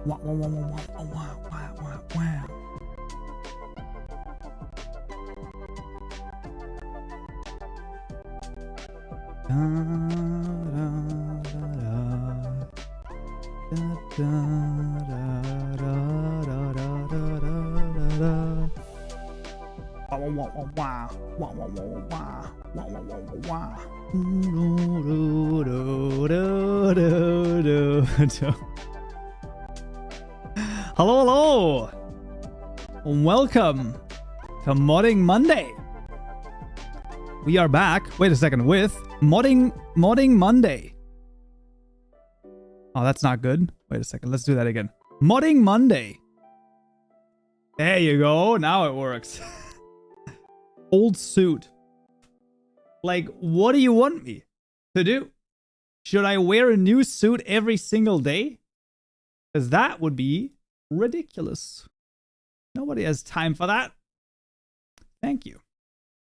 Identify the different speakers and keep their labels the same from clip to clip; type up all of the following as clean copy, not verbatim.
Speaker 1: Wow, wow, wow, wow, wow, wow, wow, wow. Da, da, da, da. Wow, wow, wow, wow, wow, wow, wow, wow, wow, wow, wow. Hello, hello. Welcome to Modding Monday. We are back. Wait a second, with Modding Monday. Oh, that's not good. Wait a second. Let's do that again. Modding Monday. There you go. Now it works. Old suit. Like, what do you want me to do? Should I wear a new suit every single day? Because that would be ridiculous. Nobody has time for that. Thank you.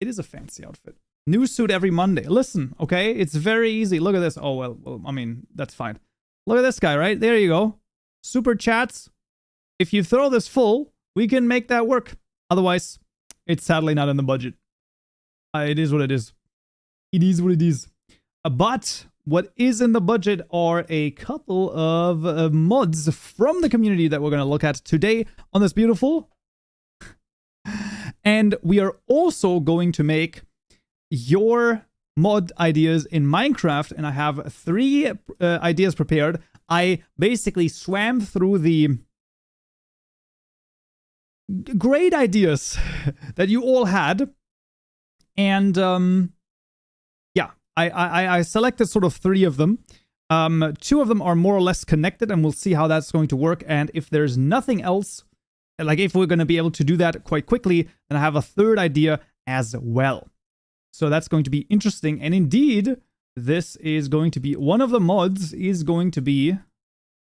Speaker 1: It is a fancy outfit. New suit every Monday. Listen, okay? It's very easy. Look at this. Oh, well, I mean, that's fine. Look at this guy, right? There you go. Super chats. If you throw this full, we can make that work. Otherwise, it's sadly not in the budget. It is what it is. It is what it is. But what is in the budget are a couple of mods from the community that we're going to look at today on this beautiful. And we are also going to make your mod ideas in Minecraft. And I have 3 ideas prepared. I basically swam through the great ideas that you all had. And yeah, I selected sort of 3 of them. 2 of them are more or less connected, and we'll see how that's going to work. And if there's nothing else, like if we're going to be able to do that quite quickly, then I have a 3rd idea as well. So that's going to be interesting. And indeed, this is going to be one of the mods is going to be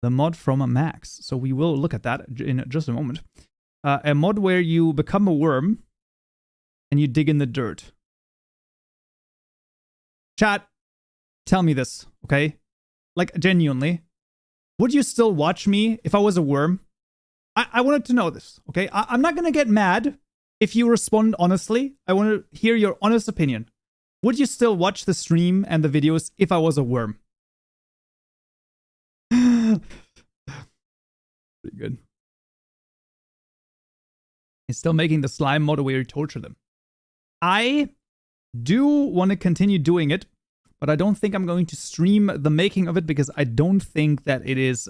Speaker 1: the mod from Max. So we will look at that in just a moment. A mod where you become a worm and you dig in the dirt. Chat, tell me this, okay? Like, genuinely, would you still watch me if I was a worm? I wanted to know this, okay? I'm not gonna get mad if you respond honestly. I want to hear your honest opinion. Would you still watch the stream and the videos if I was a worm? Pretty good. He's still making the slime mod where you torture them. I do want to continue doing it, but I don't think I'm going to stream the making of it because I don't think that it is,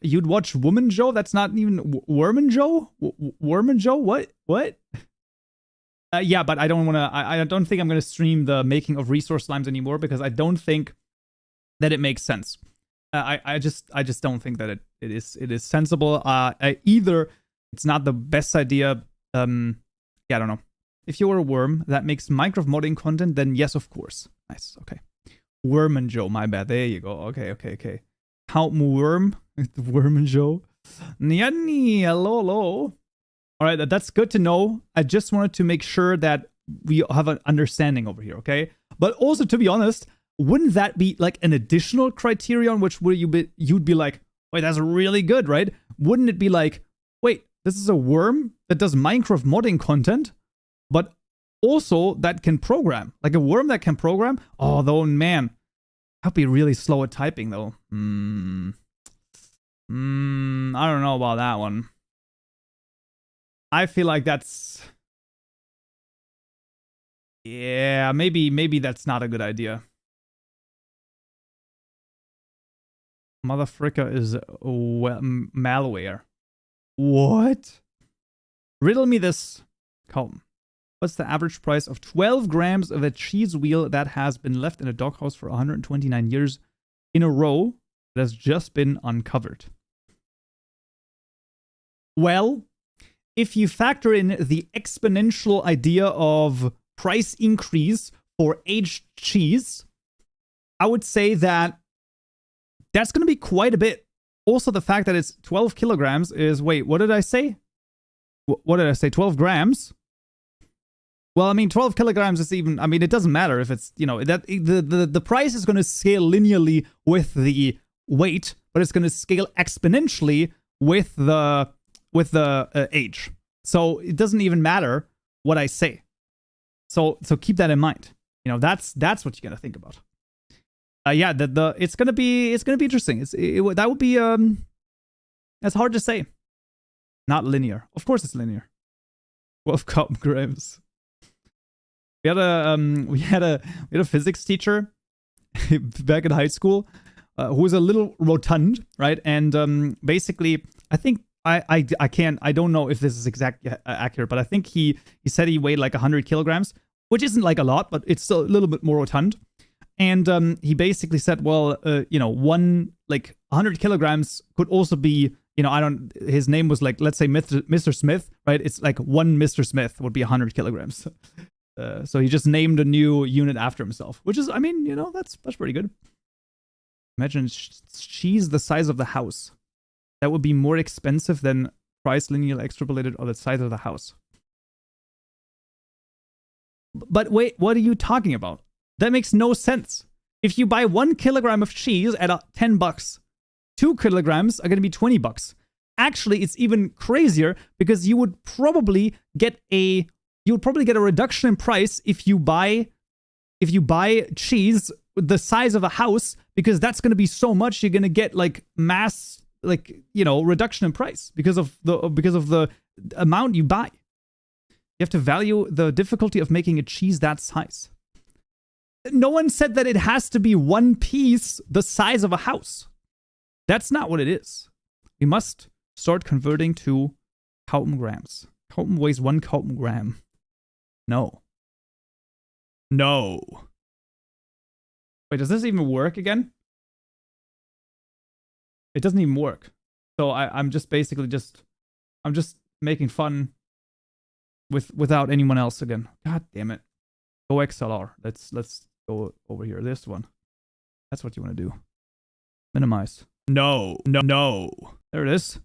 Speaker 1: you'd watch Womanjoe? That's not even Wormanjoe? Wormanjoe? What? Yeah, but I don't want to, I don't think I'm going to stream the making of resource slimes anymore because I don't think that it makes sense. I just don't think that it is sensible. Either it's not the best idea. Yeah, I don't know. If you're a worm that makes Minecraft modding content, then yes, of course. Nice, okay. Wormanjoe, my bad. There you go. Okay. Kaupenjoe. Wormanjoe. Hello. All right, that's good to know. I just wanted to make sure that we have an understanding over here, okay? But also, to be honest, wouldn't that be like an additional criterion, which would you'd be like, wait, that's really good, right? Wouldn't it be like, wait, this is a worm that does Minecraft modding content, but also that can program, like a worm that can program? Oh, though, man, I'd be really slow at typing, though. I don't know about that one. I feel like that's... Yeah, maybe that's not a good idea. Motherfricker is malware. What? Riddle me this. Come. What's the average price of 12 grams of a cheese wheel that has been left in a doghouse for 129 years in a row that has just been uncovered? Well, if you factor in the exponential idea of price increase for aged cheese, I would say that that's going to be quite a bit. Also, the fact that it's 12 kilograms is... Wait, what did I say? What did I say? 12 grams? Well, I mean, 12 kilograms is even... I mean, it doesn't matter if it's, you know, that the price is going to scale linearly with the weight, but it's going to scale exponentially with the age. So it doesn't even matter what I say. So keep that in mind. You know, that's what you got to think about. Yeah, it's gonna be interesting. That would be that's hard to say. Not linear. Of course, it's linear. 12 grams. We had a physics teacher back in high school who was a little rotund, right? And basically, I think I don't know if this is exactly accurate, but I think he said he weighed like 100 kilograms, which isn't like a lot, but it's still a little bit more rotund. And he basically said, well, you know, 100 kilograms could also be, you know, his name was like, let's say Mr. Smith, right? It's like one Mr. Smith would be 100 kilograms. So he just named a new unit after himself, which is, I mean, you know, that's pretty good. Imagine cheese the size of the house. That would be more expensive than price linearly extrapolated on the size of the house. But wait, what are you talking about? That makes no sense. If you buy 1 kilogram of cheese at $10, 2 kilograms are going to be $20. Actually, it's even crazier because you would probably get a reduction in price if you buy cheese the size of a house, because that's going to be so much you're going to get like mass, like, you know, reduction in price because of the amount you buy. You have to value the difficulty of making a cheese that size. No one said that it has to be one piece the size of a house. That's not what it is. We must start converting to Kaupen grams. Kaupen weighs 1 Kaupen gram. No. Wait, does this even work again? It doesn't even work. So I'm just basically I'm just making fun without anyone else again. God damn it. Go XLR. Let's go over here. This one. That's what you want to do. Minimize. No. There it is.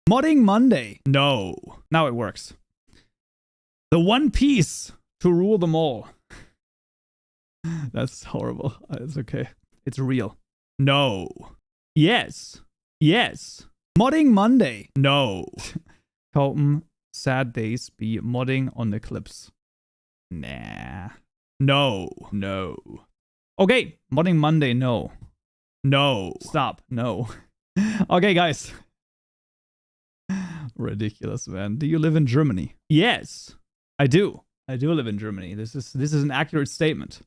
Speaker 1: Modding Monday. No. Now it works. The one piece to rule them all. That's horrible. It's okay. It's real. No. Yes. Modding Monday. No. Kaupen sad days be modding on the clips. Nah. No. Okay. Modding Monday. No. Stop. No. Okay, guys. Ridiculous, man. Do you live in Germany? Yes, I do. I do live in Germany. This is an accurate statement.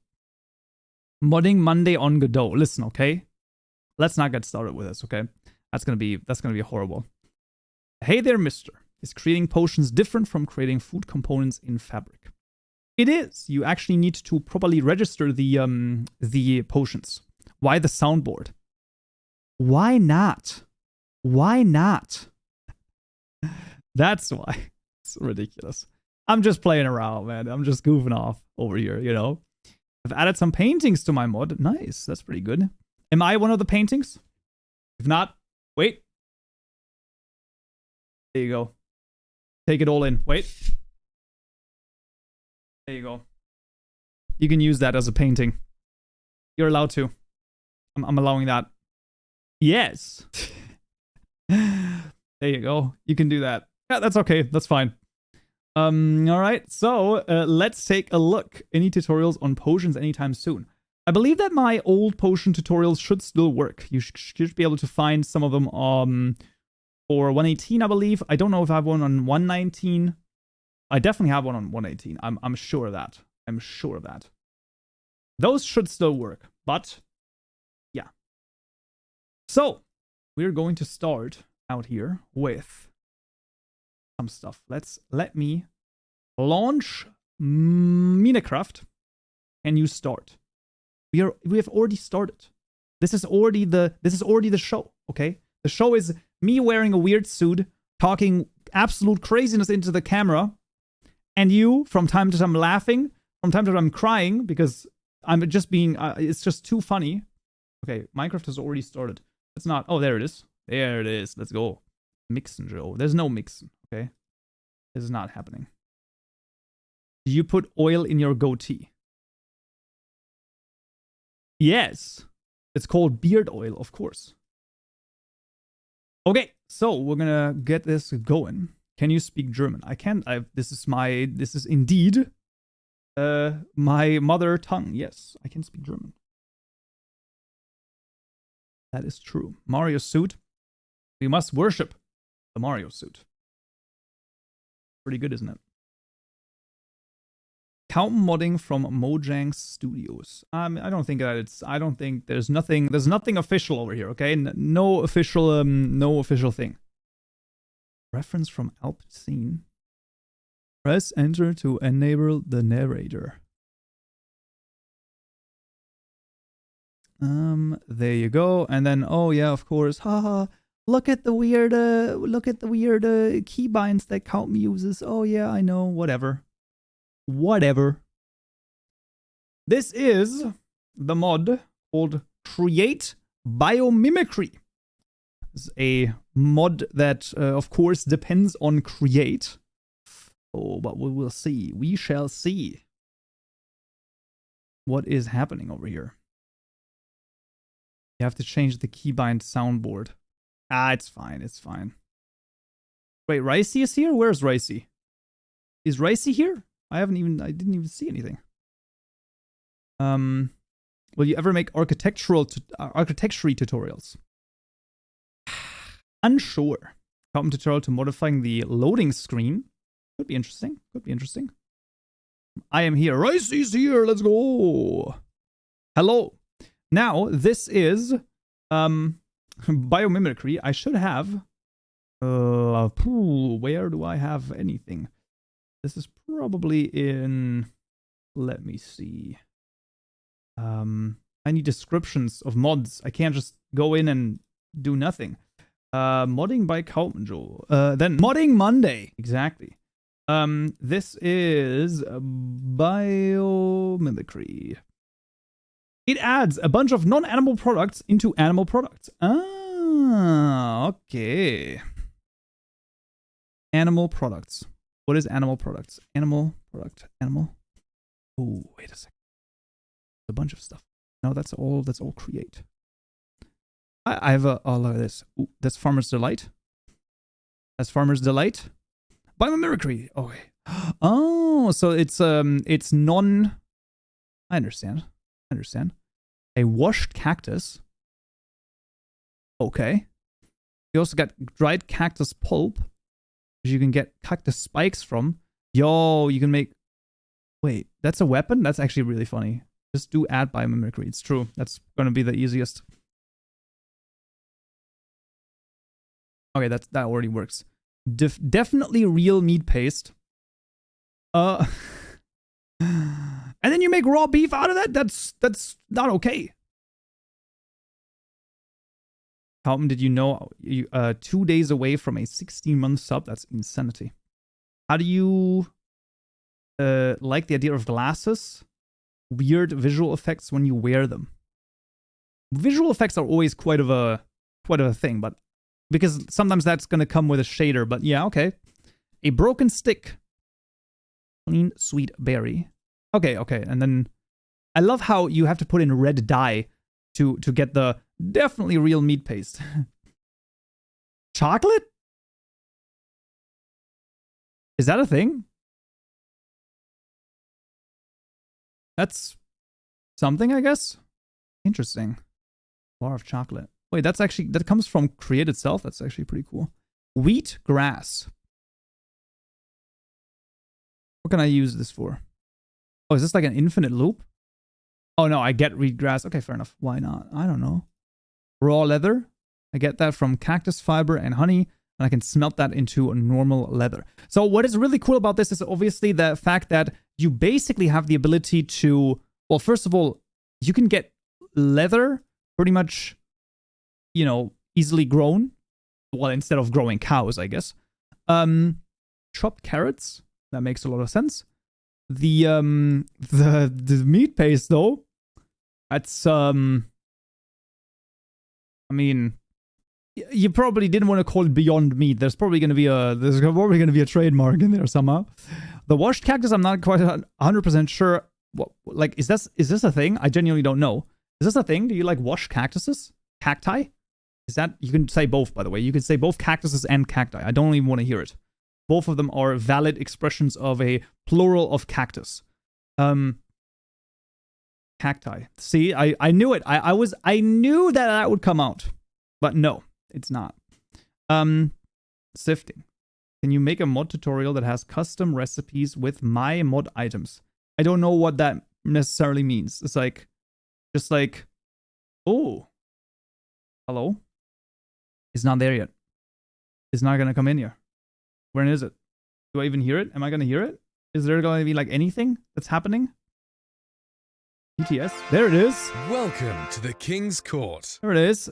Speaker 1: Modding Monday on Godot. Listen, okay? Let's not get started with this, okay? That's gonna be horrible. Hey there, mister. Is creating potions different from creating food components in Fabric? It is. You actually need to properly register the potions. Why the soundboard? Why not? That's why. It's ridiculous. I'm just playing around, man. I'm just goofing off over here, you know? I've added some paintings to my mod. Nice. That's pretty good. Am I one of the paintings? If not, wait. There you go. Take it all in. Wait. There you go. You can use that as a painting. You're allowed to. I'm allowing that. Yes. There you go. You can do that. Yeah, that's okay. That's fine. All right. So let's take a look. Any tutorials on potions anytime soon? I believe that my old potion tutorials should still work. You should be able to find some of them for 118, I believe. I don't know if I have one on 119. I definitely have one on 118. I'm sure of that. I'm sure of that. Those should still work, but yeah. So we're going to start out here with some stuff. Let me launch Minecraft, and you start. We have already started. This is already the show, okay? The show is me wearing a weird suit, talking absolute craziness into the camera, and you from time to time laughing, from time to time crying because I'm just being it's just too funny. Okay, Minecraft has already started. It's not. Oh, there it is. There it is. Let's go. Mixen, Joe. There's no mixen, okay? This is not happening. Do you put oil in your goatee? Yes. It's called beard oil, of course. Okay, so we're gonna get this going. Can you speak German? I can. This is indeed my mother tongue. Yes, I can speak German. That is true. Mario suit. We must worship the Mario suit. Pretty good, isn't it? Kaupenjoe Modding from Mojang Studios. I don't think that it's. I don't think there's nothing. There's nothing official over here. Okay, no official. No official thing. Reference from Alpecin. Press enter to enable the narrator. There you go. And then, oh yeah, of course. Haha. Look at the weird. Keybinds that Kaupenjoe uses. Oh yeah, I know. Whatever. This is the mod called Create Biomimicry. It's a mod that, of course, depends on Create. Oh, but we will see. We shall see what is happening over here. You have to change the keybind soundboard. Ah, it's fine. It's fine. Wait, Ricey is here? Where's Ricey? Is Ricey here? I didn't even see anything. Will you ever make architecture tutorials? Unsure. Kaupenjoe tutorial to modifying the loading screen. Could be interesting. Could be interesting. I am here. Ricey's here. Let's go. Hello. Now, this is biomimicry. I should have. Where do I have anything? This is probably in. Let me see. I need descriptions of mods. I can't just go in and do nothing. Modding by Kaupenjoe. Then Modding Monday. Exactly. This is biomimicry. It adds a bunch of non-animal products into animal products. Ah, okay. Animal products. What is animal products? Animal product. Animal. Oh, wait a second. A bunch of stuff. No, that's all create. I have a, oh, look at this. Ooh, that's Farmer's Delight. That's Farmer's Delight. Biomimicry. Okay. Oh, so it's non. I understand. A washed cactus. Okay. You also got dried cactus pulp, which you can get cactus spikes from. Yo, you can make. Wait, that's a weapon? That's actually really funny. Just do add biomimicry. It's true. That's gonna be the easiest. Okay, that already works. Definitely real meat paste. And then you make raw beef out of that? That's not okay. Kaupenjoe, did you know you 2 days away from a 16-month sub? That's insanity. How do you like the idea of glasses? Weird visual effects when you wear them. Visual effects are always quite of a thing, but because sometimes that's gonna come with a shader. But yeah, okay. A broken stick. Clean sweet berry. Okay, and then I love how you have to put in red dye to get the definitely real meat paste. Chocolate? Is that a thing? That's something, I guess. Interesting. Bar of chocolate. Wait, that comes from Create itself. That's actually pretty cool. Wheat grass. What can I use this for? Oh, is this like an infinite loop? Oh no, I get wheat grass. Okay, fair enough. Why not? I don't know. Raw leather. I get that from cactus fiber and honey, and I can smelt that into normal leather. So what is really cool about this is obviously the fact that you basically have the ability to, well, first of all, you can get leather pretty much, you know, easily grown. Well, instead of growing cows, I guess. Chopped carrots. That makes a lot of sense. The meat paste though, that's I mean, you probably didn't want to call it Beyond Meat. There's probably gonna be a trademark in there somehow. The washed cactus, I'm not quite 100% sure. What, like, is this a thing? I genuinely don't know. Is this a thing? Do you like wash cactuses? Cacti? Is that, you can say both, by the way. You can say both cactuses and cacti. I don't even want to hear it. Both of them are valid expressions of a plural of cactus. Cacti. See, I knew it. I knew that would come out. But no, it's not. Sifting. Can you make a mod tutorial that has custom recipes with my mod items? I don't know what that necessarily means. It's like, just like, oh, hello? It's not there yet. It's not gonna come in here. When is it? Do I even hear it? Am I gonna hear it? Is there gonna be like anything that's happening? ETS. There it is.
Speaker 2: Welcome to the King's Court.
Speaker 1: There it is.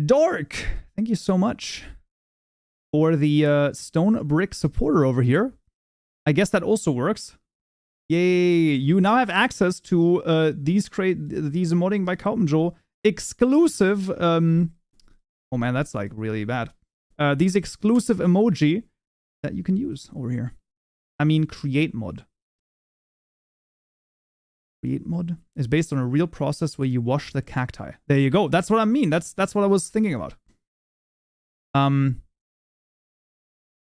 Speaker 1: Dork. Thank you so much for the stone brick supporter over here. I guess that also works. Yay! You now have access to these modding by Kaupenjoe exclusive. Oh man, that's like really bad. These exclusive emoji that you can use over here. I mean, create mod. Create mod is based on a real process where you wash the cacti. There you go. That's what I mean. That's what I was thinking about.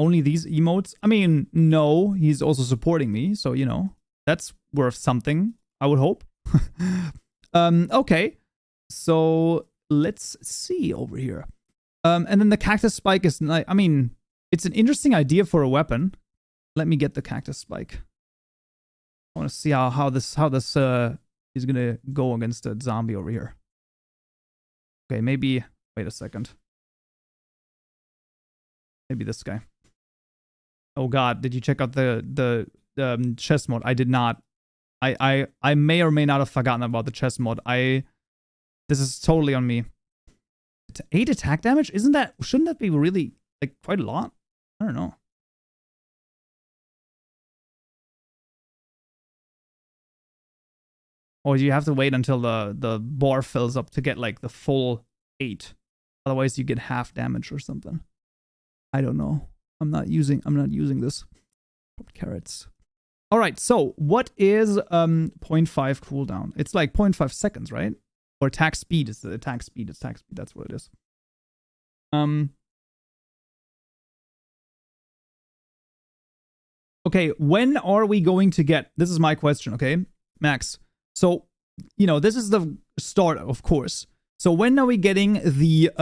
Speaker 1: Only these emotes? I mean, no, he's also supporting me, so you know, that's worth something, I would hope. Okay. So let's see over here. And then the cactus spike is like, I mean, it's an interesting idea for a weapon. Let me get the cactus spike. I want to see how this is gonna go against the zombie over here. Okay, maybe wait a second. Maybe this guy. Oh god, did you check out the chest mod? I did not. I may or may not have forgotten about the chest mod. This is totally on me. 8 attack damage? Shouldn't that be really like quite a lot? I don't know. Or do you have to wait until the bar fills up to get like the full 8? Otherwise you get half damage or something. I don't know. I'm not using this. Carrots. All right, so what is 0.5 cooldown? It's like 0.5 seconds, right? Or attack speed. It's the attack speed. It's attack speed. That's what it is. Okay, when are we going to get... This is my question, okay? Max. So, you know, this is the start, of course. So when are we getting the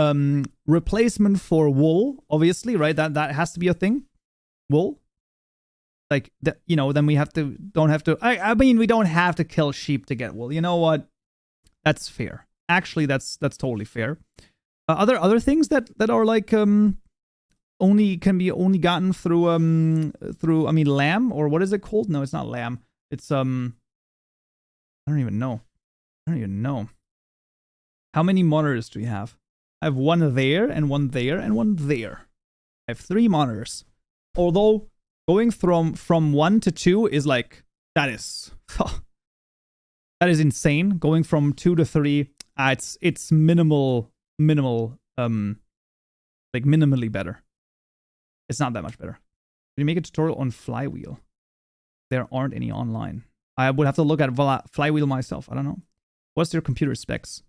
Speaker 1: replacement for wool? Obviously, right? That has to be a thing. Wool. Like, you know, then we don't have to... I mean, we don't have to kill sheep to get wool. You know what? That's fair. Actually, that's totally fair. Other things that are like only gotten through I mean lamb, or what is it called? No, it's not lamb. It's I don't even know. How many monitors do we have? I have one there and one there and one there. I have 3 monitors. Although going from 1 to 2 is like that is insane. Going from 2 to 3, it's minimal, like minimally better. It's not that much better. Can you make a tutorial on flywheel? There aren't any online. I would have to look at flywheel myself. I don't know. What's your computer specs?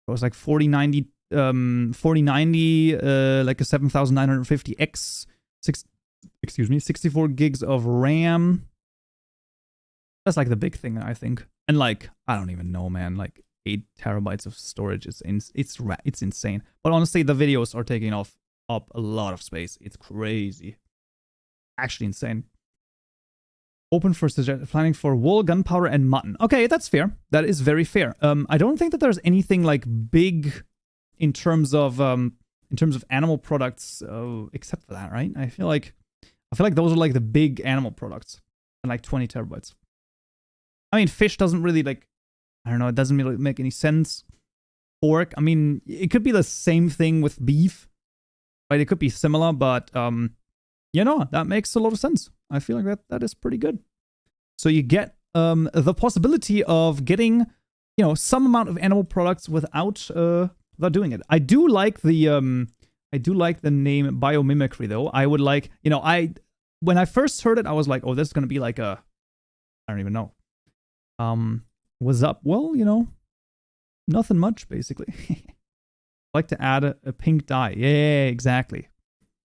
Speaker 1: It was like 4090, like a 7950X, 64 gigs of RAM. That's like the big thing, I think. And like, I don't even know, man. Like 8 terabytes of storage is it's insane. But honestly, the videos are taking up a lot of space. It's crazy. Actually insane. Open for planning for wool, gunpowder, and mutton. Okay, that's fair. That is very fair. I don't think that there's anything like big in terms of animal products, except for that, right? I feel like those are like the big animal products, and like 20 terabytes. I mean, fish doesn't really like, I don't know, it doesn't really make any sense. Pork, I mean, it could be the same thing with beef, right? It could be similar, but you know, that makes a lot of sense. I feel like that is pretty good. So you get the possibility of getting, you know, some amount of animal products without doing it. I do like the name biomimicry though. I would like, you know, when I first heard it, I was like, oh, this is gonna be like a, I don't even know. What's up? Well, you know, nothing much basically. like to add a pink dye. Yeah, exactly.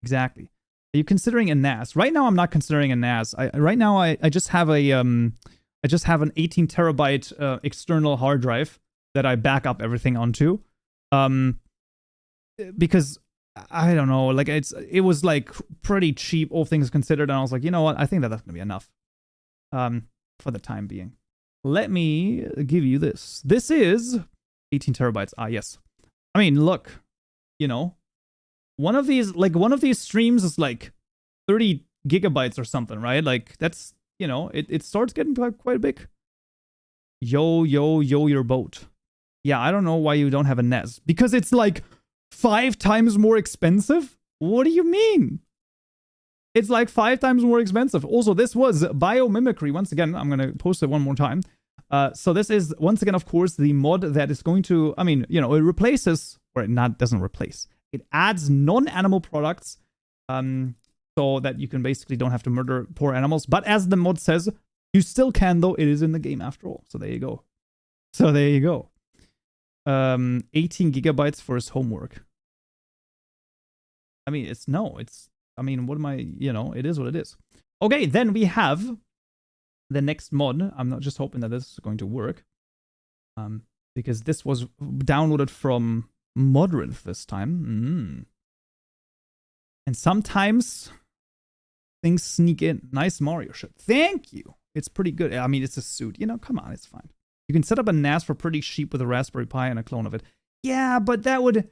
Speaker 1: Exactly. Are you considering a NAS? Right now, I'm not considering a NAS. Right now, I just have a I just have an 18 terabyte external hard drive that I back up everything onto. Because I don't know, like it was like pretty cheap, all things considered, and I was like, you know what? I think that's gonna be enough. For the time being. Let me give you this. This is 18 terabytes. Ah, yes. I mean, look, you know, one of these streams is like 30 gigabytes or something, right? Like that's, you know, it starts getting quite big. Yo, your boat. Yeah, I don't know why you don't have a NES. Because it's like 5 times more expensive? What do you mean? It's like 5 times more expensive. Also, this was biomimicry. Once again, I'm going to post it one more time. So this is, once again, of course, the mod that is going to, I mean, you know, it replaces, or it doesn't replace. It adds non-animal products so that you can basically don't have to murder poor animals. But as the mod says, you still can, though. It is in the game after all. So there you go. 18 gigabytes for his homework. I mean, I mean, what am I, you know, it is what it is. Okay, then we have the next mod. I'm not just hoping that this is going to work. Because this was downloaded from Modrinth this time. And sometimes things sneak in. Nice Mario ship. Thank you. It's pretty good. I mean, it's a suit. You know, come on, it's fine. You can set up a NAS for pretty cheap with a Raspberry Pi and a clone of it. Yeah, but that would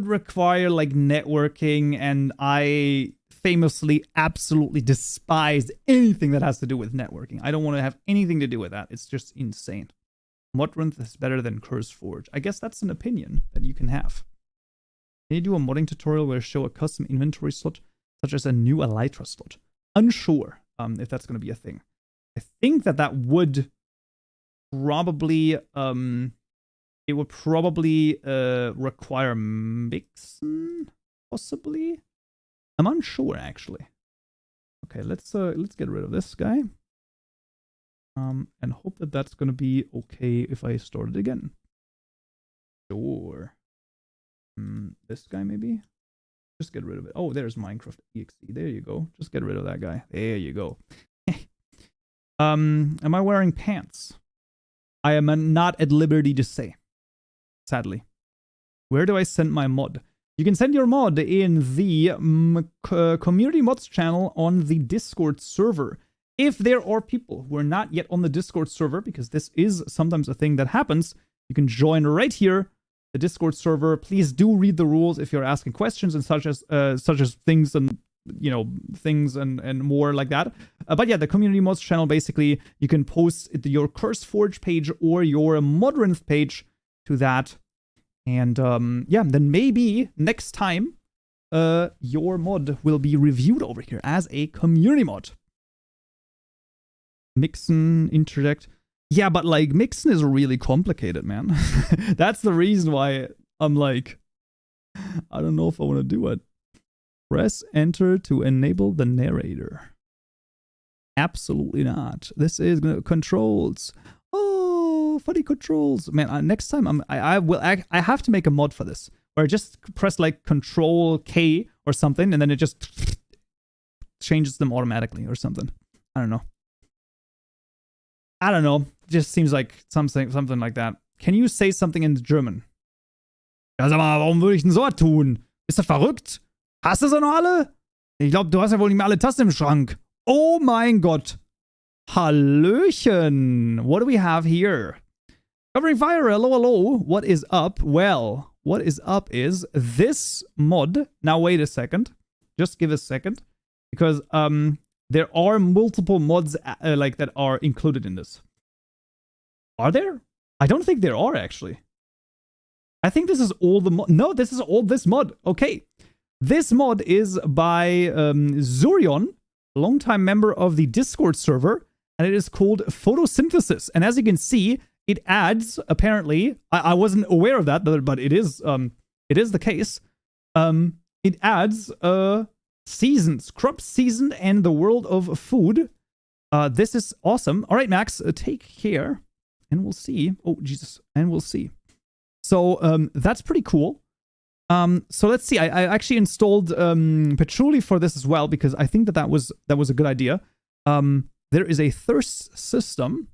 Speaker 1: require like networking, and I famously absolutely despise anything that has to do with networking. I don't want to have anything to do with that. It's just insane. Modrinth is better than CurseForge. I guess that's an opinion that you can have. Can you do a modding tutorial where you show a custom inventory slot, such as a new Elytra slot? Unsure if that's going to be a thing. I think that would probably it would probably require mixing, possibly. I'm unsure actually. Okay, let's get rid of this guy. And hope that that's gonna be okay if I start it again. Sure. This guy maybe. Just get rid of it. Oh, there's Minecraft EXE. There you go. Just get rid of that guy. There you go. Am I wearing pants? I am not at liberty to say. Sadly. Where do I send my mod? You can send your mod in the community mods channel on the Discord server. If there are people who are not yet on the Discord server, because this is sometimes a thing that happens, you can join right here, the Discord server. Please do read the rules if you're asking questions and such as things and, you know, things and more like that. But yeah, the community mods channel, basically, you can post your CurseForge page or your Modrinth page to that. And yeah, then maybe next time your mod will be reviewed over here as a community mod. Mixin, interject. Yeah, but like Mixin is really complicated, man. That's the reason why I'm like, I don't know if I want to do it. Press enter to enable the narrator. Absolutely not. This is controls. Oh, funny controls. Man, next time I have to make a mod for this. Where I just press like Control K or something, and then it just changes them automatically or something. I don't know. Just seems like something like that. Can you say something in German? Ja, sag mal, warum würde ich denn so was tun? Bist du verrückt? Hast du sie noch alle? Ich glaube, du hast ja wohl nicht mehr alle Tasten im Schrank. Oh mein Gott. Hallöchen. What do we have here? Covering fire. Hello, hello. What is up? Well, what is up is this mod. Now, wait a second. Just give a second. Because, there are multiple mods like that are included in this. Are there? I don't think there are, actually. I think this is all the mod. No, this is all this mod. Okay. This mod is by Zurion, longtime member of the Discord server, and it is called Photosynthesis. And as you can see, it adds, apparently, I wasn't aware of that, but it is the case. It adds seasons, crop season, and the world of food. This is awesome. All right, Max, take care, and we'll see. Oh, Jesus, and we'll see. So, that's pretty cool. So let's see. I actually installed Patchouli for this as well because I think that was a good idea. There is a thirst system.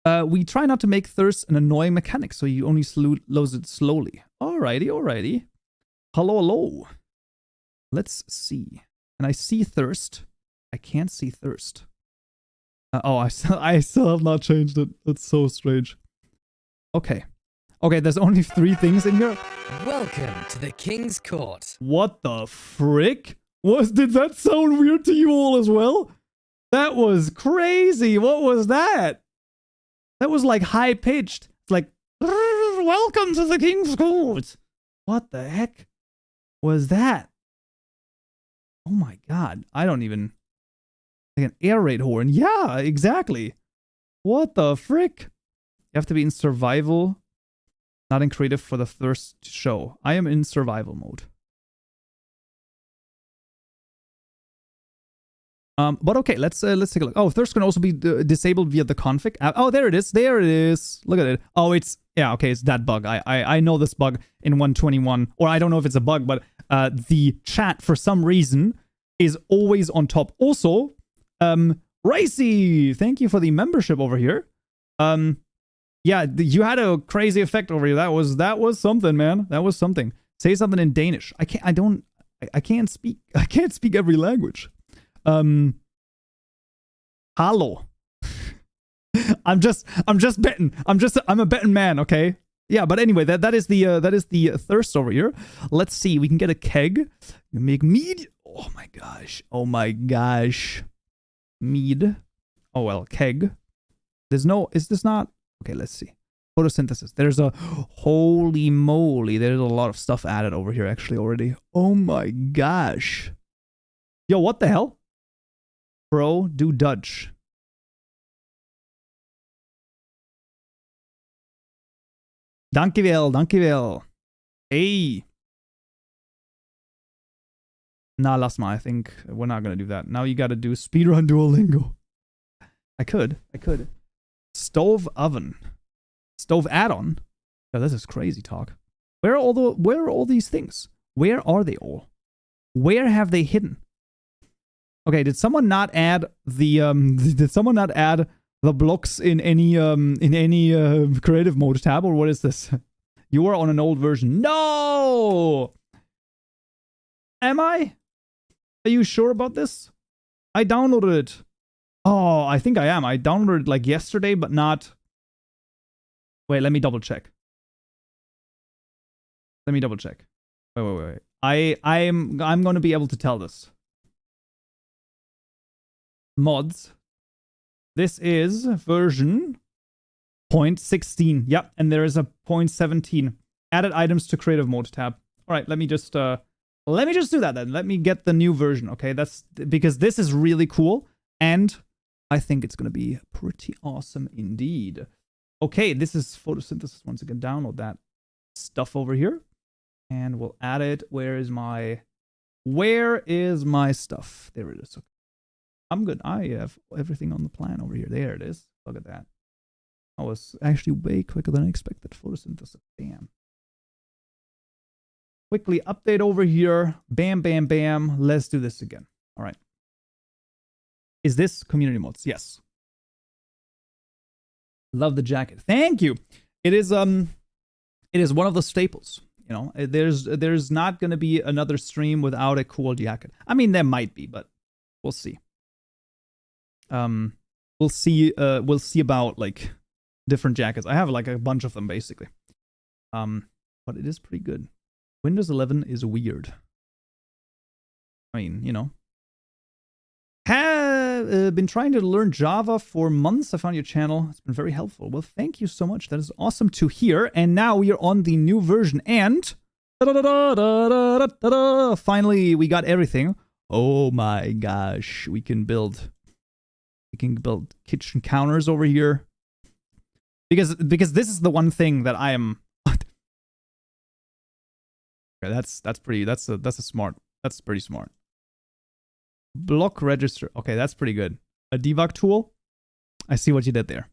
Speaker 1: We try not to make thirst an annoying mechanic, so you only load it slowly. Alrighty. Hello. Let's see. Can I see thirst? I can't see thirst. I still have not changed it. That's so strange. Okay, there's only 3 things in here.
Speaker 2: Welcome to the King's Court.
Speaker 1: What the frick? Did that sound weird to you all as well? That was crazy. What was that? That was like high pitched. It's like, welcome to the King's Court. What the heck was that? Oh my god. I don't even... Like an air raid horn. Yeah, exactly. What the frick? You have to be in survival, not in creative for the thirst to show. I am in survival mode. But okay, let's take a look. Oh, thirst can also be disabled via the config. Oh, there it is. There it is. Look at it. Oh, it's okay. It's that bug. I know this bug in 121, or I don't know if it's a bug, but the chat for some reason is always on top. Also, Ricey, thank you for the membership over here. Yeah, you had a crazy effect over here. That was something, man. That was something. Say something in Danish. I can't speak every language. Hallo. I'm just betting. I'm a betting man, okay? Yeah, but anyway, that is the thirst over here. Let's see. We can get a keg. Make mead. Oh my gosh. Mead. Oh well, keg. Is this not? Okay, let's see. Photosynthesis. There's a, holy moly, there's a lot of stuff added over here actually already. Oh my gosh. Yo, what the hell? Bro, do Dutch. Dankjewel. Hey. Nah, lass mal. I think we're not gonna do that. Now you gotta do speedrun Duolingo. I could. Stove oven. Stove add-on. Oh, this is crazy talk. Where are all these things? Where are they all? Where have they hidden? Okay, did someone not add the blocks in any creative mode tab, or what is this? You are on an old version. No! Am I? Are you sure about this? I downloaded it. Oh, I think I am. I downloaded it like yesterday, but not... Wait, let me double check. Wait. I'm going to be able to tell this. Mods. This is version 0.16. Yep, and there is a 0.17. Added items to creative mode tab. All right, let me just do that then. Let me get the new version, okay? That's because this is really cool, and I think it's going to be pretty awesome indeed. Okay, this is photosynthesis. Once again, download that stuff over here, and we'll add it. Where is my stuff? There it is. Okay. I'm good. I have everything on the plan over here. There it is. Look at that. I was actually way quicker than I expected. Photosynthesis. Damn. Quickly update over here. Bam, bam, bam. Let's do this again. All right. Is this community mods? Yes. Love the jacket. Thank you. It is one of the staples. You know, there's not going to be another stream without a cool jacket. I mean, there might be, but we'll see. We'll see about like different jackets. I have like a bunch of them basically. But it is pretty good. Windows 11 is weird. I mean, you know. Have been trying to learn Java for months. I found your channel. It's been very helpful. Well, thank you so much. That is awesome to hear. And now we are on the new version. And finally, we got everything. Oh my gosh, we can build kitchen counters over here. Because this is the one thing that I am. Okay, that's pretty smart. Block register. Okay, that's pretty good. A debug tool. I see what you did there.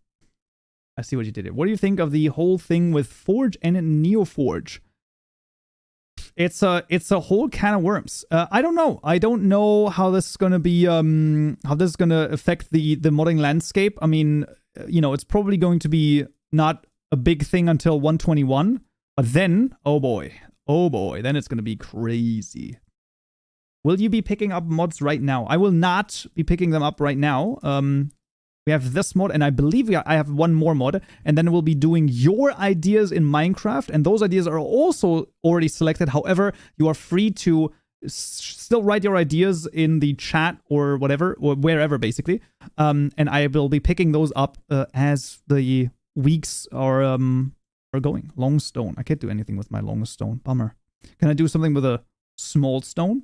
Speaker 1: What do you think of the whole thing with Forge and NeoForge? gosh, it's a whole can of worms. I don't know. I don't know how this is gonna be. How this is gonna affect the modding landscape. I mean, it's probably going to be not a big thing until 121, but then, oh boy, then it's gonna be crazy. Will you be picking up mods right now? I will not be picking them up right now. We have this mod, and I believe I have one more mod, and then we'll be doing your ideas in Minecraft, and those ideas are also already selected. However, you are free to still write your ideas in the chat or whatever, or wherever, basically. And I will be picking those up as the weeks are going. Long stone. I can't do anything with my long stone. Bummer. Can I do something with a small stone?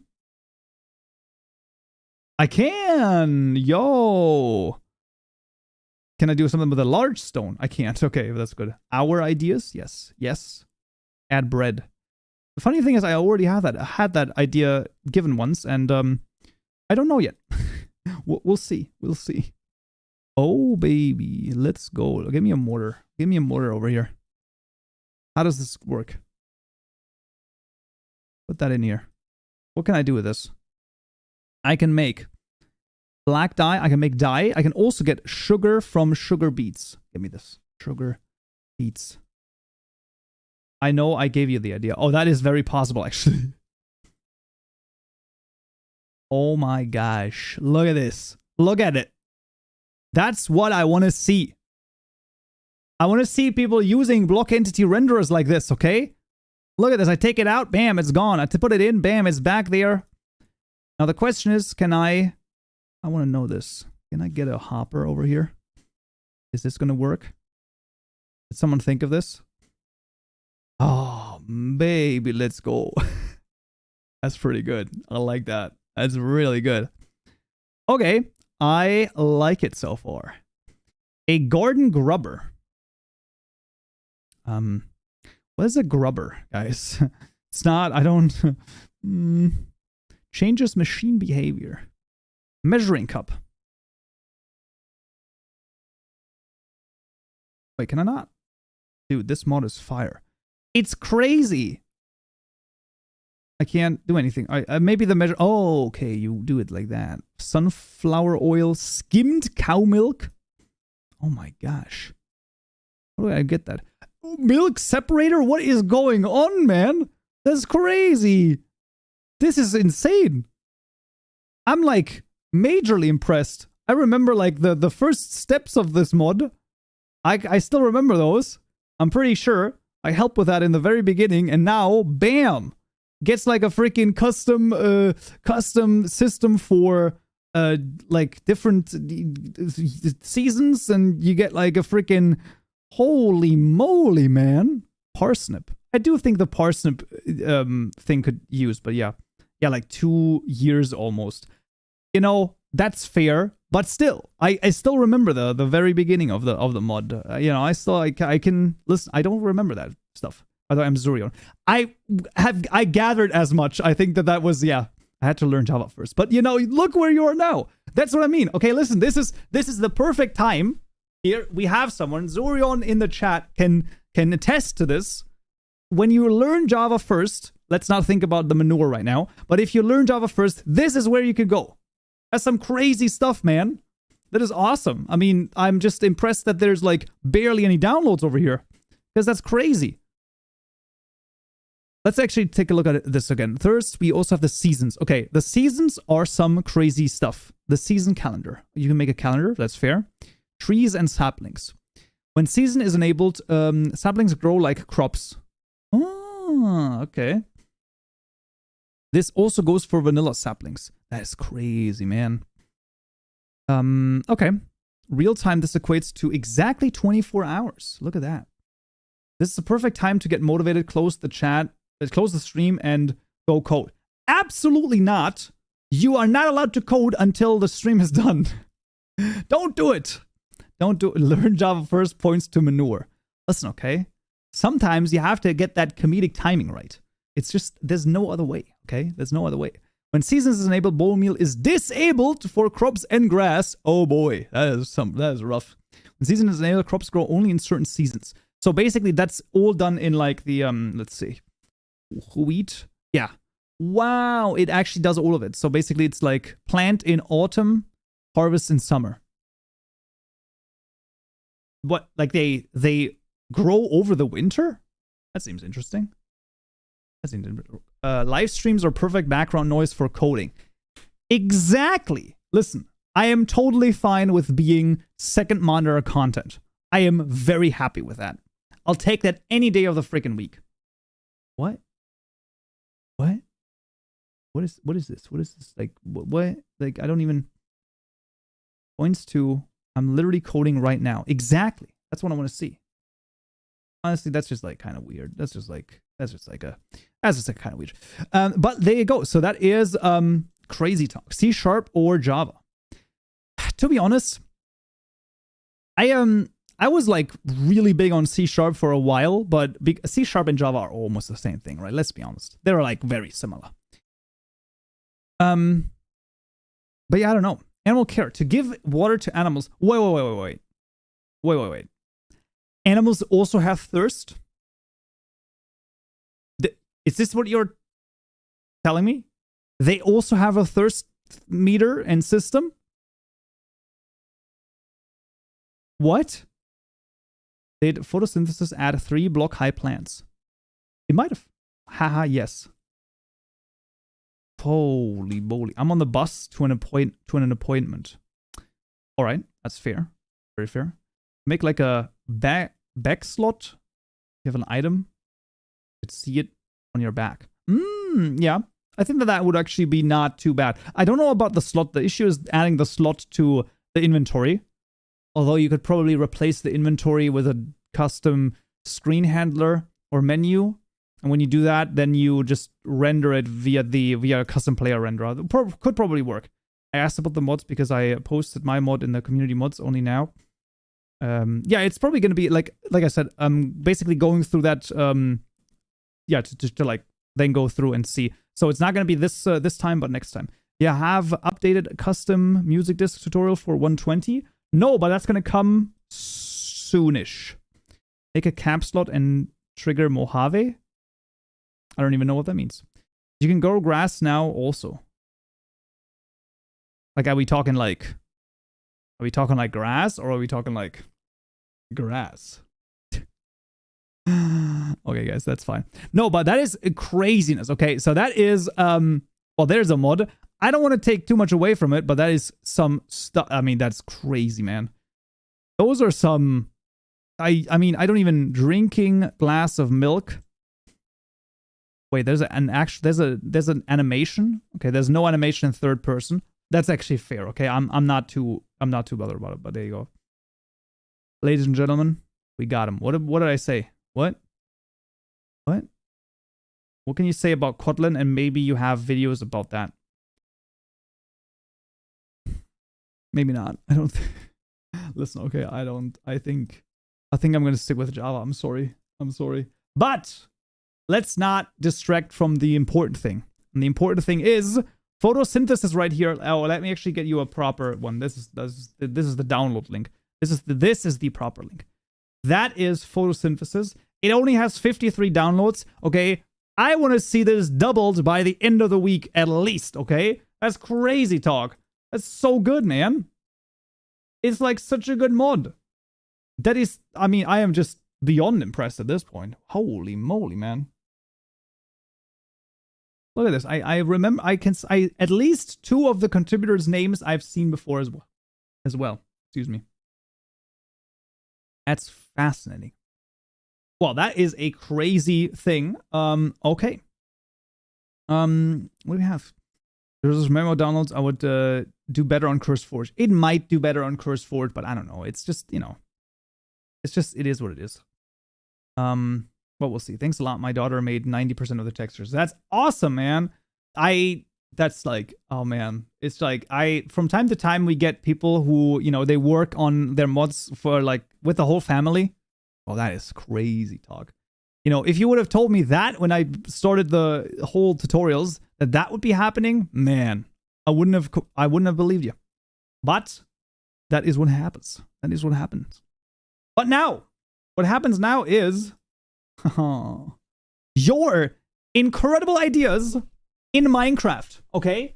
Speaker 1: I can! Yo! Can I do something with a large stone? I can't. Okay, that's good. Our ideas? Yes. Yes. Add bread. The funny thing is I already had that idea given once, and I don't know yet. We'll see. We'll see. Oh, baby. Let's go. Give me a mortar. Give me a mortar over here. How does this work? Put that in here. What can I do with this? I can make black dye. I can make dye. I can also get sugar from sugar beets. Give me this. Sugar beets. I know I gave you the idea. Oh, that is very possible, actually. Oh my gosh. Look at this. Look at it. That's what I want to see. I want to see people using block entity renderers like this, okay? Look at this. I take it out. Bam, it's gone. I put it in. Bam, it's back there. Now the question is, can I want to know this. Can I get a hopper over here? Is this going to work? Did someone think of this? Oh, baby, let's go. That's pretty good. I like that. That's really good. Okay, I like it so far. A garden grubber. What is a grubber, guys? It's not, I don't... Changes machine behavior. Measuring cup. Wait, can I not? Dude, this mod is fire. It's crazy. I can't do anything. Maybe the measure... Oh, okay, you do it like that. Sunflower oil, skimmed cow milk. Oh my gosh. How do I get that? Milk separator? What is going on, man? That's crazy. This is insane. I'm like majorly impressed. I remember like the first steps of this mod. I still remember those. I'm pretty sure I helped with that in the very beginning, and now bam, gets like a freaking custom system for like different seasons, and you get like a freaking holy moly, man. Parsnip. I do think the parsnip thing could use, but yeah, like 2 years almost. You know, that's fair, but still, I still remember the very beginning of the mod. You know, I can listen. I don't remember that stuff. Although I'm Zurion. I gathered as much. I think that was, yeah. I had to learn Java first, but you know, look where you are now. That's what I mean. Okay, listen. This is the perfect time. Here we have someone. Zurion in the chat can attest to this. When you learn Java first, let's not think about the manure right now, but if you learn Java first, this is where you could go. That's some crazy stuff, man. That is awesome. I mean, I'm just impressed that there's like barely any downloads over here, because that's crazy. Let's actually take a look at this again. First, we also have the seasons. Okay, the seasons are some crazy stuff. The season calendar. You can make a calendar, that's fair. Trees and saplings. When season is enabled, saplings grow like crops. Oh, okay. This also goes for vanilla saplings. That is crazy, man. Okay. Real time, this equates to exactly 24 hours. Look at that. This is the perfect time to get motivated, close the chat, close the stream, and go code. Absolutely not. You are not allowed to code until the stream is done. Don't do it. Don't do it. Learn Java first points to manure. Listen, okay? Sometimes you have to get that comedic timing right. It's just, there's no other way, okay? There's no other way. When seasons is enabled, bone meal is disabled for crops and grass. Oh boy, that is rough. When season is enabled, crops grow only in certain seasons. So basically, that's all done in like the, let's see, wheat Yeah. Wow, it actually does all of it. So basically it's like plant in autumn, harvest in summer. What, like they grow over the winter? That seems interesting. Live streams are perfect background noise for coding. Exactly. Listen, I am totally fine with being second monitor content. I am very happy with that. I'll take that any day of the freaking week. What? What? What is this? What is this? Like, what? Like, I don't even... Points to... I'm literally coding right now. Exactly. That's what I want to see. Honestly, that's just like kind of weird. That's just like kind of weird. But there you go. So that is crazy talk. C# or Java. To be honest, I was like really big on C# for a while, but C# and Java are almost the same thing, right? Let's be honest. They're like very similar. But yeah, I don't know. Animal care. To give water to animals. Wait. Animals also have thirst? Is this what you're telling me? They also have a thirst meter and system? What? They did photosynthesis at 3-block high plants. It might have. Haha, yes. Holy moly. I'm on the bus to an appointment. Alright, that's fair. Very fair. Make like a back slot. You have an item. You could see it on your back. Yeah. I think that would actually be not too bad. I don't know about the slot. The issue is adding the slot to the inventory. Although you could probably replace the inventory with a custom screen handler or menu. And when you do that, then you just render it via a custom player renderer. Could probably work. I asked about the mods because I posted my mod in the community mods only now. Yeah, it's probably going to be like I said, basically going through that. Yeah, to like then go through and see. So it's not going to be this time, but next time. Yeah, have updated custom music disc tutorial for 120. No, but that's going to come soonish. Make a cap slot and trigger Mojave. I don't even know what that means. You can grow grass now also. Like, are we talking like grass, or are we talking like grass? Okay, guys, that's fine. No, but that is craziness. Okay, so that is well, there's a mod. I don't want to take too much away from it, but that is some stuff. I mean, that's crazy, man. Those are some. I mean, I don't even drinking glass of milk. Wait, there's an animation. Okay, there's no animation in third person. That's actually fair. Okay, I'm not too bothered about it. But there you go, ladies and gentlemen, we got him. What did I say? What can you say about Kotlin? And maybe you have videos about that. Maybe not. I don't. Listen, okay, I think I'm gonna stick with Java. I'm sorry. But let's not distract from the important thing. And the important thing is photosynthesis right here. Oh, let me actually get you a proper one. This is the download link. This is the proper link. That is photosynthesis. It only has 53 downloads. Okay, I want to see this doubled by the end of the week at least. Okay, that's crazy talk. That's so good, man. It's like such a good mod. That is, I mean, I am just beyond impressed at this point. Holy moly, man. Look at this. I remember, I at least 2 of the contributors' names I've seen before as well. Excuse me. That's fascinating. Well, that is a crazy thing. Okay. What do we have? There's memo downloads. I would do better on CurseForge. It might do better on CurseForge, but I don't know. It's just, you know, it is what it is. But we'll see. Thanks a lot. My daughter made 90% of the textures. That's awesome, man. That's like, oh man. It's like, from time to time we get people who, you know, they work on their mods for like with the whole family. Oh, that is crazy talk. You know, if you would have told me that when I started the whole tutorials, that would be happening, man, I wouldn't have believed you. But that is what happens. That is what happens. But now, what happens now is your incredible ideas in Minecraft, okay?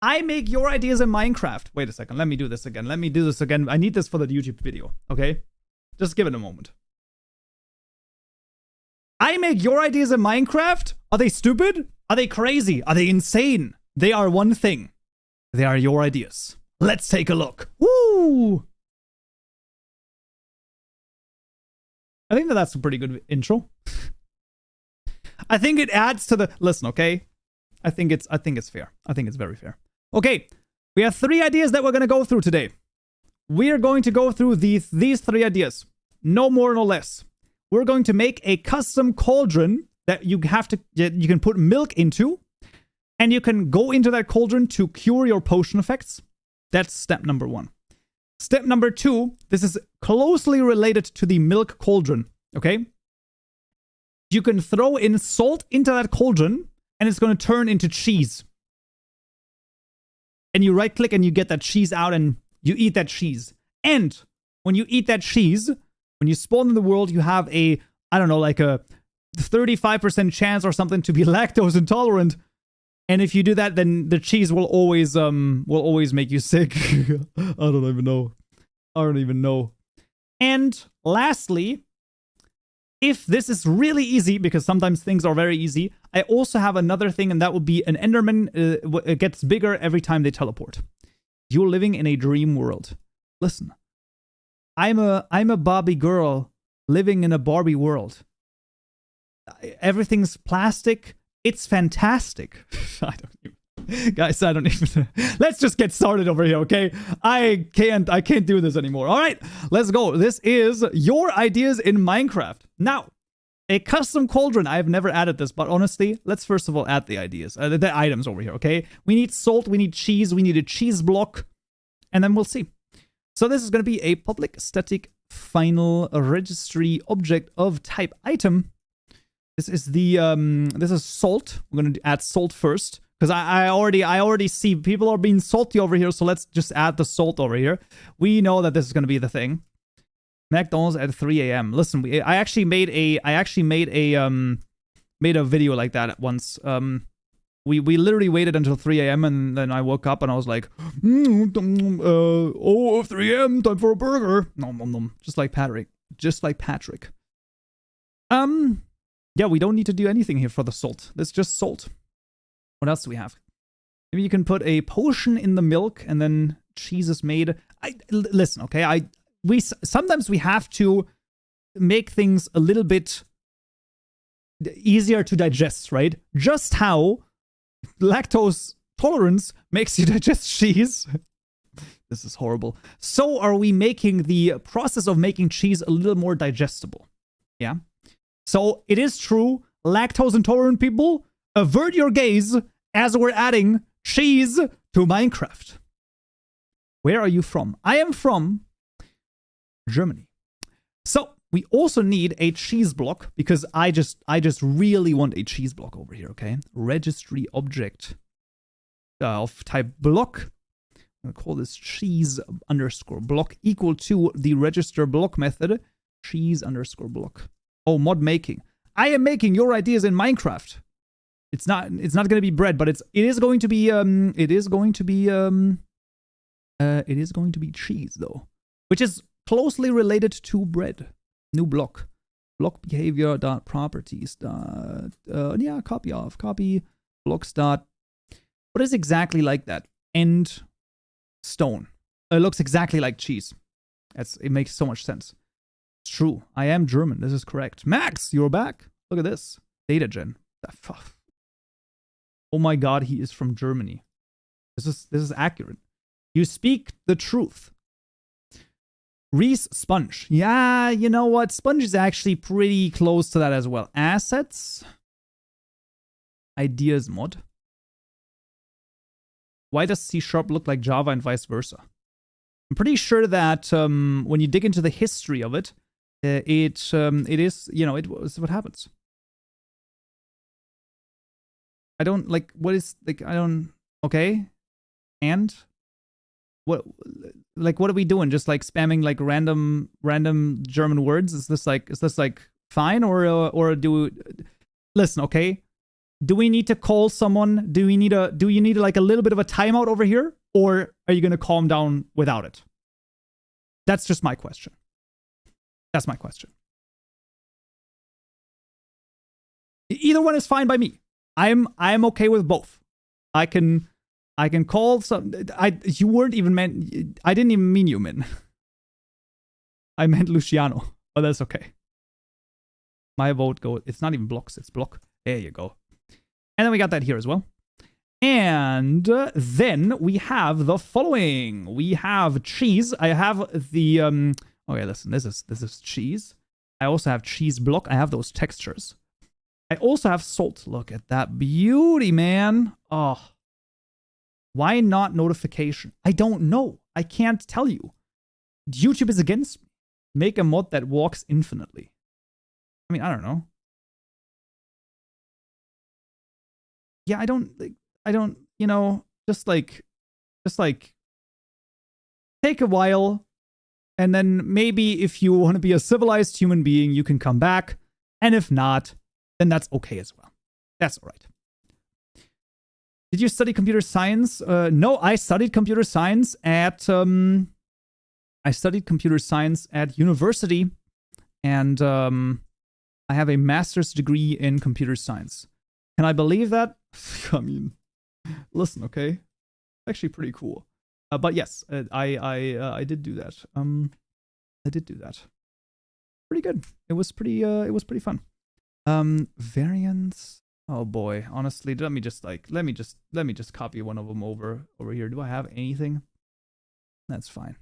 Speaker 1: I make your ideas in Minecraft. Wait a second. Let me do this again. Let me do this again. I need this for the YouTube video, okay? Just give it a moment. I make your ideas in Minecraft? Are they stupid? Are they crazy? Are they insane? They are one thing. They are your ideas. Let's take a look. Woo! I think that's a pretty good intro. I think it adds to the... Listen, okay? I think it's fair. I think it's very fair. Okay, we have 3 ideas that we're going to go through today. We are going to go through these 3 ideas. No more, no less. We're going to make a custom cauldron that you can put milk into, and you can go into that cauldron to cure your potion effects. That's step number 1. Step number 2, this is closely related to the milk cauldron, okay? You can throw in salt into that cauldron, and it's going to turn into cheese. And you right click and you get that cheese out and you eat that cheese. And when you eat that cheese, when you spawn in the world, you have a, I don't know, like a 35% chance or something to be lactose intolerant. And if you do that, then the cheese will always make you sick. I don't even know. And lastly, if this is really easy, because sometimes things are very easy, I also have another thing, and that would be an Enderman. It gets bigger every time they teleport. You're living in a dream world. Listen, I'm a Barbie girl living in a Barbie world. Everything's plastic. It's fantastic. Guys, I don't even... Let's just get started over here, okay? I can't do this anymore. All right, let's go. This is your ideas in Minecraft. Now, a custom cauldron. I've never added this, but honestly, let's first of all add the ideas, the items over here, okay? We need salt, we need cheese, we need a cheese block, and then we'll see. So this is going to be a public static final registry object of type item. This is the this is salt. We're going to add salt first. Because I already see people are being salty over here, so let's just add the salt over here. We know that this is going to be the thing. McDonald's at 3 a.m. Listen, I actually made a video like that once. We literally waited until 3 a.m. and then I woke up and I was like, 3 a.m. time for a burger. Nom nom nom. Just like Patrick. Yeah, we don't need to do anything here for the salt. That's just salt. What else do we have? Maybe you can put a potion in the milk and then cheese is made. Listen, okay? Sometimes we have to make things a little bit easier to digest, right? Just how lactose tolerance makes you digest cheese. This is horrible. So are we making the process of making cheese a little more digestible? Yeah? So it is true, lactose intolerant people, avert your gaze as we're adding cheese to Minecraft. Where are you from? I am from Germany. So we also need a cheese block because I just really want a cheese block over here, okay? Registry object of type block. I'm gonna call this cheese underscore block equal to the register block method, cheese underscore block. Oh, mod making. I am making your ideas in Minecraft. It's not going to be bread, but it is going to be cheese though, which is closely related to bread. New block behavior dot properties dot copy blocks dot. What is exactly like that? End stone. It looks exactly like cheese. It makes so much sense. It's true. I am German. This is correct. Max, you're back. Look at this. Data gen. Oh my god, he is from Germany. This is accurate. You speak the truth. Reese Sponge. Yeah, you know what? Sponge is actually pretty close to that as well. Assets. Ideas mod. Why does C# look like Java and vice versa? I'm pretty sure that when you dig into the history of it, it is, you know, it was what happens. I don't like what is like I don't okay. And what are we doing? Just like spamming like random German words? Is this like fine or do listen, okay? Do we need to call someone? Do you need like a little bit of a timeout over here? Or are you going to calm down without it? That's just my question. That's my question. Either one is fine by me. I'm okay with both. I can call some. You weren't even meant. I didn't even mean you, Min. I meant Luciano, but that's okay. My vote goes. It's not even blocks. It's block. There you go. And then we got that here as well. And then we have the following. We have cheese. I have the okay, listen. This is cheese. I also have cheese block. I have those textures. I also have salt. Look at that beauty, man. Oh. Why not notification? I don't know. I can't tell you. YouTube is against me. Make a mod that walks infinitely. I mean, I don't know. Yeah, I don't, you know, just like, take a while. And then maybe if you want to be a civilized human being, you can come back. And if not, then that's okay as well. That's all right. Did you study computer science? No, I studied computer science at university, and I have a master's degree in computer science. Can I believe that? I mean, listen, okay, actually pretty cool. But yes, I did do that. I did do that. Pretty good. It was pretty fun. Variants. Oh boy, honestly, let me just copy one of them over here. Do I have anything? That's fine.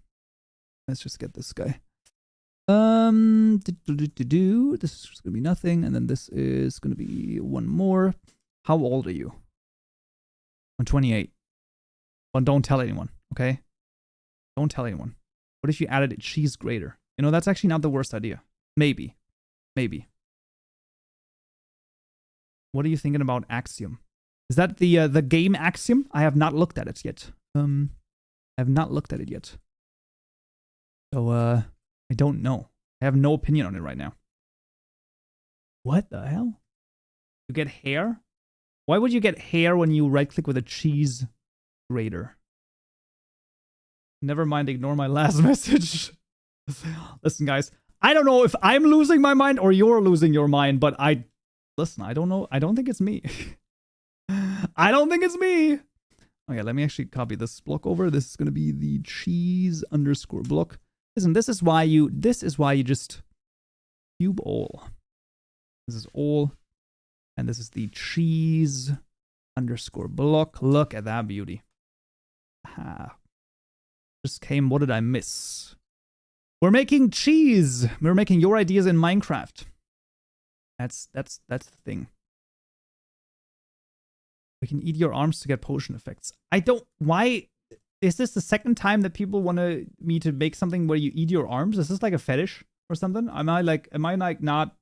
Speaker 1: Let's just get this guy. This is gonna be nothing, and then this is gonna be one more. How old are you? I'm 28. Well, don't tell anyone, okay? Don't tell anyone. What if you added a cheese grater? You know, that's actually not the worst idea. Maybe. What are you thinking about Axiom? Is that the game Axiom? I have not looked at it yet. I have not looked at it yet. So I don't know. I have no opinion on it right now. What the hell? You get hair? Why would you get hair when you right click with a cheese grater? Never mind, ignore my last message. Listen, guys, I don't know if I'm losing my mind or you're losing your mind, but listen, I don't know. I don't think it's me. I don't think it's me. Okay, let me actually copy this block over. This is going to be the cheese underscore block. Listen, this is why you just cube all. This is all. And this is the cheese underscore block. Look at that beauty. Ah. Just came. What did I miss? We're making cheese. We're making your ideas in Minecraft. That's the thing. We can eat your arms to get potion effects. Why is this the second time that people want me to make something where you eat your arms? Is this like a fetish or something? Am I like not?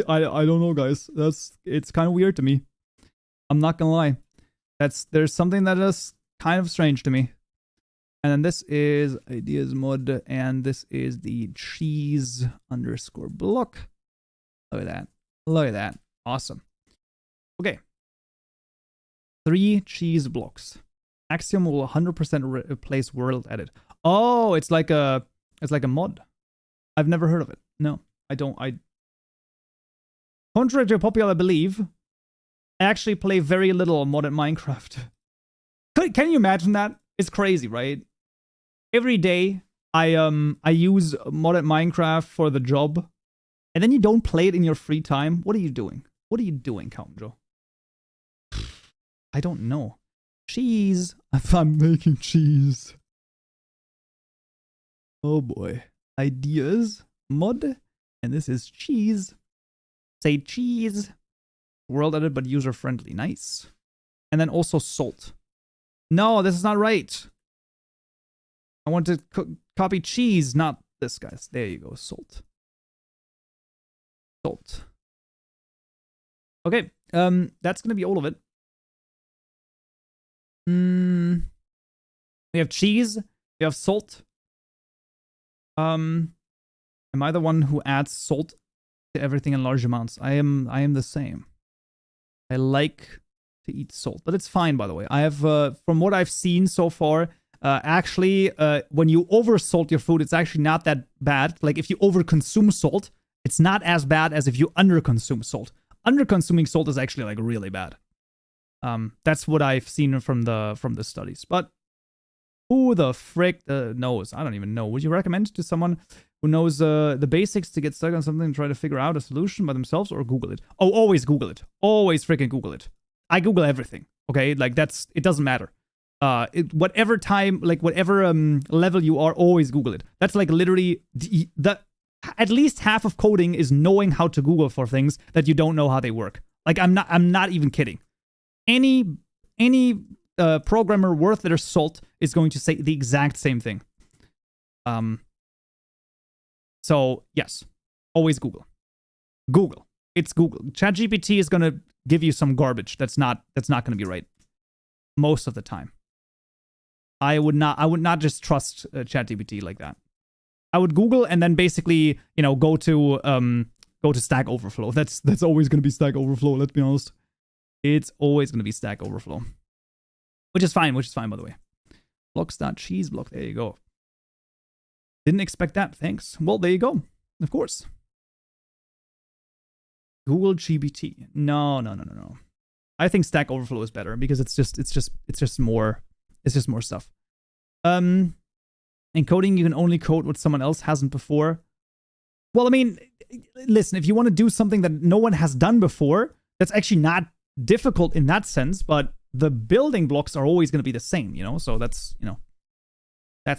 Speaker 1: I don't know, guys. It's kind of weird to me. I'm not gonna lie. There's something that is kind of strange to me. And then this is ideas mod, and this is the cheese underscore block. Look at that. Look at that. Awesome. Okay. 3 cheese blocks. Axiom will 100% replace world edit. Oh, it's like a mod. I've never heard of it. No, I don't. Contrary to popular belief, I actually play very little modded Minecraft. Can you imagine that? It's crazy, right? Every day I use modded Minecraft for the job. And then you don't play it in your free time? What are you doing? What are you doing, Kaupenjoe? I don't know. Cheese. I'm making cheese. Oh boy. Ideas. Mod. And this is cheese. Say cheese. World edit, but user friendly. Nice. And then also salt. No, this is not right. I want to copy cheese, not this, guys. There you go. Salt. Salt. Okay, that's gonna be all of it. We have cheese. We have salt. Am I the one who adds salt to everything in large amounts? I am the same. I like to eat salt, but it's fine, by the way. I have, from what I've seen so far, actually, when you oversalt your food, it's actually not that bad. Like, if you overconsume salt, it's not as bad as if you underconsume salt. Underconsuming salt is actually, like, really bad. That's what I've seen from the studies. But who the frick knows? I don't even know. Would you recommend to someone who knows the basics to get stuck on something and try to figure out a solution by themselves, or Google it? Oh, always Google it. Always freaking Google it. I Google everything. Okay, like it doesn't matter. Whatever time, like whatever level you are, always Google it. That's like literally at least half of coding is knowing how to Google for things that you don't know how they work. Like I'm not even kidding. Any programmer worth their salt is going to say the exact same thing. So yes, always Google. Google. It's Google. ChatGPT is gonna give you some garbage that's not gonna be right most of the time. I would not just trust ChatGPT like that. I would Google and then basically, go to Stack Overflow. That's always gonna be Stack Overflow. Let's be honest. It's always gonna be Stack Overflow, which is fine. By the way. Blocks.cheeseblock. There you go. Didn't expect that. Thanks. Well, there you go. Of course. Google GPT. No. I think Stack Overflow is better because it's just more stuff. In coding, you can only code what someone else hasn't before. Well, I mean, listen, if you want to do something that no one has done before, that's actually not difficult in that sense, but the building blocks are always going to be the same, So that's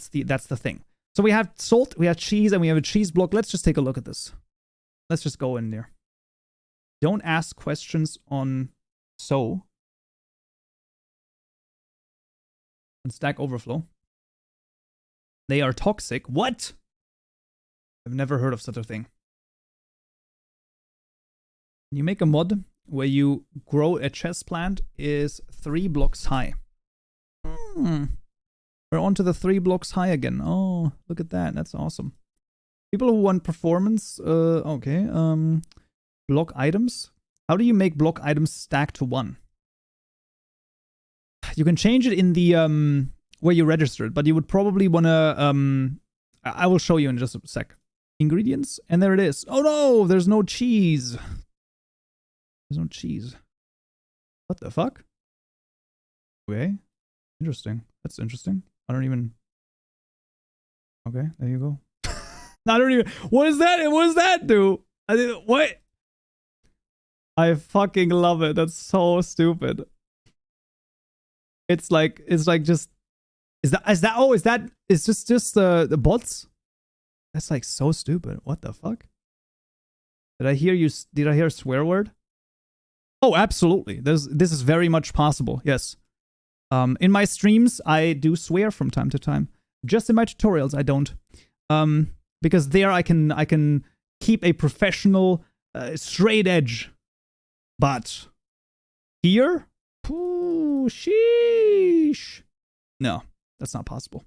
Speaker 1: the thing. So we have salt, we have cheese, and we have a cheese block. Let's just take a look at this. Let's just go in there. Don't ask questions on Stack Overflow. They are toxic. What? I've never heard of such a thing. You make a mod where you grow a chess plant is 3 blocks high. We're on to the 3 blocks high again. Oh, look at that. That's awesome. People who want performance, okay. Block items. How do you make block items stack to 1? You can change it in the where you registered, but you would probably want to I will show you in just a sec. Ingredients, and there it is. Oh no, there's no cheese. There's no cheese. What the fuck? Okay. Interesting. That's interesting. I don't even. Okay, there you go. I don't even. What is that? What does that do? What? I fucking love it. That's so stupid. It's like just. Is just the bots? That's like so stupid. What the fuck? Did I hear a swear word? Oh, absolutely. This is very much possible. Yes. In my streams, I do swear from time to time. Just in my tutorials, I don't. Because there I can keep a professional, straight edge. But here, ooh, sheesh. No, that's not possible.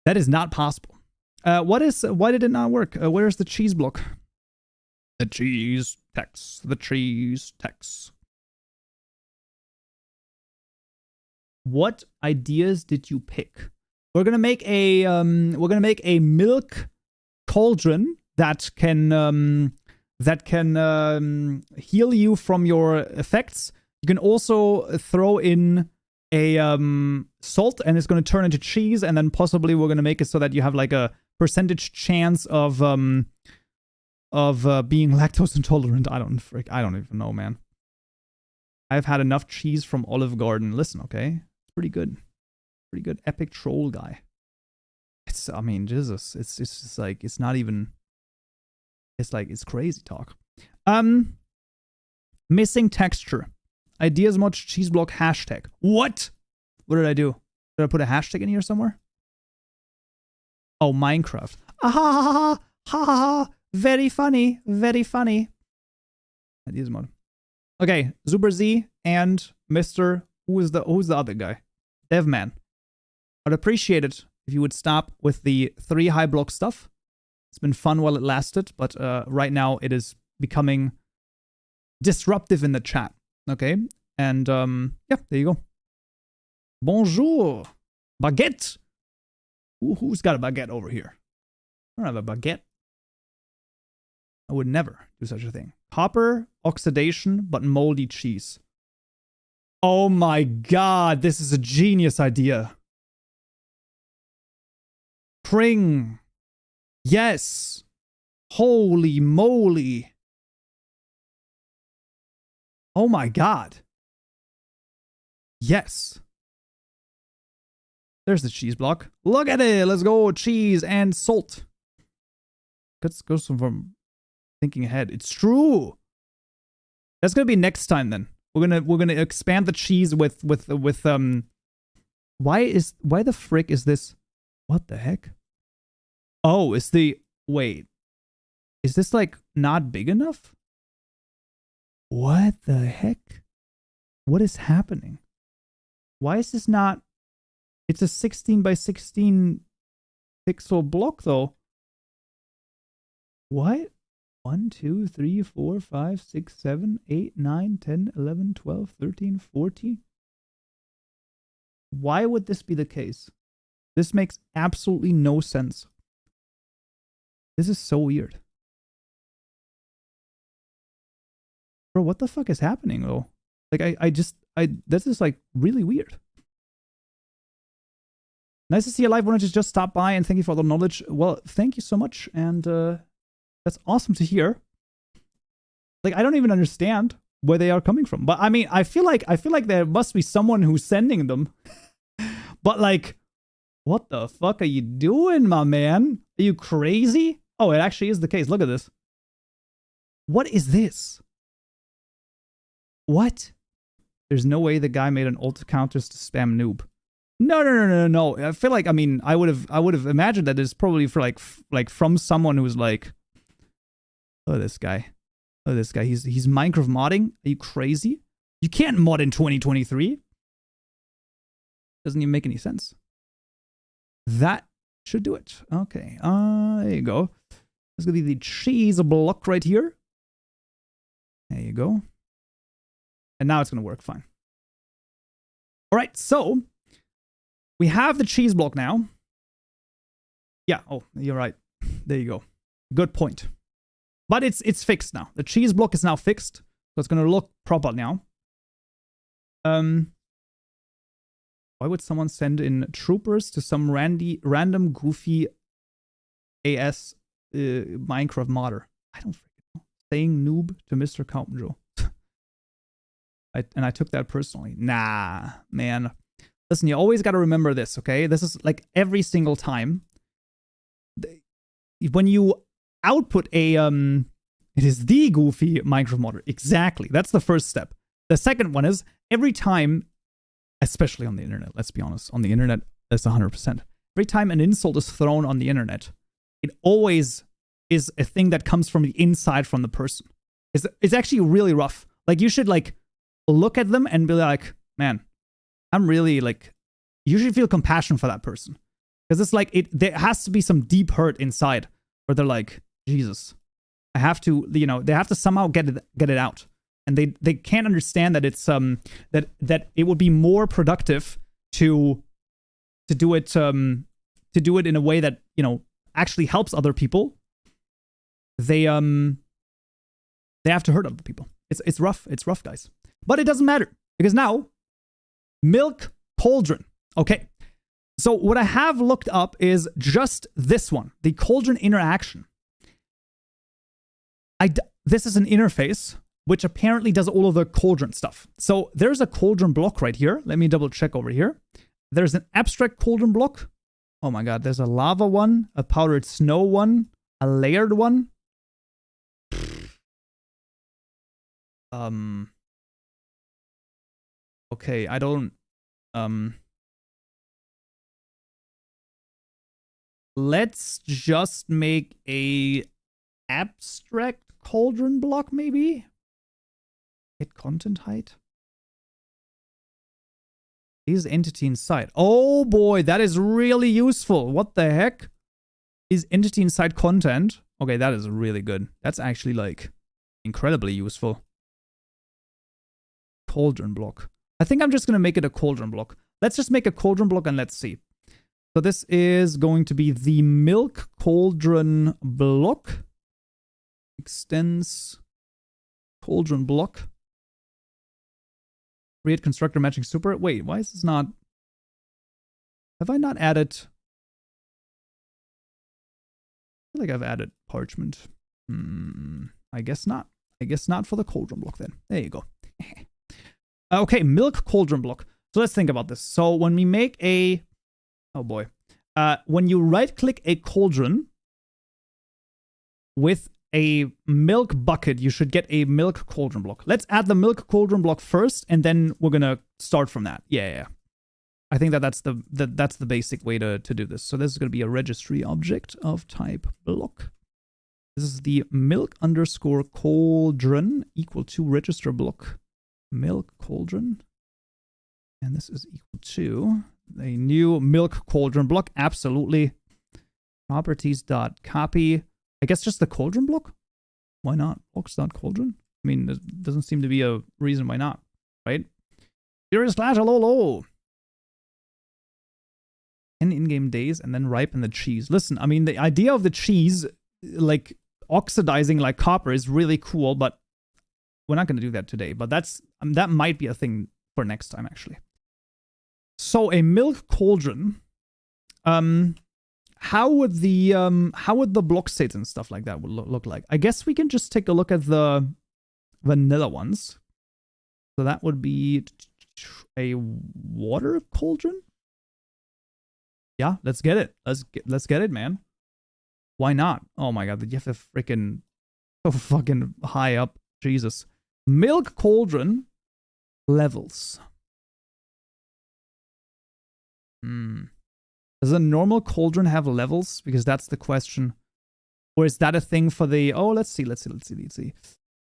Speaker 1: That is not possible. Why did it not work? Where's the cheese block? The cheese text. The cheese text. What ideas did you pick? We're gonna make a milk cauldron that can heal you from your effects. You can also throw in a salt, and it's gonna turn into cheese, and then possibly we're gonna make it so that you have like a percentage chance of being lactose intolerant. I don't even know, man. I've had enough cheese from Olive Garden. Listen, okay, it's pretty good. Pretty good. Epic troll guy. I mean, Jesus. It's just like, it's not even, it's like, it's crazy talk. Missing texture. Ideas much cheese block hashtag. What? What did I do? Did I put a hashtag in here somewhere? Oh, Minecraft. Ah ha ha ha ha ha ha. Very funny. Very funny. Ideas mod. Okay, Super Z and Mr. Who's the other guy? Devman. I'd appreciate it if you would stop with the 3 high block stuff. It's been fun while it lasted, but right now it is becoming disruptive in the chat. Okay, and yeah, there you go. Bonjour, baguette. Who's got a baguette over here? I don't have a baguette. I would never do such a thing. Copper oxidation, but moldy cheese. Oh my god, this is a genius idea. Pring. Yes. Holy moly. Oh my god. Yes. There's the cheese block. Look at it. Let's go. Cheese and salt. Let's go from thinking ahead. It's true. That's gonna be next time then. We're gonna expand the cheese with why the frick is this? What the heck? Oh, wait. Is this like not big enough? What the heck? What is happening? Why is this not? It's a 16 by 16 pixel block though. What? 1, 2, 3, 4, 5, 6, 7, 8, 9, 10, 11, 12, 13, 14. Why would this be the case? This makes absolutely no sense. This is so weird. Bro, what the fuck is happening though? Like this is like really weird. Nice to see you live. Wanted to just stop by and thank you for all the knowledge. Well, thank you so much, and that's awesome to hear. Like, I don't even understand where they are coming from, but I mean, I feel like there must be someone who's sending them. But like, what the fuck are you doing, my man? Are you crazy? Oh, it actually is the case. Look at this. What is this? What? There's no way the guy made an alt account just to spam noob. No. I feel like, I mean, I would have imagined that it's probably for like from someone who's like, oh, this guy. He's Minecraft modding. Are you crazy? You can't mod in 2023. Doesn't even make any sense. That should do it. Okay. There you go. That's gonna be the cheese block right here. There you go. And now it's gonna work fine. All right, so we have the cheese block now. Yeah, oh, you're right. There you go. Good point. But it's fixed now. The cheese block is now fixed. So it's gonna look proper now. Why would someone send in troopers to some random goofy AS Minecraft modder? I don't freaking know. Saying noob to Mr. Kaupenjoe. And I took that personally. Nah, man. Listen, you always got to remember this, okay? This is like every single time. When you output a, it is the goofy Minecraft modder. Exactly. That's the first step. The second one is every time, especially on the internet, let's be honest, on the internet, that's 100%. Every time an insult is thrown on the internet, it always is a thing that comes from the inside from the person. It's actually really rough. Like, you should, like, look at them and be like, man, I'm really, like, you should feel compassion for that person. Because it's like, there has to be some deep hurt inside where they're like, Jesus, I have to, you know, they have to somehow get it out. And they can't understand that it's that it would be more productive to do it in a way that, you know, actually helps other people. They have to hurt other people. It's rough, guys. But it doesn't matter because now milk cauldron. Okay. So what I have looked up is just this one, the cauldron interaction. This is an interface which apparently does all of the cauldron stuff. So there's a cauldron block right here. Let me double check over here. There's an abstract cauldron block. Oh my god, there's a lava one, a powdered snow one, a layered one. Okay, I don't let's just make a abstract cauldron block maybe. Hit content height. Is entity inside. Oh boy, that is really useful. What the heck? Is entity inside content? Okay, that is really good. That's actually like incredibly useful. cauldron block. I think I'm just going to make it a cauldron block. Let's just make a cauldron block and let's see. So this is going to be the milk cauldron block. Extends cauldron block. Create constructor matching super. Wait, why is this not... Have I not added... I feel like I've added parchment. I guess not. I guess not for the cauldron block then. There you go. Okay, milk cauldron block. So let's think about this. So when we make a... Oh boy. When you right-click a cauldron with a milk bucket, you should get a milk cauldron block. Let's add the milk cauldron block first, and then we're gonna start from that. Yeah. I think that's the basic way to do this. So this is gonna be a registry object of type block. This is the milk underscore cauldron equal to register block milk cauldron, and this is equal to a new milk cauldron block. Absolutely. Properties.copy. I guess just the cauldron block? Why not? Blocks.cauldron? I mean, there doesn't seem to be a reason why not, right? /hello. And in-game days and then ripen the cheese. Listen, I mean, the idea of the cheese, like, oxidizing like copper is really cool, but we're not going to do that today. But that might be a thing for next time, actually. So a milk cauldron, how would the block states and stuff like that would look like? I guess we can just take a look at the vanilla ones. So that would be a water cauldron. Yeah, let's get it. Let's get it, man. Why not? Oh my god, you have to freaking so fucking high up. Jesus. Milk cauldron levels. Does a normal cauldron have levels? Because that's the question. Or is that a thing for the... Oh, let's see.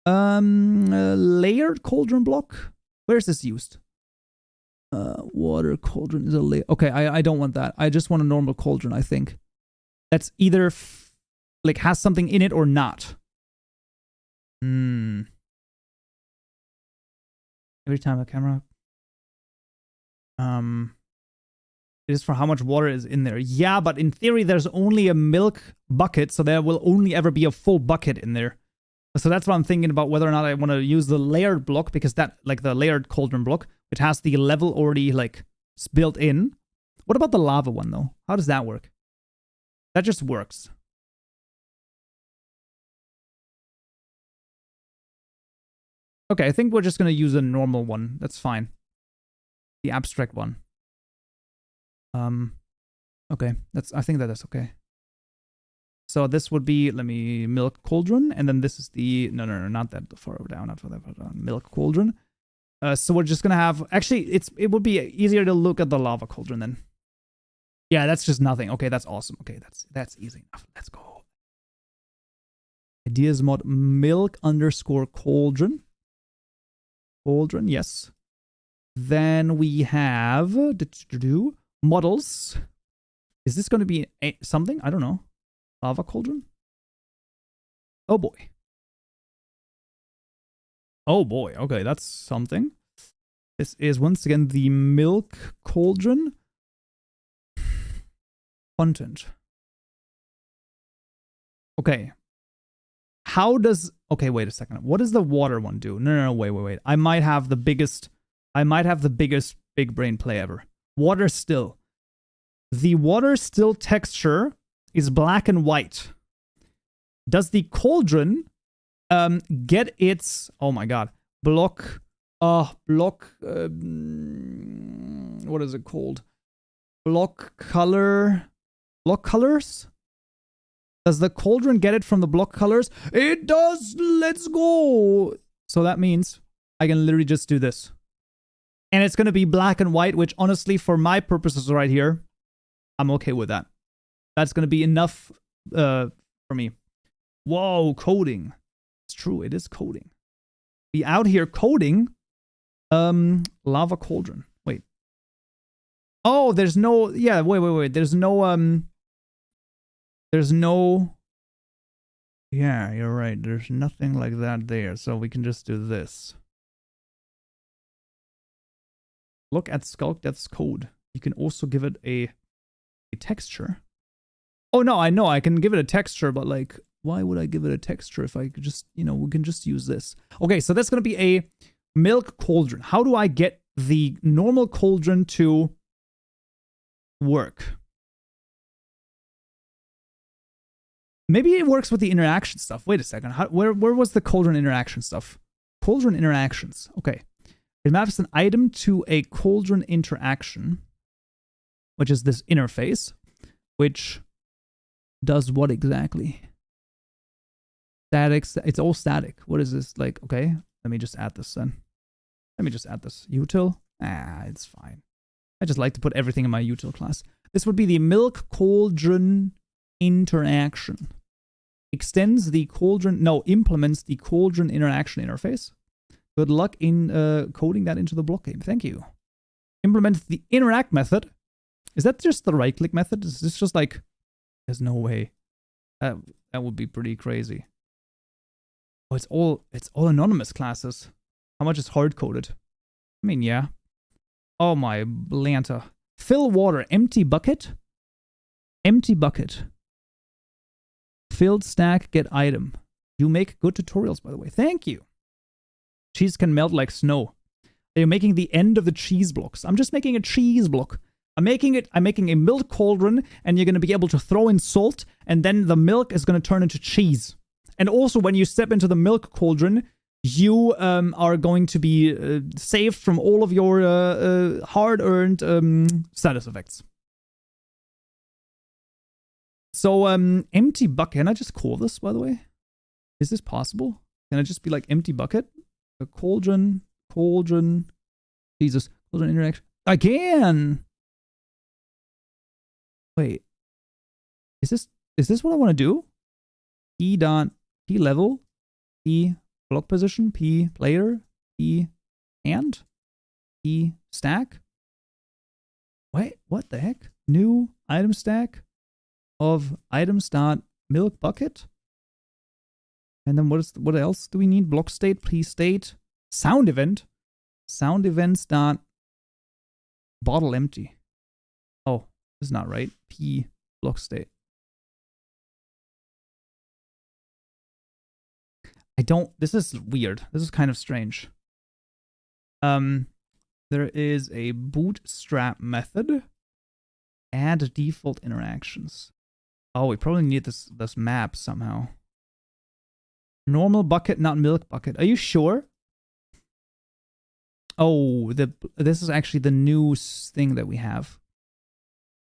Speaker 1: Layered cauldron block? Where is this used? Water cauldron is a layer. Okay, I don't want that. I just want a normal cauldron, I think. That's either like has something in it or not. Every time a camera... It is for how much water is in there. Yeah, but in theory, there's only a milk bucket, so there will only ever be a full bucket in there. So that's what I'm thinking about, whether or not I want to use the layered block, because that, like the layered cauldron block, which has the level already, like, built in. What about the lava one, though? How does that work? That just works. Okay, I think we're just going to use a normal one. That's fine. The abstract one. Okay, I think that's okay. So this would be, let me, milk cauldron, and then this is the, no, not that far down, not far down, milk cauldron. So we're just gonna have, actually, it would be easier to look at the lava cauldron then. Yeah, that's just nothing. Okay, that's awesome. Okay, that's easy enough. Let's go. Ideas mod milk underscore cauldron. Cauldron, yes. Then we have models. Is this going to be something? I don't know. Lava cauldron? Oh boy. Oh boy. Okay, that's something. This is once again the milk cauldron. Content. Okay. How does... Okay, wait a second. What does the water one do? No, wait. I might have the biggest big brain play ever. Water still. The water still texture is black and white. Does the cauldron get its... Oh my god. What is it called? Block colors? Does the cauldron get it from the block colors? It does! Let's go! So that means I can literally just do this. And it's going to be black and white, which honestly, for my purposes right here, I'm okay with that. That's going to be enough for me. Whoa, coding. It's true, it is coding. Be out here coding lava cauldron. Wait. Oh, there's no... Yeah, wait. There's no... Yeah, you're right. There's nothing like that there. So we can just do this. Look at Skulk Death's code. You can also give it a texture. Oh no, I know I can give it a texture, but like, why would I give it a texture if I could just, you know, we can just use this. Okay, so that's gonna be a milk cauldron. How do I get the normal cauldron to work? Maybe it works with the interaction stuff. Wait a second. Where was the cauldron interaction stuff? Cauldron interactions. Okay. It maps an item to a cauldron interaction, which is this interface, which does what exactly? Static. It's all static. What is this? Like, okay. Let me just add this then. Let me just add this. Util. It's fine. I just like to put everything in my util class. This would be the milk cauldron interaction. Extends the cauldron, no, implements the cauldron interaction interface. Good luck in coding that into the block game. Thank you. Implements the interact method. Is that just the right click method? Is this just like, there's no way. That would be pretty crazy. Oh, it's all anonymous classes. How much is hard coded? I mean, yeah. Oh my Blanta. Fill water, empty bucket. Empty bucket. Filled stack, get item. You make good tutorials, by the way. Thank you. Cheese can melt like snow. Are you making the end of the cheese blocks? I'm just making a cheese block. I'm making a milk cauldron, and you're going to be able to throw in salt, and then the milk is going to turn into cheese. And also, when you step into the milk cauldron, you are going to be saved from all of your hard-earned status effects. So, empty bucket. Can I just call this, by the way? Is this possible? Can I just be like empty bucket? A cauldron, Jesus, cauldron interaction. I can! Wait. Is this what I want to do? P level, P block position, P player, P hand, P stack. Wait, what the heck? New item stack of items dot milk bucket. And then what else do we need? Block state, P state, sound event, sound events dot bottle empty. Oh, this is not right. P block state. This is weird. This is kind of strange. There is a bootstrap method. Add default interactions. Oh, we probably need this map somehow. Normal bucket, not milk bucket. Are you sure? Oh, this is actually the new thing that we have.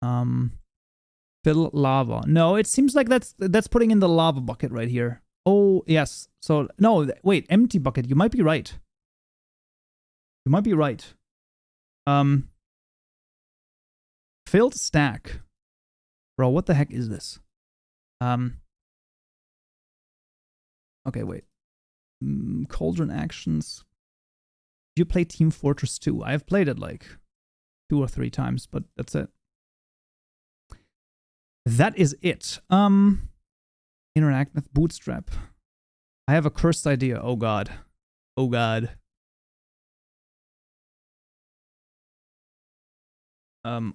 Speaker 1: Fill lava. No, it seems like that's putting in the lava bucket right here. Oh, yes. So, no, wait, empty bucket. You might be right. You might be right. Filled stack. Bro, what the heck is this? Okay, wait. Cauldron actions. Did you play Team Fortress 2? I've played it like 2 or 3 times, but that's it. That is it. Interact with bootstrap. I have a cursed idea. Oh god. Oh god.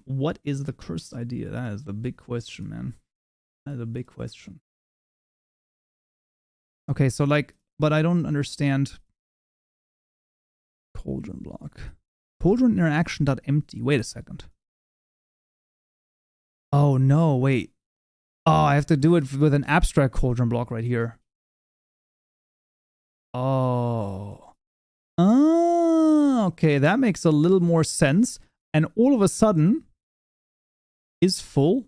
Speaker 1: What is the cursed idea? That is the big question, man. That is a big question. Okay, so like, but I don't understand. Cauldron block. Cauldron interaction.empty. Wait a second. Oh no, wait. Oh, I have to do it with an abstract cauldron block right here. Oh. Oh, okay, that makes a little more sense. And all of a sudden, is full?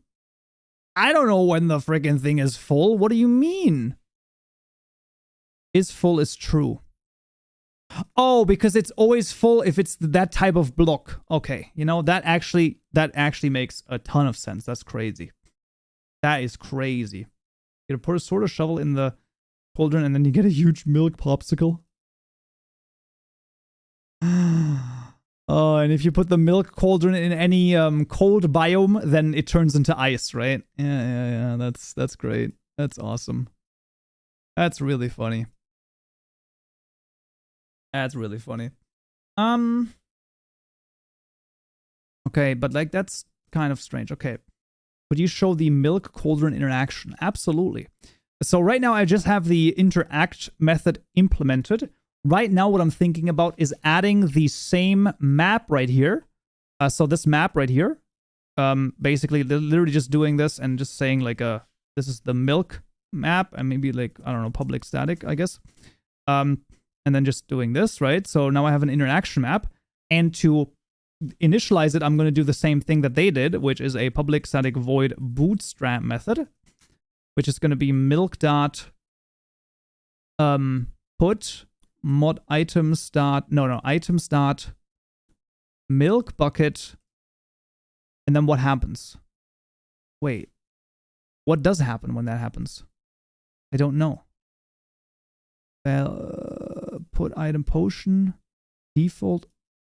Speaker 1: I don't know when the freaking thing is full. What do you mean? Is full is true. Oh, because it's always full if it's that type of block. Okay, you know, that actually makes a ton of sense. That's crazy. That is crazy. You put a sort of shovel in the cauldron and then you get a huge milk popsicle. Oh, and if you put the milk cauldron in any cold biome, then it turns into ice, right? Yeah. That's great. That's awesome. That's really funny. That's really funny. Okay, but like that's kind of strange. Okay. Could you show the milk cauldron interaction? Absolutely. So right now I just have the interact method implemented. Right now what I'm thinking about is adding the same map right here. So this map right here. Basically literally just doing this and just saying like this is the milk map and maybe like, I don't know, public static, I guess. And then just doing this, right? So now I have an interaction map, and to initialize it, I'm going to do the same thing that they did, which is a public static void bootstrap method, which is going to be milk dot put mod items dot items dot milk bucket, and then what happens? Wait, what does happen when that happens? I don't know. Put item potion default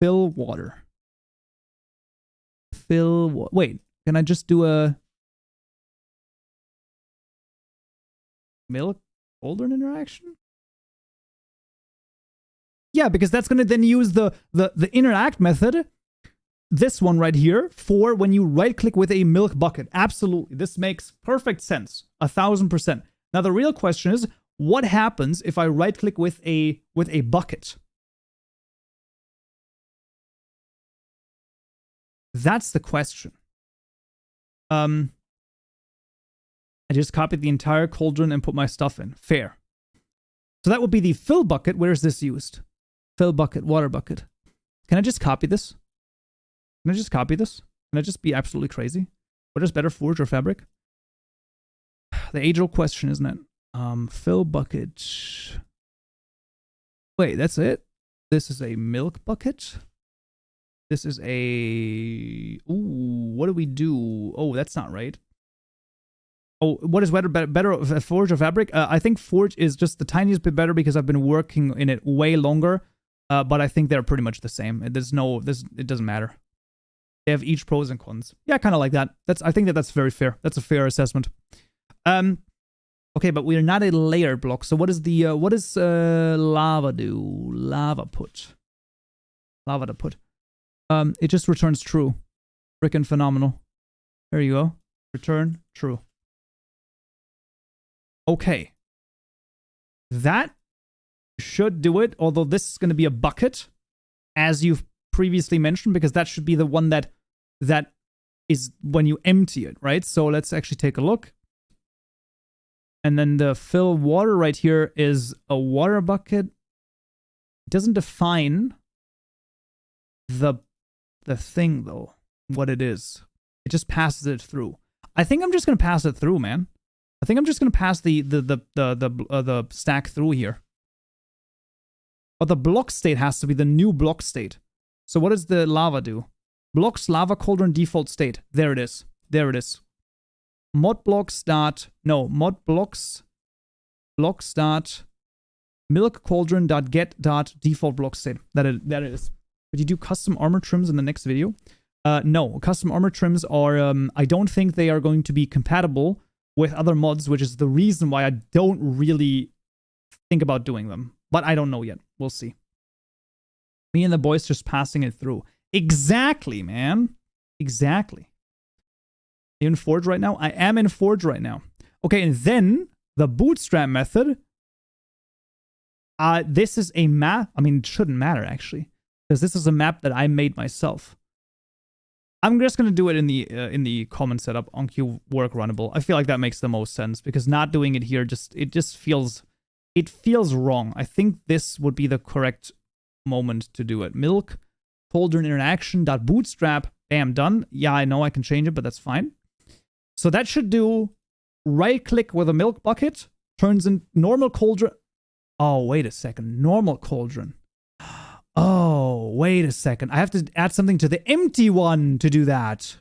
Speaker 1: fill water. Wait, can I just do a milk cauldron interaction? Yeah, because that's going to then use the interact method, this one right here, for when you right click with a milk bucket. Absolutely. This makes perfect sense. 1000%. Now the real question is, what happens if I right click with a bucket? That's the question. I just copied the entire cauldron and put my stuff in. Fair. So that would be the fill bucket. Where is this used? Fill bucket, water bucket. Can I just copy this? Can I just copy this? Can I just be absolutely crazy? What is better, Forge or Fabric? The age-old question, isn't it? Fill bucket. Wait, that's it? This is a milk bucket? This is a... Ooh, what do we do? Oh, that's not right. Oh, what is better, Forge or Fabric? I think Forge is just the tiniest bit better because I've been working in it way longer. But I think they're pretty much the same. It doesn't matter. They have each pros and cons. Yeah, kind of like that. I think that's very fair. That's a fair assessment. Okay, but we're not a layered block. So what is lava do? Lava put. Lava to put. It just returns true. Frickin' phenomenal. There you go. Return true. Okay. That should do it, although this is going to be a bucket, as you've previously mentioned, because that should be the one that is when you empty it, right? So let's actually take a look. And then the fill water right here is a water bucket. It doesn't define the thing, though, what it is. It just passes it through. I think I'm just going to pass it through, man. I think I'm just going to pass the stack through here. But the block state has to be the new block state. So what does the lava do? Blocks lava cauldron default state. There it is. There it is. Mod blocks dot milk cauldron dot get dot default block state. That it is. Would you do custom armor trims in the next video? No, custom armor trims are I don't think they are going to be compatible with other mods, which is the reason why I don't really think about doing them. But I don't know yet. We'll see. Me and the boys just passing it through. Exactly, man. Exactly. Are you in Forge right now? I am in Forge right now. Okay, and then the bootstrap method. This is a map. I mean, it shouldn't matter, actually, because this is a map that I made myself. I'm just going to do it in the common setup on Q work runnable. I feel like that makes the most sense, because not doing it here just feels wrong. I think this would be the correct moment to do it. Milk cauldron interaction dot bootstrap. Bam, done. Yeah, I know I can change it, but that's fine. So that should do right click with a milk bucket, turns in normal cauldron. Oh, wait a second. Normal cauldron. Oh, wait a second. I have to add something to the empty one to do that.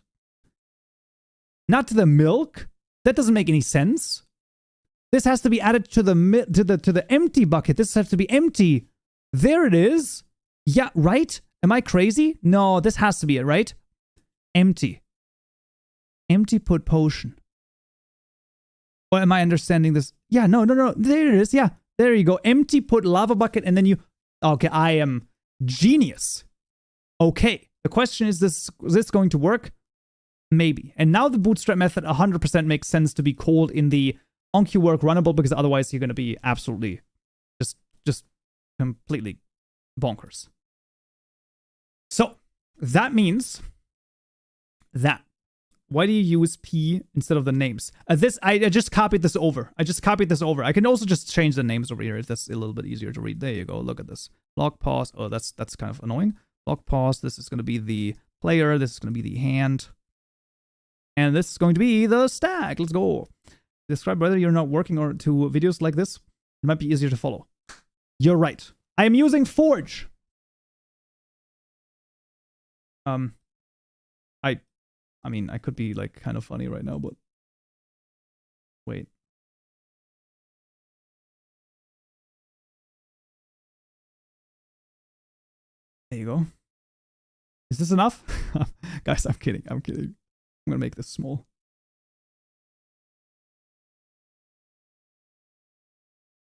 Speaker 1: Not to the milk. That doesn't make any sense. This has to be added to the empty bucket. This has to be empty. There it is. Yeah, right? Am I crazy? No, this has to be it, right? Empty. Empty put potion. Or am I understanding this? Yeah, no. There it is. Yeah, there you go. Empty put lava bucket, and then you... Okay, I am genius. Okay, The question is this going to work? Maybe. And now the bootstrap method 100% makes sense to be called in the OnQWork runnable, because otherwise you're going to be absolutely just completely bonkers. So that means that. Why do you use P instead of the names? I just copied this over. I can also just change the names over here if that's a little bit easier to read. There you go. Look at this. Log pause. Oh, that's kind of annoying. Log pause. This is going to be the player. This is going to be the hand. And this is going to be the stack. Let's go. Describe whether you're not working or to videos like this. It might be easier to follow. You're right. I am using Forge. I mean, I could be like kind of funny right now, but wait. There you go. Is this enough? Guys, I'm kidding. I'm gonna make this small.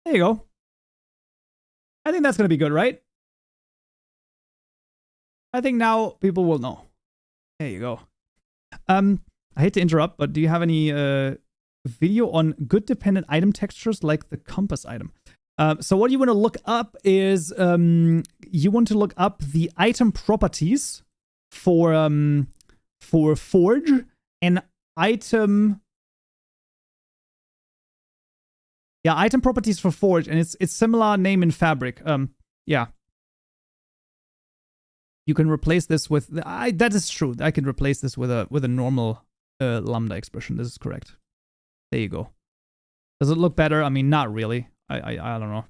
Speaker 1: There you go. I think that's gonna be good, right? I think now people will know. There you go. I hate to interrupt, but do you have any video on good dependent item textures like the compass item? So what you want to look up is you want to look up the item properties for Forge and item properties for Forge, and it's similar name in Fabric. Yeah. You can replace this with that is true. I can replace this with a normal lambda expression. This is correct. There you go. Does it look better? I mean, not really. I don't know.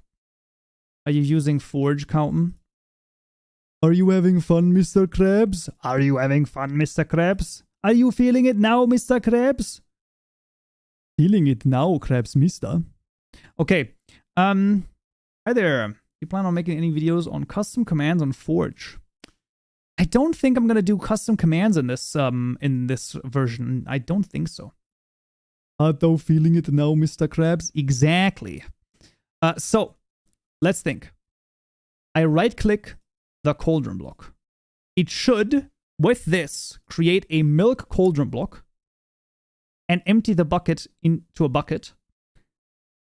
Speaker 1: Are you using Forge, Kaupen? Are you having fun, Mr. Krabs? Are you having fun, Mr. Krabs? Are you feeling it now, Mr. Krabs? Feeling it now, Krabs, Mister. Okay. Hi there. You plan on making any videos on custom commands on Forge? I don't think I'm gonna do custom commands in this version. I don't think so. Are thou feeling it now, Mr. Krabs? Exactly. So let's think. I right-click the cauldron block. It should, with this, create a milk cauldron block and empty the bucket into a bucket,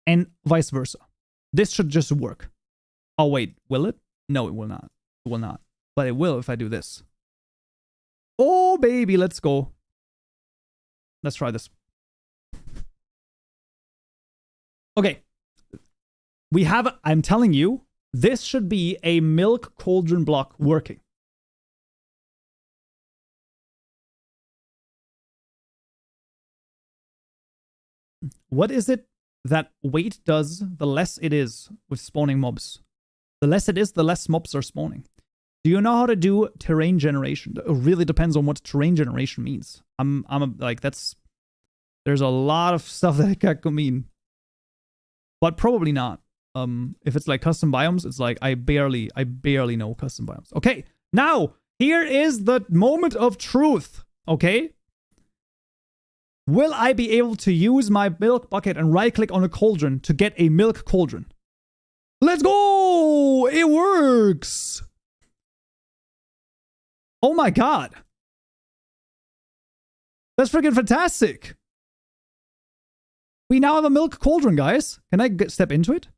Speaker 1: and vice versa. This should just work. Oh wait, will it? No, it will not. It will not. But it will if I do this. Oh, baby, let's go. Let's try this. Okay. We have, I'm telling you, this should be a milk cauldron block working. What is it that weight does the less it is with spawning mobs? The less it is, the less mobs are spawning. Do you know how to do terrain generation? It really depends on what terrain generation means. There's a lot of stuff that it could mean. But probably not. If it's like custom biomes, it's like I barely know custom biomes. Okay, now here is the moment of truth. Okay? Will I be able to use my milk bucket and right click on a cauldron to get a milk cauldron? Let's go! It works! Oh my god. That's freaking fantastic. We now have a milk cauldron, guys. Can I step into it?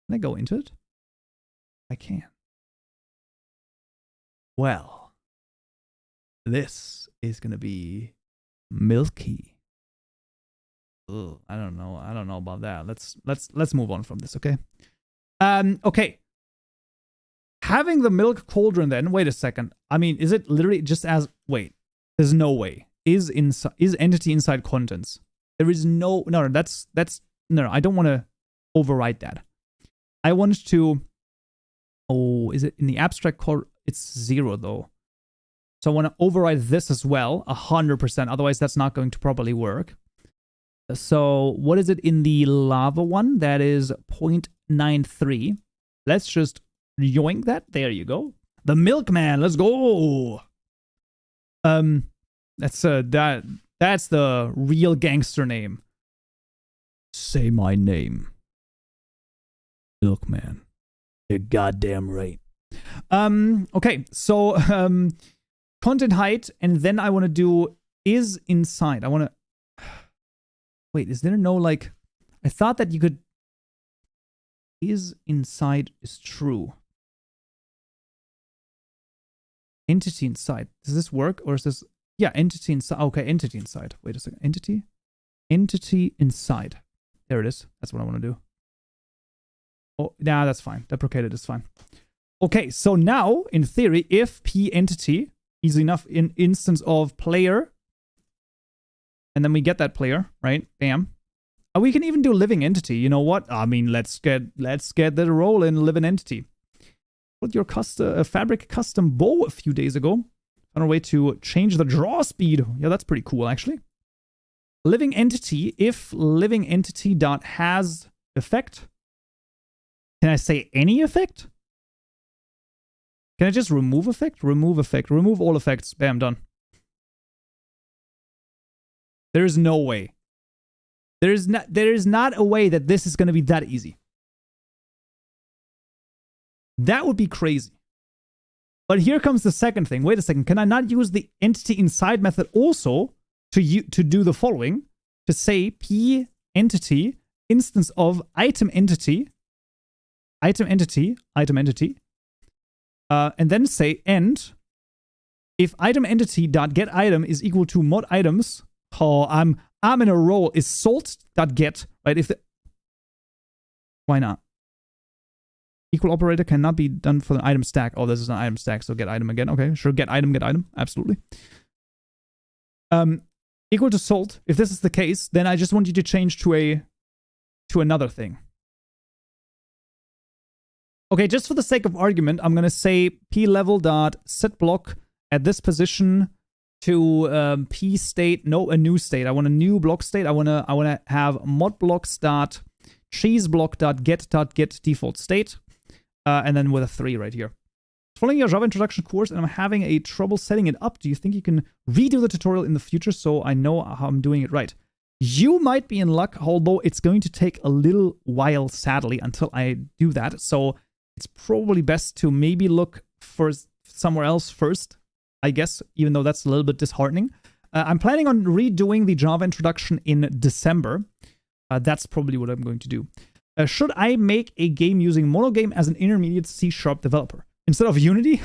Speaker 1: Can I go into it? I can. Well, this is going to be milky. Ugh, I don't know. I don't know about that. Let's move on from this, okay? Okay. Having the milk cauldron then, wait a second. I mean, is it literally just as, wait, there's no way. Is entity inside contents? There is no, that's, no, I don't want to overwrite that. I want to, oh, is it in the abstract code? It's 0 though. So I want to override this as well, 100%. Otherwise that's not going to properly work. So what is it in the lava one? That is 0.93. Let's just yoink that. There you go. The milkman. Let's go. That's the real gangster name. Say my name. Milkman. You're goddamn right. Okay, so content height, and then I want to do is inside. I want to... Wait, is there no, like... I thought that you could... Is inside is true. Entity inside. Does this work, or is this... Yeah, entity inside. Okay, entity inside. Wait a second. Entity? Entity inside. There it is. That's what I want to do. Oh, nah, that's fine. Deprecated is fine. Okay, so now, in theory, if p entity is enough in instance of player, and then we get that player, right? Bam. We can even do living entity. You know what? I mean, let's get the role in living entity. Put your fabric custom bow a few days ago. On our way to change the draw speed. Yeah, that's pretty cool, actually. Living entity. If living entity dot has effect. Can I say any effect? Can I just remove effect? Remove effect. Remove all effects. Bam, done. There is no way. There is not a way that this is going to be that easy. That would be crazy. But here comes the second thing. Wait a second. Can I not use the entity inside method also to do the following? To say p entity instance of item entity, and then say end if item entity dot get item is equal to mod items. Oh, I'm in a roll. Is salt dot get, right? If the... Why not? Equal operator cannot be done for the item stack. Oh, this is an item stack, so get item again. Okay, sure, get item, absolutely. Equal to salt. If this is the case, then I just want you to change to another thing. Okay, just for the sake of argument, I'm gonna say p level dot set block at this position to p state. No, a new state. I want a new block state. I wanna have mod blocks dot cheese block dot get default state. And then with a 3 right here. Following your Java introduction course, and I'm having a trouble setting it up. Do you think you can redo the tutorial in the future so I know how I'm doing it right? You might be in luck, although it's going to take a little while, sadly, until I do that. So it's probably best to maybe look for somewhere else first, I guess, even though that's a little bit disheartening. I'm planning on redoing the Java introduction in December. That's probably what I'm going to do. Should I make a game using monogame as an intermediate C# developer? Instead of Unity?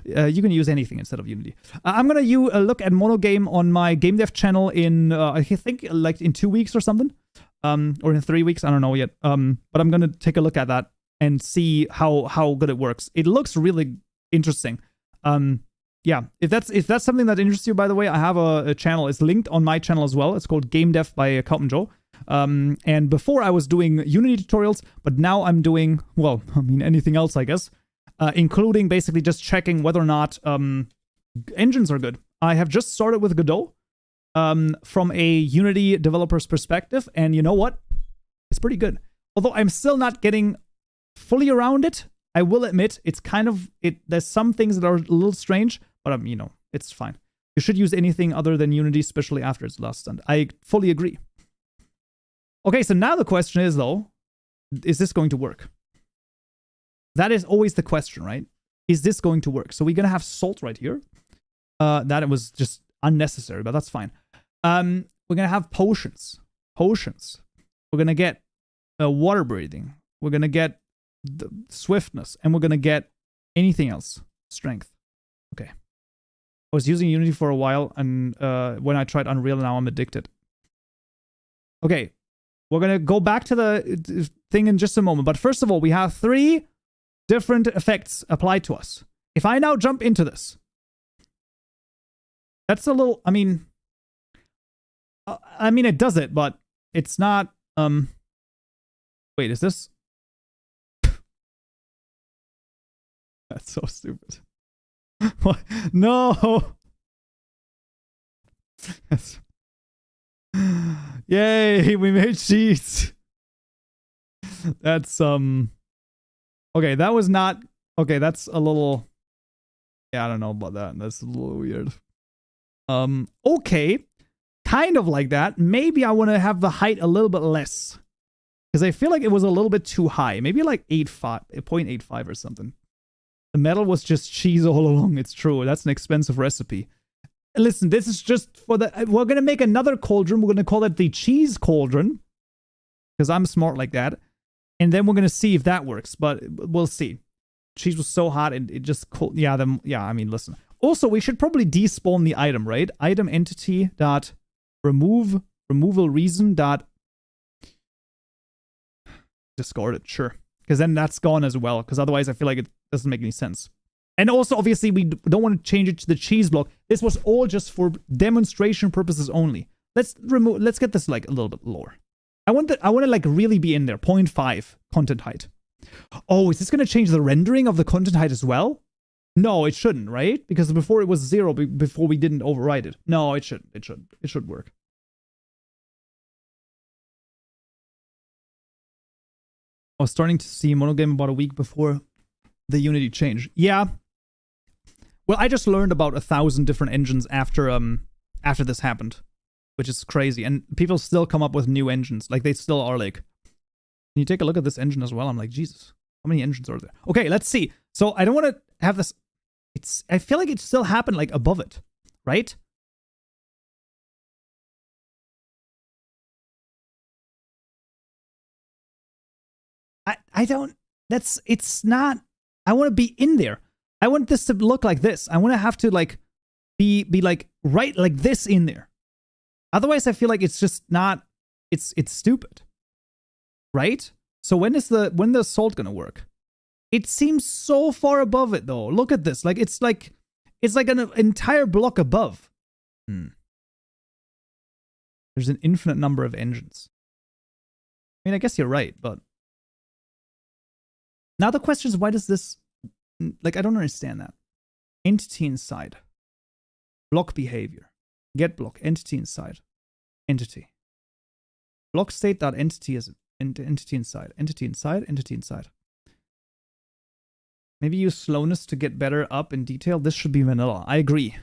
Speaker 1: You can use anything instead of Unity. I'm going to look at monogame on my game dev channel in, I think, like in 2 weeks or something. Or in 3 weeks, I don't know yet. But I'm going to take a look at that and see how good it works. It looks really interesting. Yeah, if that's something that interests you, by the way, I have a channel. It's linked on my channel as well. It's called Game Dev by Kaupenjoe. And before I was doing Unity tutorials, but now I'm doing, well, I mean, anything else, I guess, including basically just checking whether or not engines are good. I have just started with Godot from a Unity developer's perspective, and you know what? It's pretty good. Although I'm still not getting fully around it, I will admit it's kind of, there's some things that are a little strange, but you know, it's fine. You should use anything other than Unity, especially after its last stunt. I fully agree. Okay, so now the question is, though, is this going to work? That is always the question, right? Is this going to work? So we're going to have salt right here. That was just unnecessary, but that's fine. We're going to have potions. Potions. We're going to get water breathing. We're going to get the swiftness. And we're going to get anything else. Strength. Okay. I was using Unity for a while, and when I tried Unreal, now I'm addicted. Okay. We're going to go back to the thing in just a moment. But first of all, we have 3 different effects applied to us. If I now jump into this, that's a little, I mean, it does it, but it's not, wait, is this? That's so stupid. What? No! That's... Yay, we made cheats. That's okay, that was not okay, that's a little, yeah, I don't know about that. That's a little weird. Okay. Kind of like that. Maybe I want to have the height a little bit less. Because I feel like it was a little bit too high. Maybe like 0.85 or something. The metal was just cheese all along. It's true. That's an expensive recipe. Listen, this is just for the... We're going to make another cauldron. We're going to call it the cheese cauldron. Because I'm smart like that. And then we're going to see if that works. But we'll see. Cheese was so hot and it just... Yeah, I mean, listen. Also, we should probably despawn the item, right? Item entity dot removal reason dot discard it. Sure. Because then that's gone as well. Because otherwise I feel like it doesn't make any sense. And also, obviously, we don't want to change it to the cheese block. This was all just for demonstration purposes only. Let's get this like a little bit lower. I want to like really be in there. 0.5 content height. Oh, is this going to change the rendering of the content height as well? No, it shouldn't, right? Because before it was 0 before we didn't override it. No, it shouldn't. It should work. I was starting to see Monogame about a week before the Unity change. Yeah. Well, I just learned about 1,000 different engines after this happened, which is crazy. And people still come up with new engines. Like, they still are like, can you take a look at this engine as well? I'm like, Jesus, how many engines are there? Okay, let's see. So I don't want to have this. I feel like it still happened like above it, right? It's not, I want to be in there. I want this to look like this. I want to have to like be like right like this in there. Otherwise I feel like it's just not, it's stupid. Right? So when is the salt gonna work? It seems so far above it though. Look at this. Like it's like an entire block above. There's an infinite number of engines. I mean, I guess you're right, but now the question is, why does this, like, I don't understand that. Entity inside. Block behavior. Get block. Entity inside. Entity. Block state.entity is entity inside. Entity inside. Entity inside. Maybe use slowness to get better up in detail. This should be vanilla. I agree.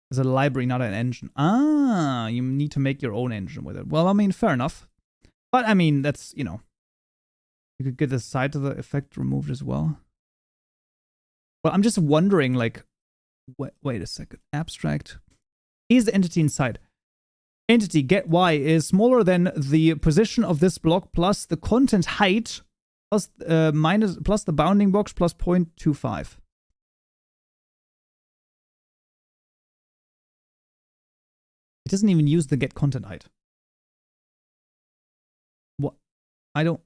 Speaker 1: It's a library, not an engine. Ah, you need to make your own engine with it. Well, I mean, fair enough. But, I mean, that's, you know. You could get the side of the effect removed as well. Well, I'm just wondering, like, wait a second. Abstract. Is the entity inside? Entity get y is smaller than the position of this block plus the content height plus plus the bounding box plus 0.25. It doesn't even use the get content height. What? I don't.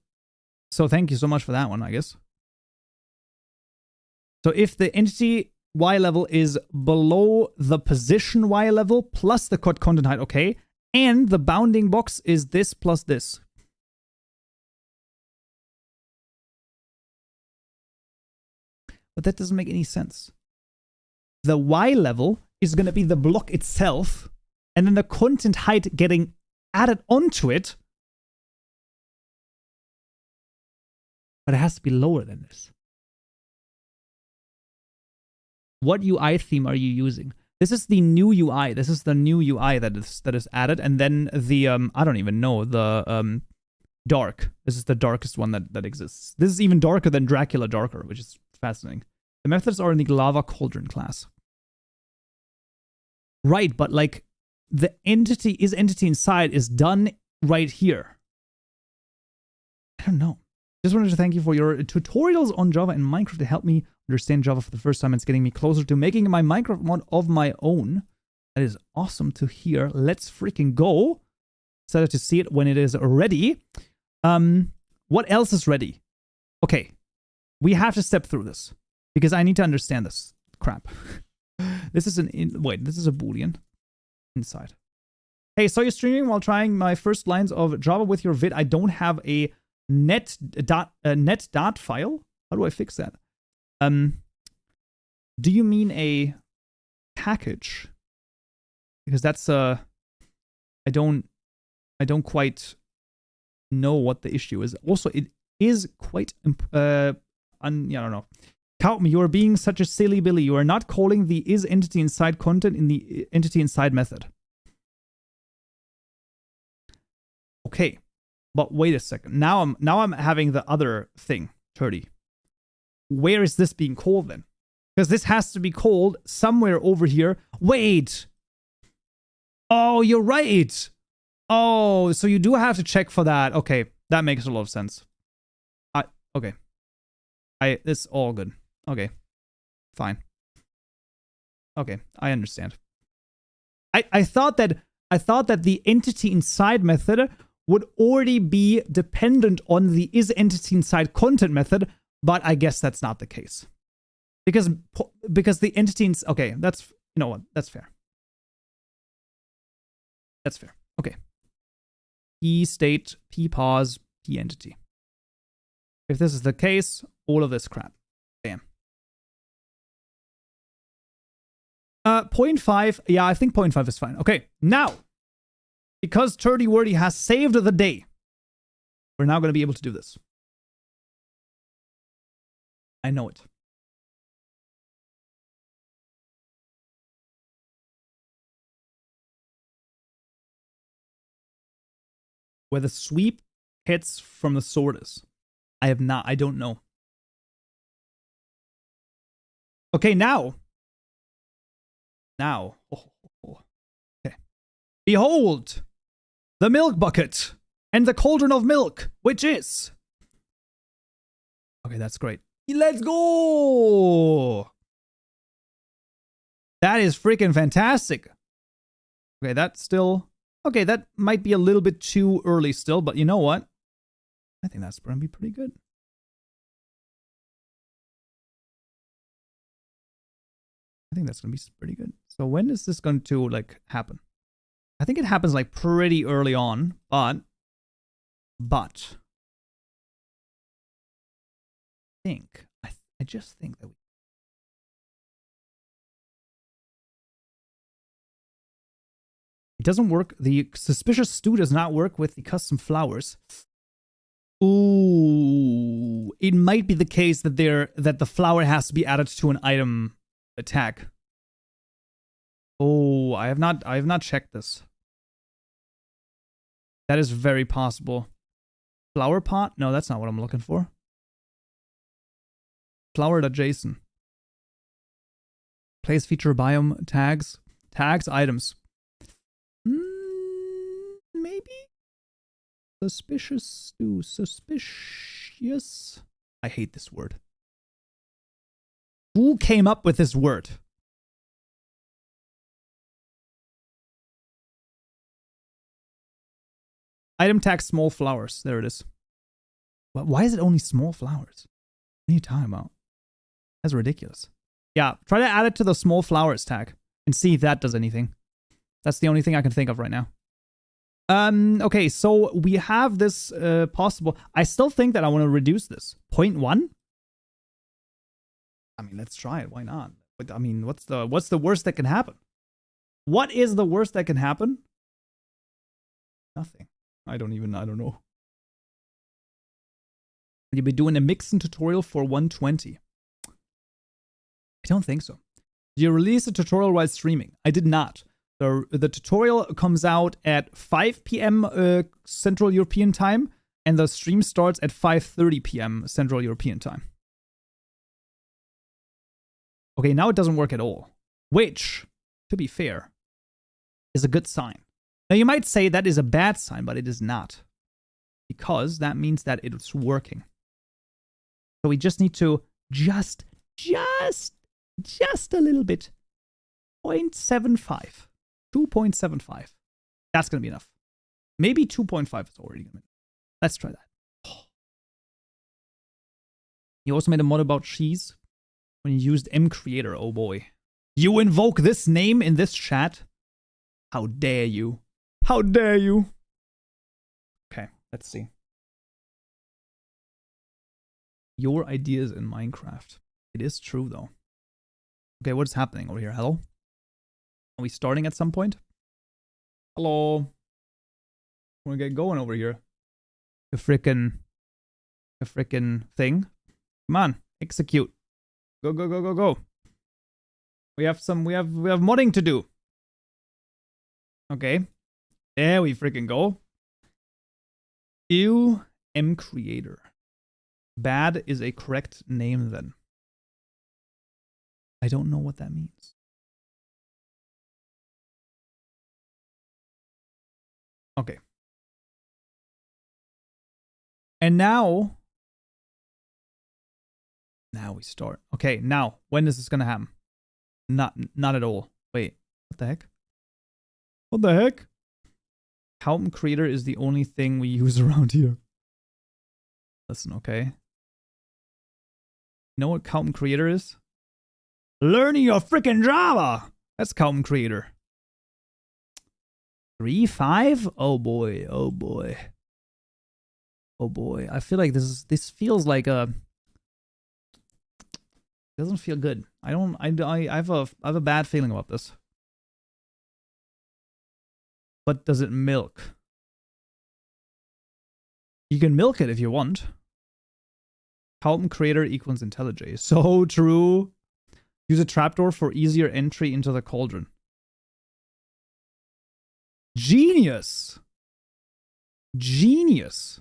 Speaker 1: So thank you so much for that one, I guess. So if the entity y level is below the position y level plus the content height, okay, and the bounding box is this plus this. But that doesn't make any sense. The y level is going to be the block itself, and then the content height getting added onto it. But it has to be lower than this. What UI theme are you using? This is the new UI. This is the new UI that is added. And then the, I don't even know, the dark. This is the darkest one that exists. This is even darker than Dracula Darker, which is fascinating. The methods are in the Lava Cauldron class. Right, but like, the entity inside is done right here. I don't know. Just wanted to thank you for your tutorials on Java and Minecraft to help me understand Java for the first time. It's getting me closer to making my Minecraft mod of my own. That is awesome to hear. Let's freaking go. Excited to see it when it is ready. What else is ready? Okay. We have to step through this because I need to understand this crap. This is this is a Boolean. Inside. Hey, saw you streaming while trying my first lines of Java with your vid. I don't have a net dot file. How do I fix that? Do you mean a package? Because that's I don't quite know what the issue is. Also, it is quite I don't know. Kaupenjoe, you are being such a silly Billy. You are not calling the is entity inside content in the entity inside method. Okay. But wait a second. Now I'm having the other thing, 30. Where is this being called then? Because this has to be called somewhere over here. Wait. Oh, you're right. Oh, so you do have to check for that. Okay, that makes a lot of sense. Okay. It's all good. Okay. Fine. Okay, I understand. I thought that the entity inside method would already be dependent on the isEntityInside content method, but I guess that's not the case. Because the entity okay, that's, you know what? That's fair. That's fair. Okay. P state, P pause, P entity. If this is the case, all of this crap. Damn. 0.5. Yeah, I think 0.5 is fine. Okay, now, because 30 Wordy has saved the day, we're now going to be able to do this. I know it. Where the sweep hits from the sword is. I don't know. Okay, now. Okay. Behold, the milk bucket and the cauldron of milk, which is. Okay, that's great. Let's go! That is freaking fantastic. Okay, that's still. Okay, that might be a little bit too early still, but you know what? I think that's going to be pretty good. I think that's going to be pretty good. So when is this going to, like, happen? I think it happens, like, pretty early on, but I just think that it doesn't work. The suspicious stew does not work with the custom flowers. Ooh, it might be the case that the flower has to be added to an item attack. Oh, I have not checked this. That is very possible. Flower pot? No, that's not what I'm looking for. Flower.json. Place feature biome tags. Tags items. Maybe? Suspicious stew. Suspicious. I hate this word. Who came up with this word? Item tag small flowers. There it is. Why is it only small flowers? What are you talking about? That's ridiculous. Yeah, try to add it to the small flowers tag and see if that does anything. That's the only thing I can think of right now. Okay, so we have this possible. I still think that I want to reduce this. 0.1? I mean, let's try it. Why not? But I mean, what's the worst that can happen? What is the worst that can happen? Nothing. I don't know. You'll be doing a mixing tutorial for 120. I don't think so. Did you release a tutorial while streaming? I did not. The tutorial comes out at 5 p.m. Central European time, and the stream starts at 5:30 p.m. Central European time. Okay, now it doesn't work at all. Which, to be fair, is a good sign. Now you might say that is a bad sign, but it is not. Because that means that it's working. So we just need to just a little bit. 0.75. 2.75. That's going to be enough. Maybe 2.5 is already going to be. Let's try that. Oh. You also made a mod about cheese when you used mcreator. Oh boy. You invoke this name in this chat? How dare you? How dare you? Okay, let's see. Your ideas in Minecraft. It is true though. Okay, what's happening over here? Hello? Are we starting at some point? Hello? Wanna get going over here? A frickin' thing. Come on, execute. Go, go, go, go, go. We have modding to do. Okay. There we freaking go. Ew, M creator. Bad is a correct name then. I don't know what that means. Okay. And now we start. Okay, now, when is this gonna happen? Not at all. Wait, what the heck? What the heck? Kaupenjoe creator is the only thing we use around here. Listen, okay. You know what Kaupenjoe creator is? Learning your freaking Java! That's Kaupenjoe creator. 3.5? Oh boy, oh boy. Oh boy. I feel like this feels like a... Doesn't feel good. I have a bad feeling about this. But does it milk? You can milk it if you want. Kaupenjoe creator equals IntelliJ. So true. Use a trapdoor for easier entry into the cauldron. Genius. Genius.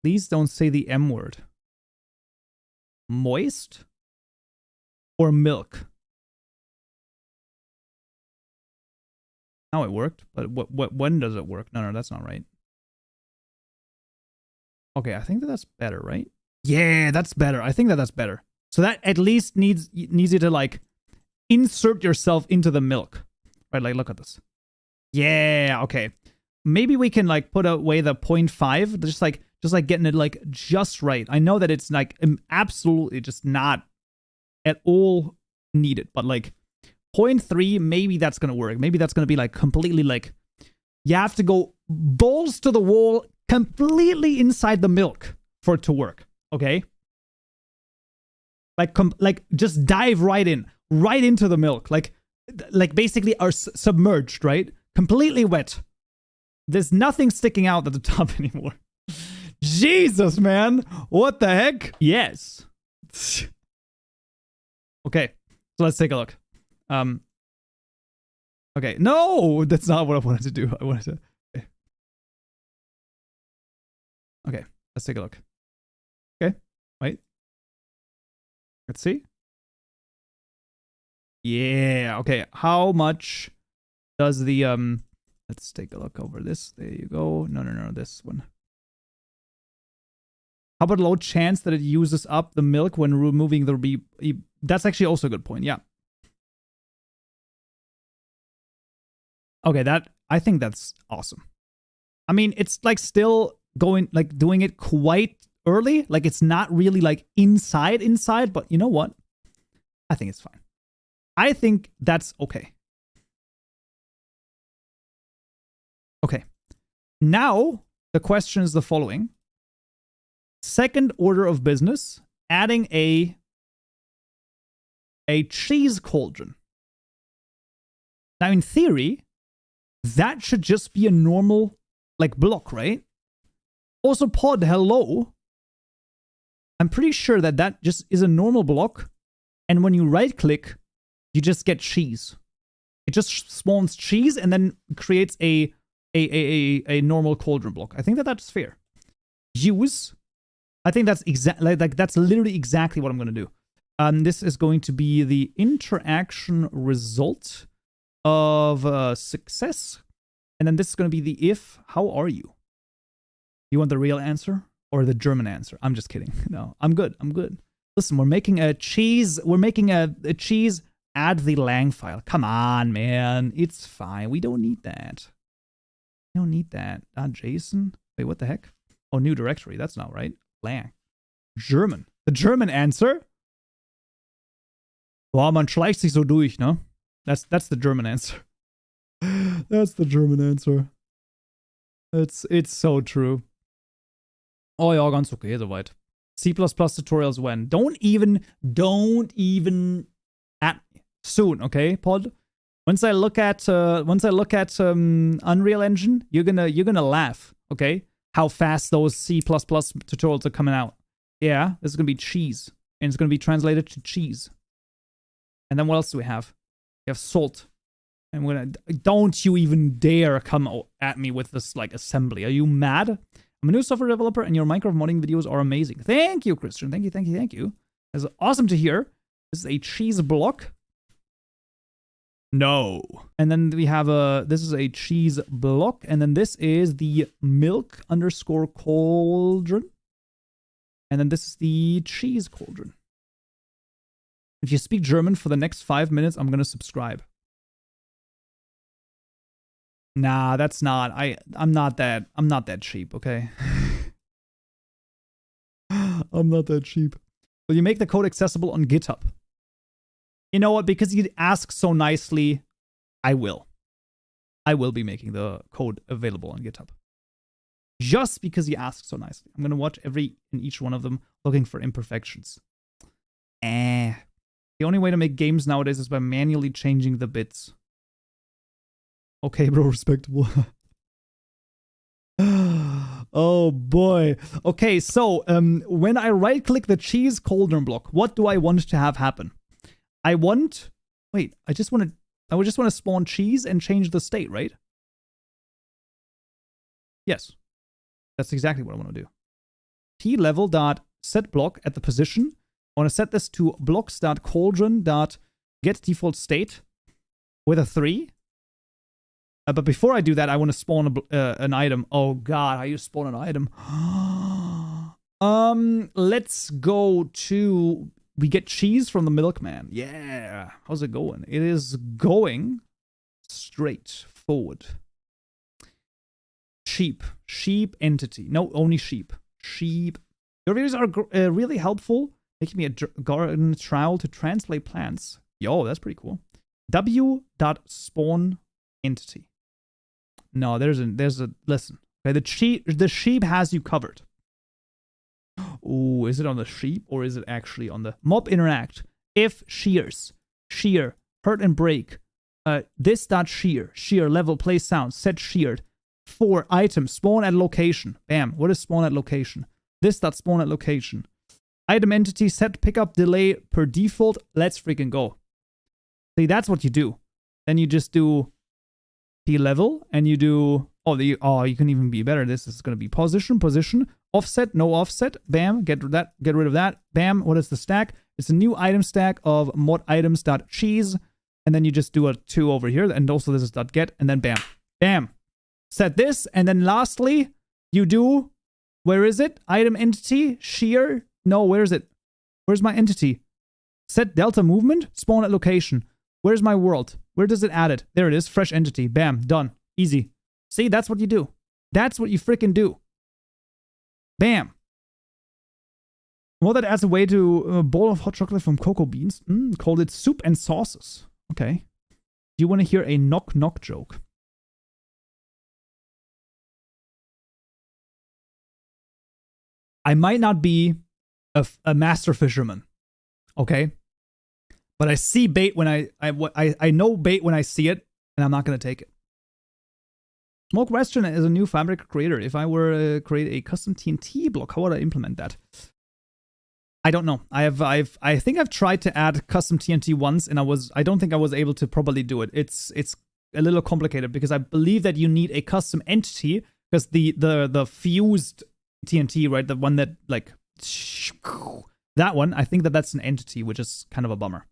Speaker 1: Please don't say the M word. Moist or milk? Now it worked, but when does it work? No, that's not right. Okay, I think that's better, right? Yeah, that's better. I think that's better. So that at least needs you to like insert yourself into the milk. Right, like look at this. Yeah, okay. Maybe we can like put away the 0.5, just like getting it like just right. I know that it's like absolutely just not at all needed, but like 0.3, maybe that's gonna work. Maybe that's gonna be like completely like you have to go balls to the wall completely inside the milk for it to work. Okay? Like just dive right into the milk. Like basically are submerged, right? Completely wet. There's nothing sticking out at the top anymore. Jesus, man. What the heck? Yes. Okay. So let's take a look. Okay. No, that's not what I wanted to do. I wanted to... Okay. Let's take a look. Okay. Wait. Let's see. Yeah. Okay. How much does the... Let's take a look over this. There you go. No. This one. How about low chance that it uses up the milk when removing the That's actually also a good point. Yeah. Okay, I think that's awesome. I mean, it's like still going, like doing it quite early. Like it's not really like inside, but you know what? I think it's fine. I think that's okay. Okay. Now, the question is the following. Second order of business, adding a cheese cauldron. Now, in theory, that should just be a normal, like, block, right? Also, pod, hello. I'm pretty sure that just is a normal block. And when you right-click, you just get cheese. It just spawns cheese and then creates a normal cauldron block. I think that's fair. Use. I think that's exactly like that's literally exactly what I'm going to do. This is going to be the interaction result of success. And then this is going to be the if. How are you? You want the real answer or the German answer? I'm just kidding. No, I'm good. I'm good. Listen, we're making a cheese. We're making a cheese. Add the lang file. Come on, man. It's fine. We don't need that. We don't need that. JSON. Wait, what the heck? Oh, new directory. That's not right. Lang. German. The German answer? Boah, man schleicht sich so durch, ne? That's the German answer. That's the German answer. It's so true. Oh ja, ganz okay, soweit. C++ tutorials when? Don't even at me. Soon, okay, Pod? Once I look at Unreal Engine, you're gonna laugh, okay? How fast those C++ tutorials are coming out. Yeah, this is gonna be cheese. And it's gonna be translated to cheese. And then what else do we have? We have salt. I'm gonna... Don't you even dare come at me with this, like, assembly. Are you mad? I'm a new software developer, and your Minecraft modding videos are amazing. Thank you, Christian. Thank you, thank you, thank you. It's awesome to hear. This is a cheese block. No. And then we have a... This is a cheese block, and then this is the milk underscore cauldron. And then this is the cheese cauldron. If you speak German for the next 5 minutes, I'm gonna subscribe. Nah, that's not. I'm not that cheap, okay? I'm not that cheap. Will you make the code accessible on GitHub? You know what? Because you ask so nicely, I will. I will be making the code available on GitHub. Just because you ask so nicely. I'm gonna watch every and each one of them looking for imperfections. The only way to make games nowadays is by manually changing the bits. Okay, bro, respectable. Oh boy. Okay, so when I right-click the cheese cauldron block, what do I want to have happen? I want... Wait, I would just want to spawn cheese and change the state, right? Yes. That's exactly what I want to do. T-level dot set block at the position. I want to set this to blocks.cauldron.get default state with a 3. But before I do that, I want to spawn an item. Oh god, how you spawn an item? Let's go to... We get cheese from the milkman. Yeah. How's it going? It is going straight forward. Sheep. Sheep entity. No, only sheep. Sheep. Your videos are really helpful. Making me a garden trowel to translate plants. Yo, that's pretty cool. W.spawn entity. No, there's a listen. Okay, the sheep has you covered. Ooh, is it on the sheep or is it actually on the mob interact? If shears, shear, hurt and break. This dot shear, shear level, play sound, set sheared. 4 items spawn at location. Bam. What is spawn at location? This dot spawn at location. Item entity set pickup delay per default. Let's freaking go. See, that's what you do. Then you just do P level and you do you can even be better. This is going to be position, offset, no offset. Bam, get rid of that. Bam, what is the stack? It's a new item stack of mod items.cheese. And then you just do a 2 over here. And also this is .get. And then bam. Bam. Set this. And then lastly, you do, where is it? Item entity, shear. No, where is it? Where's my entity? Set delta movement, spawn at location. Where's my world? Where does it add it? There it is. Fresh entity. Bam. Done. Easy. See, that's what you do. That's what you freaking do. Bam. Well, that adds a way to a bowl of hot chocolate from cocoa beans. Called it soup and sauces. Okay. Do you want to hear a knock-knock joke? I might not be a master fisherman. Okay? But I see bait when I know bait when I see it, and I'm not going to take it. Smoke question is a new fabric creator. If I were to create a custom TNT block, how would I implement that? I don't know. I think I've tried to add custom TNT once, and I don't think I was able to properly do it. It's a little complicated because I believe that you need a custom entity because the fused TNT, right, the one that like that one, I think that's an entity, which is kind of a bummer.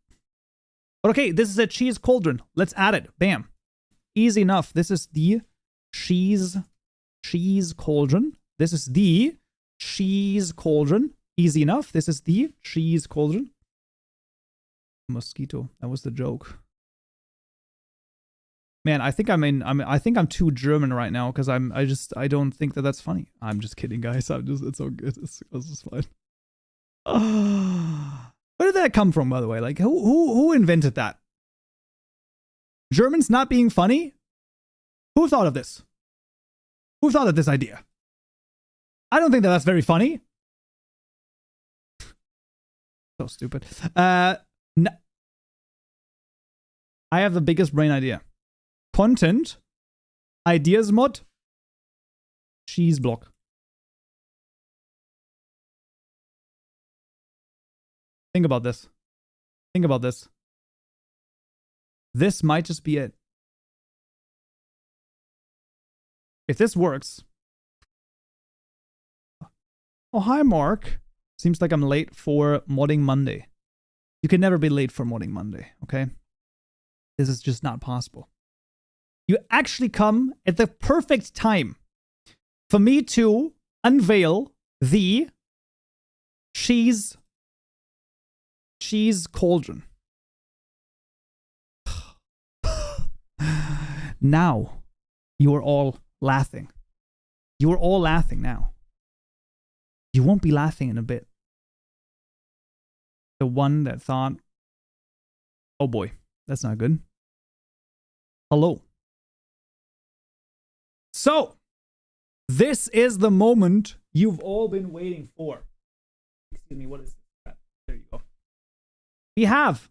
Speaker 1: But okay, this is a cheese cauldron. Let's add it. Bam. Easy enough. This is the cheese cauldron. This is the cheese cauldron. Easy enough. This is the cheese cauldron. Mosquito. That was the joke. Man, I think I'm too German right now because I don't think that that's funny. I'm just kidding, guys. It's so good. It's just fine. Where did that come from, by the way? Like, who invented that? Germans not being funny? Who thought of this? Who thought of this idea? I don't think that that's very funny. So stupid. No. I have the biggest brain idea. Content, ideas mod, cheese block. Think about this. Think about this. This might just be it. if this works. Oh, hi, Mark. Seems like I'm late for Modding Monday. You can never be late for Modding Monday, okay? This is just not possible. You actually come at the perfect time for me to unveil the cheese cauldron. Now, you are all laughing. You are all laughing now. You won't be laughing in a bit. The one that thought, oh boy, that's not good. Hello. So, this is the moment you've all been waiting for. Excuse me, what is this? There you go. We have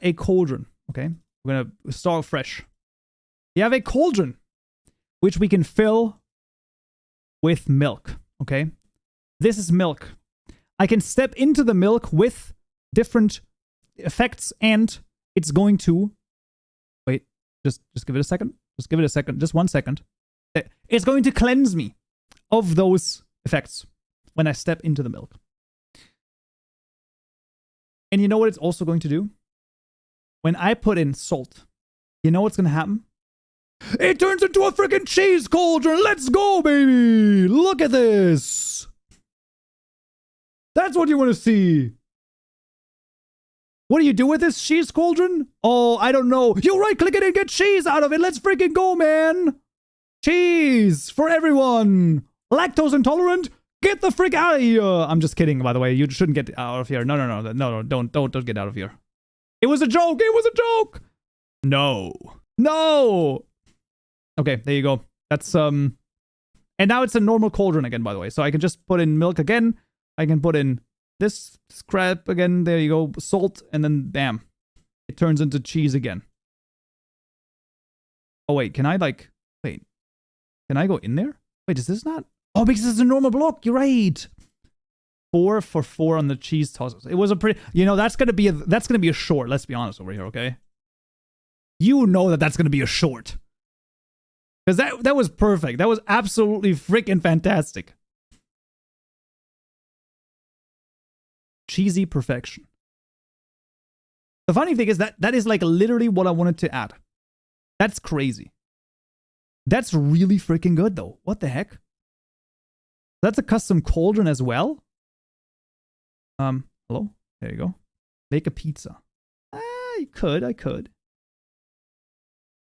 Speaker 1: a cauldron, okay? We're gonna start fresh. We have a cauldron, which we can fill with milk, okay? This is milk. I can step into the milk with different effects, and it's going to... Wait, just give it a second. Just give it a second. Just 1 second. It's going to cleanse me of those effects when I step into the milk. And you know what it's also going to do? When I put in salt, you know what's going to happen? It turns into a freaking cheese cauldron. Let's go, baby. Look at this. That's what you want to see. What do you do with this cheese cauldron? Oh, I don't know. You right click it and get cheese out of it. Let's freaking go, man. Cheese for everyone. Lactose intolerant? Get the frick out of here. I'm just kidding, by the way. You shouldn't get out of here. No, don't get out of here. It was a joke. It was a joke. No. Okay, there you go. That's, and now it's a normal cauldron again, by the way. So I can just put in milk again. I can put in this crap again. There you go. Salt, and then bam. It turns into cheese again. Oh, wait. Can I, like... Wait. Can I go in there? Wait, is this not... Oh, because it's a normal block. You're right. 4 for 4 on the cheese tosses. It was a pretty... You know, that's gonna be a short. Let's be honest over here, okay? You know that's gonna be a short. Because that was perfect. That was absolutely freaking fantastic. Cheesy perfection. The funny thing is that is like literally what I wanted to add. That's crazy. That's really freaking good though. What the heck? That's a custom cauldron as well. Hello? There you go. Make a pizza. I could.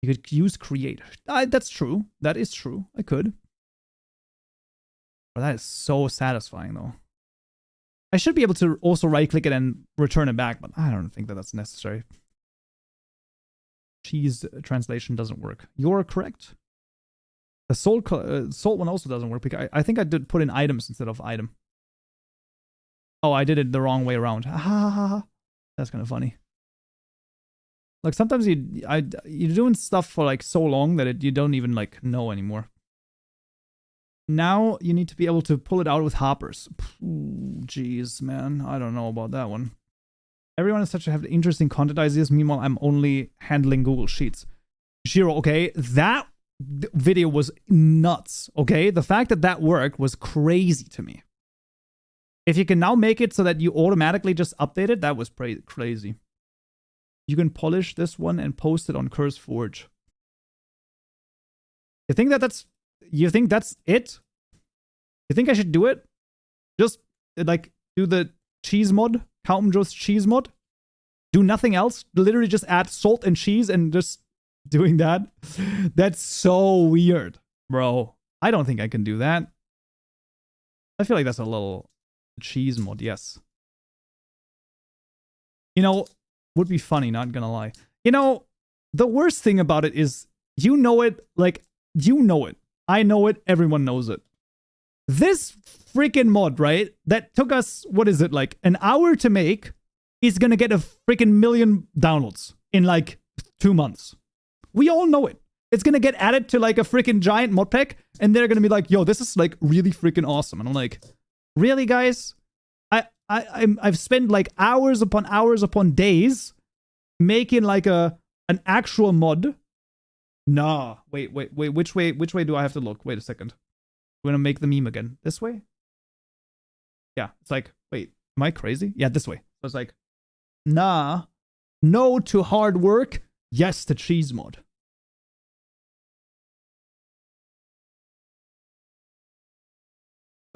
Speaker 1: You could use create. That's true. That is true. I could. But that is so satisfying though. I should be able to also right click it and return it back, but I don't think that that's necessary. Cheese translation doesn't work. You're correct. The salt one also doesn't work because I think I did put in items instead of item. Oh, I did it the wrong way around. That's kind of funny. Like sometimes you're doing stuff for like so long that you don't even like know anymore. Now you need to be able to pull it out with hoppers. Jeez, man. I don't know about that one. Everyone is such to have interesting content ideas. Meanwhile, I'm only handling Google Sheets. Shiro, okay? That video was nuts, okay? The fact that that worked was crazy to me. If you can now make it so that you automatically just update it, that was crazy. You can polish this one and post it on CurseForge. You think that's it? You think I should do it? Just like do the cheese mod, Kaupenjoe's cheese mod? Do nothing else? Literally just add salt and cheese and just doing that? That's so weird, bro. I don't think I can do that. I feel like that's a little cheese mod, yes. You know, would be funny, not gonna lie. You know, the worst thing about it is, you know it, like, you know it. I know it, everyone knows it. This freaking mod, right, that took us, what is it, like, an hour to make, is gonna get a freaking million downloads in, like, 2 months. We all know it. It's gonna get added to, like, a freaking giant mod pack, and they're gonna be like, yo, this is, like, really freaking awesome. And I'm like, really, guys? I've spent, like, hours upon days making, like, an actual mod Nah. Wait. Which way do I have to look? Wait a second. We're gonna make the meme again. This way? Yeah. It's like, wait, am I crazy? Yeah, this way. So it's like, nah. No to hard work. Yes to cheese mod.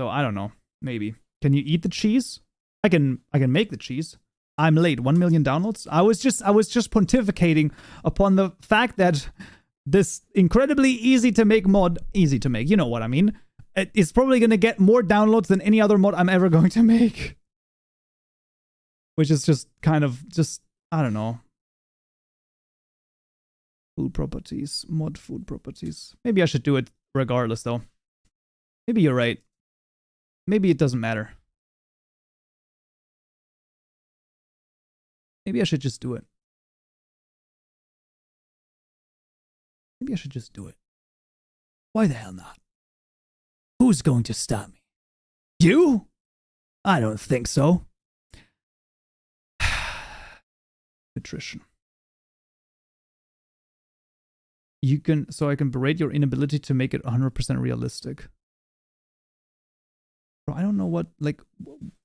Speaker 1: So I don't know. Maybe. Can you eat the cheese? I can make the cheese. I'm late. 1 million downloads. I was just pontificating upon the fact that this incredibly easy to make mod, you know what I mean, it's probably going to get more downloads than any other mod I'm ever going to make. Which is just kind of I don't know. Food properties, mod food properties. Maybe I should do it regardless though. Maybe you're right. Maybe it doesn't matter. Maybe I should just do it. Maybe I should just do it. Why the hell not? Who's going to stop me? You? I don't think so. Nutrition. So I can berate your inability to make it 100% realistic. Bro, I don't know what, like,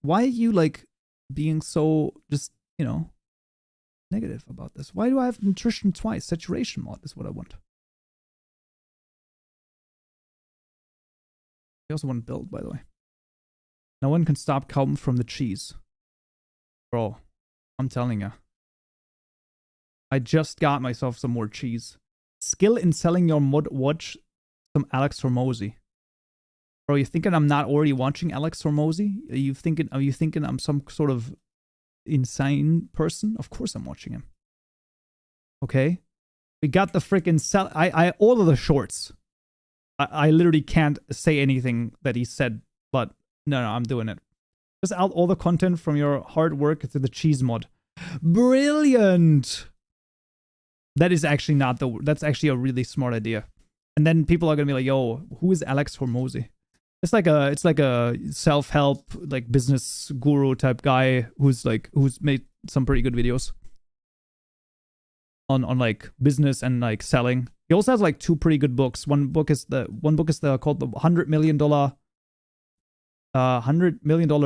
Speaker 1: why are you, like, being so, just, you know, negative about this? Why do I have nutrition twice? Saturation mod is what I want. I also want build, by the way. No one can stop Kaupen from the cheese. Bro, I'm telling you. I just got myself some more cheese. Skill in selling your mod, watch some Alex Hormozy. Bro, you thinking I'm not already watching Alex Hormozy? Are you thinking I'm some sort of insane person? Of course I'm watching him. Okay? We got the freaking all of the shorts. I literally can't say anything that he said, but no, I'm doing it. Just out all the content from your hard work to the cheese mod. Brilliant! That is actually not that's actually a really smart idea. And then people are gonna be like, yo, who is Alex Hormozy? It's like a self-help, like, business guru type guy who's made some pretty good videos on like business and like selling. He also has like 2 pretty good books. One book is called the $100 million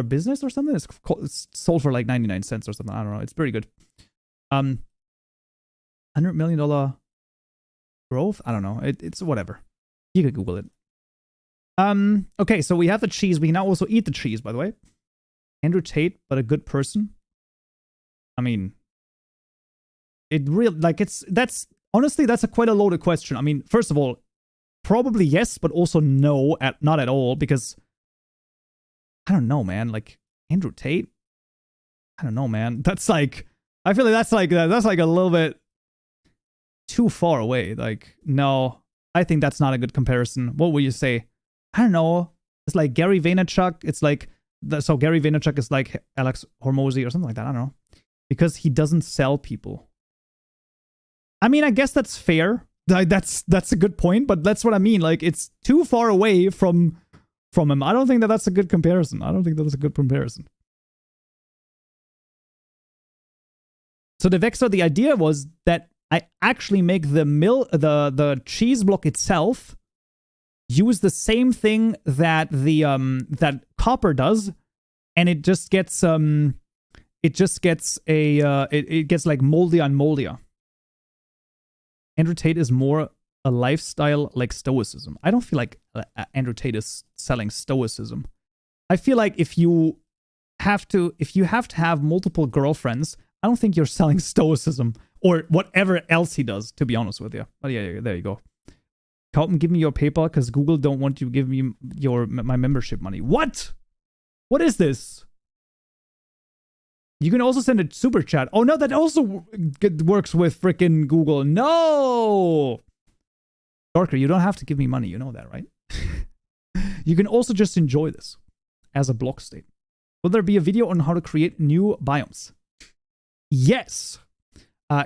Speaker 1: business or something. It's sold for like 99 cents or something. I don't know. It's pretty good. $100 million growth. I don't know. It's whatever. You could Google it. Okay, so we have the cheese. We can now also eat the cheese, by the way. Andrew Tate, but a good person. I mean, honestly, that's quite a loaded question. I mean, first of all, probably yes, but also no, not at all, because I don't know, man. Like, Andrew Tate? I don't know, man. That's like, I feel like that's like a little bit too far away. Like, no, I think that's not a good comparison. What would you say? I don't know. It's like Gary Vaynerchuk. It's like, so Gary Vaynerchuk is like Alex Hormozy or something like that. I don't know. Because he doesn't sell people. I mean, I guess that's fair. That's a good point, but that's what I mean. Like, it's too far away from him. I don't think that's a good comparison. So the Vexor, the idea was that I actually make the cheese block itself use the same thing that that copper does, and it just gets it gets like moldier and moldier. Andrew Tate is more a lifestyle like stoicism. I don't feel like Andrew Tate is selling stoicism. I feel like if you have to have multiple girlfriends, I don't think you're selling stoicism or whatever else he does, to be honest with you. But yeah, there you go. Kaupen, give me your PayPal because Google don't want you to give me my membership money. What? What is this? You can also send a super chat. Oh no, that also works with freaking Google. No! Darker, you don't have to give me money. You know that, right? You can also just enjoy this as a block state. Will there be a video on how to create new biomes? Yes.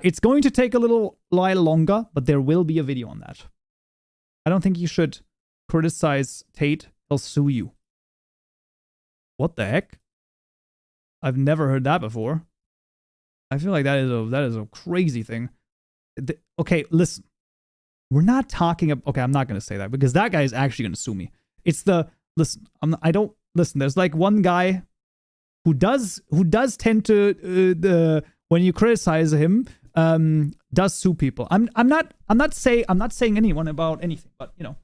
Speaker 1: It's going to take a little while longer, but there will be a video on that. I don't think you should criticize Tate. He'll sue you. What the heck? I've never heard that before. I feel like that is a crazy thing. Okay, listen. We're not talking about, okay, I'm not going to say that because that guy is actually going to sue me. It's the, listen, listen, there's like one guy who does tend to, when you criticize him, does sue people. I'm not saying anyone about anything, but you know,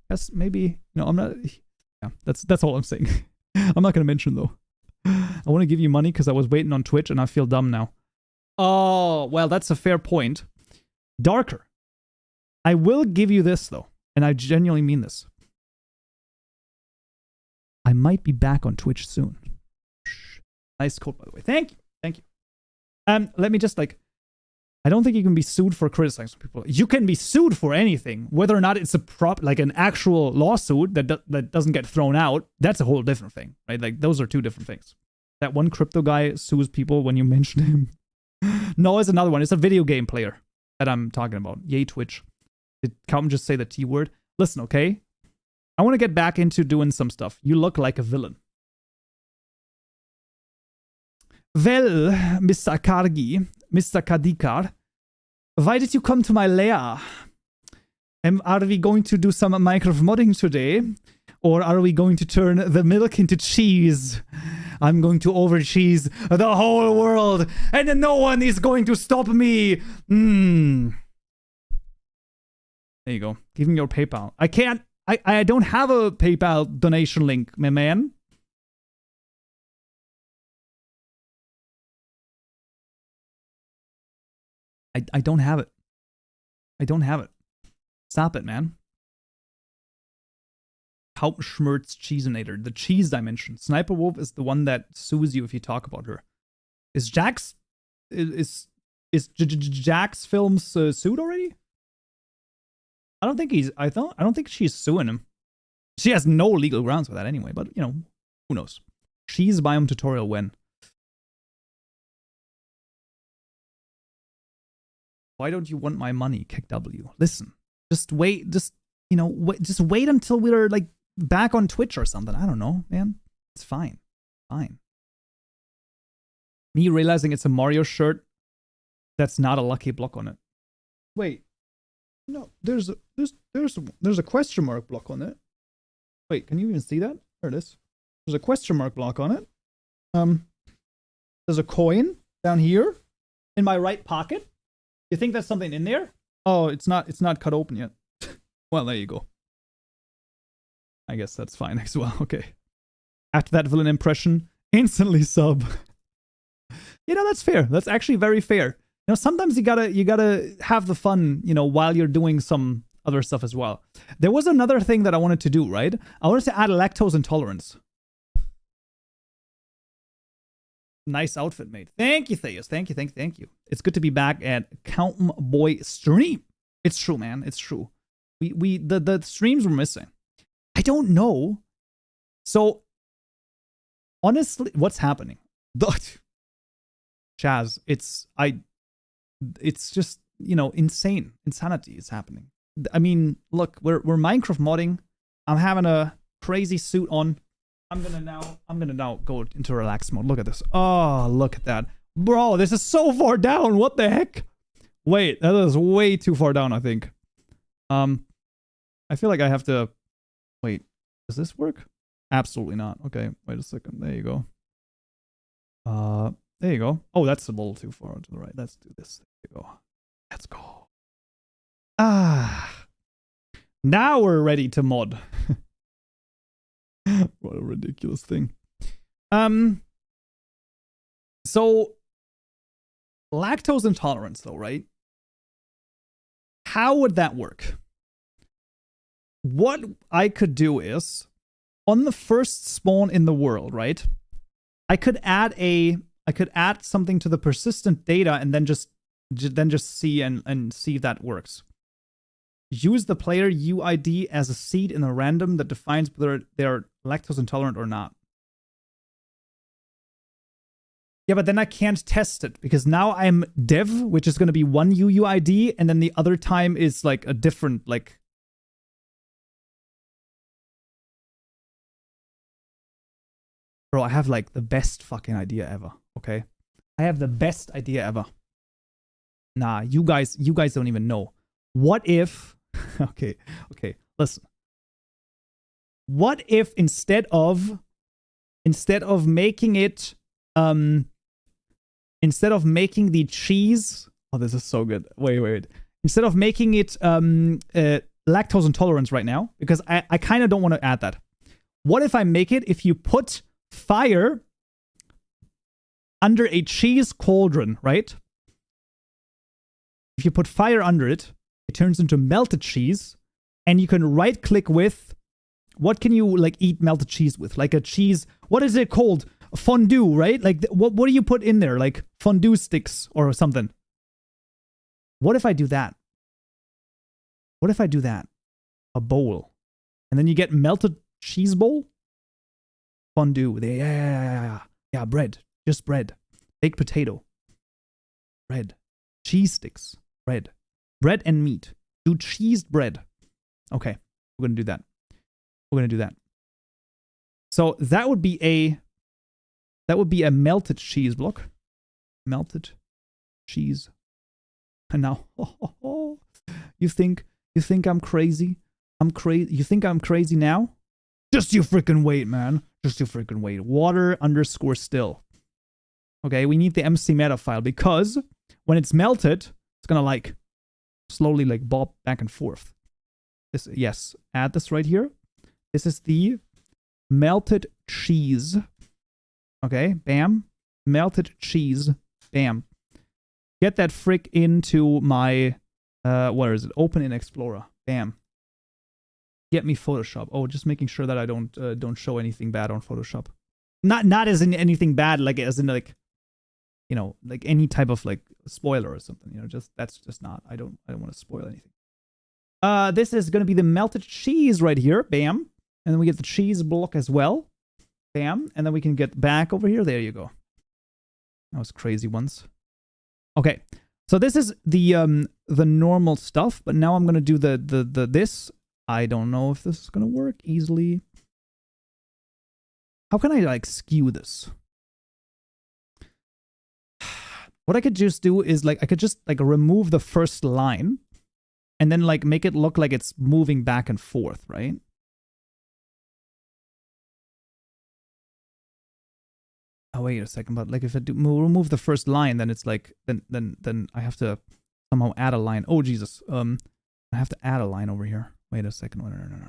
Speaker 1: that's maybe, you know, I'm not, yeah, that's all I'm saying. I'm not going to mention though. I want to give you money because I was waiting on Twitch and I feel dumb now. Oh, well, that's a fair point. Darker. I will give you this, though, and I genuinely mean this. I might be back on Twitch soon. Nice quote, by the way. Thank you. Thank you. Let me just, like, I don't think you can be sued for criticizing people. You can be sued for anything. Whether or not it's a like an actual lawsuit that doesn't get thrown out, that's a whole different thing, right? Like, those are two different things. That one crypto guy sues people when you mention him. No, it's another one. It's a video game player that I'm talking about. Yay, Twitch. Did Kaupenjoe just say the T word? Listen, okay? I want to get back into doing some stuff. You look like a villain. Well, Mr. Kargi, Mr. Kadikar, why did you come to my lair? Are we going to do some Minecraft modding today? Or are we going to turn the milk into cheese? I'm going to over-cheese the whole world, and then no one is going to stop me. There you go. Give me your PayPal. I can't. I don't have a PayPal donation link, my man. I don't have it. I don't have it. Stop it, man. Hauptschmerz Cheeseinator. The cheese dimension. Sniper Wolf is the one that sues you if you talk about her. Is Jack's Jack's films sued already? I don't think she's suing him. She has no legal grounds for that anyway, but you know, who knows? Cheese biome tutorial when? Why don't you want my money? Kick W. Listen, just wait, just wait until we're like back on Twitch or something. I don't know, man. It's fine. Fine. Me realizing it's a Mario shirt that's not a lucky block on it. Wait. No, there's a question mark block on it. Wait, can you even see that? There it is. There's a question mark block on it. There's a coin down here in my right pocket. You think that's something in there? Oh, it's not cut open yet. Well, there you go. I guess that's fine as well. Okay. After that villain impression, instantly sub. You know, that's fair. That's actually very fair. You know, sometimes you gotta have the fun, you know, while you're doing some other stuff as well. There was another thing that I wanted to do, right? I wanted to add lactose intolerance. Nice outfit, mate. Thank you, Theus. Thank you. It's good to be back at Kaupenjoe stream. It's true, man. It's true. The streams were missing. I don't know. So, honestly, what's happening? Chaz, it's just, you know, insanity is happening. I mean, look, we're Minecraft modding. I'm having a crazy suit on. I'm gonna now go into relax mode. Look at this. Oh, look at that. Bro, this is so far down. What the heck? Wait, that is way too far down, I think. I feel like I have to wait. Does this work? Absolutely not. Okay, wait a second. There you go. There you go. Oh, that's a little too far to the right. Let's do this. There you go. Let's go. Now we're ready to mod. What a ridiculous thing. So lactose intolerance though, right? How would that work? What I could do is on the first spawn in the world, right? I could add something to the persistent data and then just see and see if that works. Use the player UID as a seed in a random that defines whether they're lactose intolerant or not. Yeah, but then I can't test it because now I'm dev, which is going to be one UUID, and then the other time is like a different, like... Bro, I have like the best fucking idea ever, okay? I have the best idea ever. Nah, you guys don't even know. what if, okay, listen. What if instead of making it, instead of making the cheese, oh, this is so good. Wait. Instead of making it lactose intolerance right now, because I kind of don't want to add that. What if I make it if you put fire under a cheese cauldron, right? If you put fire under it, it turns into melted cheese, and you can right click with, what can you like eat melted cheese with? Like a cheese, what is it called? Fondue, right? Like what do you put in there? Like fondue sticks or something. What if I do that? What if I do that? A bowl. And then you get melted cheese bowl? Fondue. Yeah, bread. Just bread. Baked potato. Bread. Cheese sticks. Bread. Bread and meat. Do cheesed bread. Okay, we're gonna do that. So that would be a melted cheese block. Melted cheese. And now, you think I'm crazy? You think I'm crazy now? Just you freaking wait, man. Just you freaking wait. Water _ still. Okay, we need the MC meta file because when it's melted, it's gonna like slowly like bob back and forth. This, yes, add this right here. This is the melted cheese. Okay, bam. Melted cheese. Bam. Get that frick into my, where is it? Open in Explorer. Bam. Get me Photoshop. Oh, just making sure that I don't show anything bad on Photoshop. Not as in anything bad, like as in like, you know, like any type of like spoiler or something. You know, just that's just not. I don't want to spoil anything. This is gonna be the melted cheese right here. Bam. And then we get the cheese block as well. Bam. And then we can get back over here. There you go. That was crazy ones. Okay. So this is the normal stuff, but now I'm gonna do the this. I don't know if this is gonna work easily. How can I like skew this? What I could just do is like I could just like remove the first line and then like make it look like it's moving back and forth, right? Oh, wait a second, but like if I do remove the first line, then it's like then I have to somehow add a line. Oh Jesus, I have to add a line over here. Wait a second. No.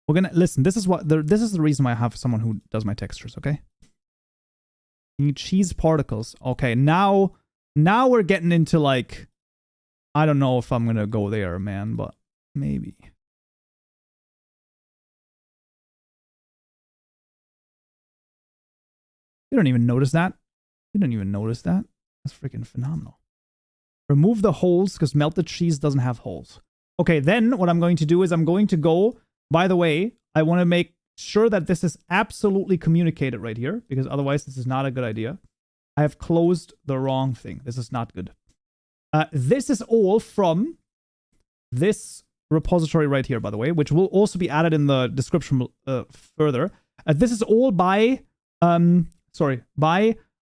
Speaker 1: We're gonna listen. This is the reason why I have someone who does my textures. Okay. You need cheese particles. Okay, now we're getting into like, I don't know if I'm gonna go there, man, but maybe. You don't even notice that. That's freaking phenomenal. Remove the holes because melted cheese doesn't have holes. Okay, then what I'm going to do is I'm going to go, by the way, I want to make sure that this is absolutely communicated right here because otherwise this is not a good idea. I have closed the wrong thing. This is not good. This is all from this repository right here, by the way, which will also be added in the description further. This is all by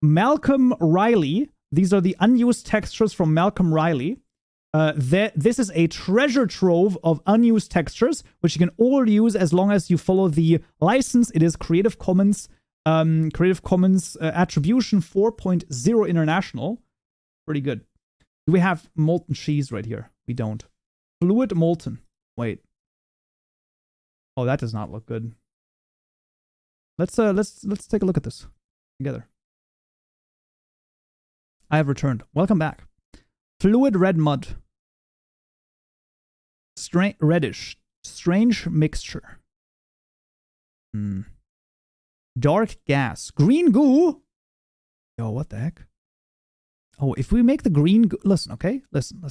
Speaker 1: Malcolm Riley. These are the unused textures from Malcolm Riley. This is a treasure trove of unused textures, which you can all use as long as you follow the license. It is Creative Commons Attribution 4.0 International. Pretty good. Do we have molten cheese right here? We don't. Fluid molten. Wait. Oh, that does not look good. Let's take a look at this together. I have returned. Welcome back. Fluid red mud. Reddish. Strange mixture. Dark gas. Green goo. Yo, what the heck? Oh, if we make the green goo... Listen, okay? Listen.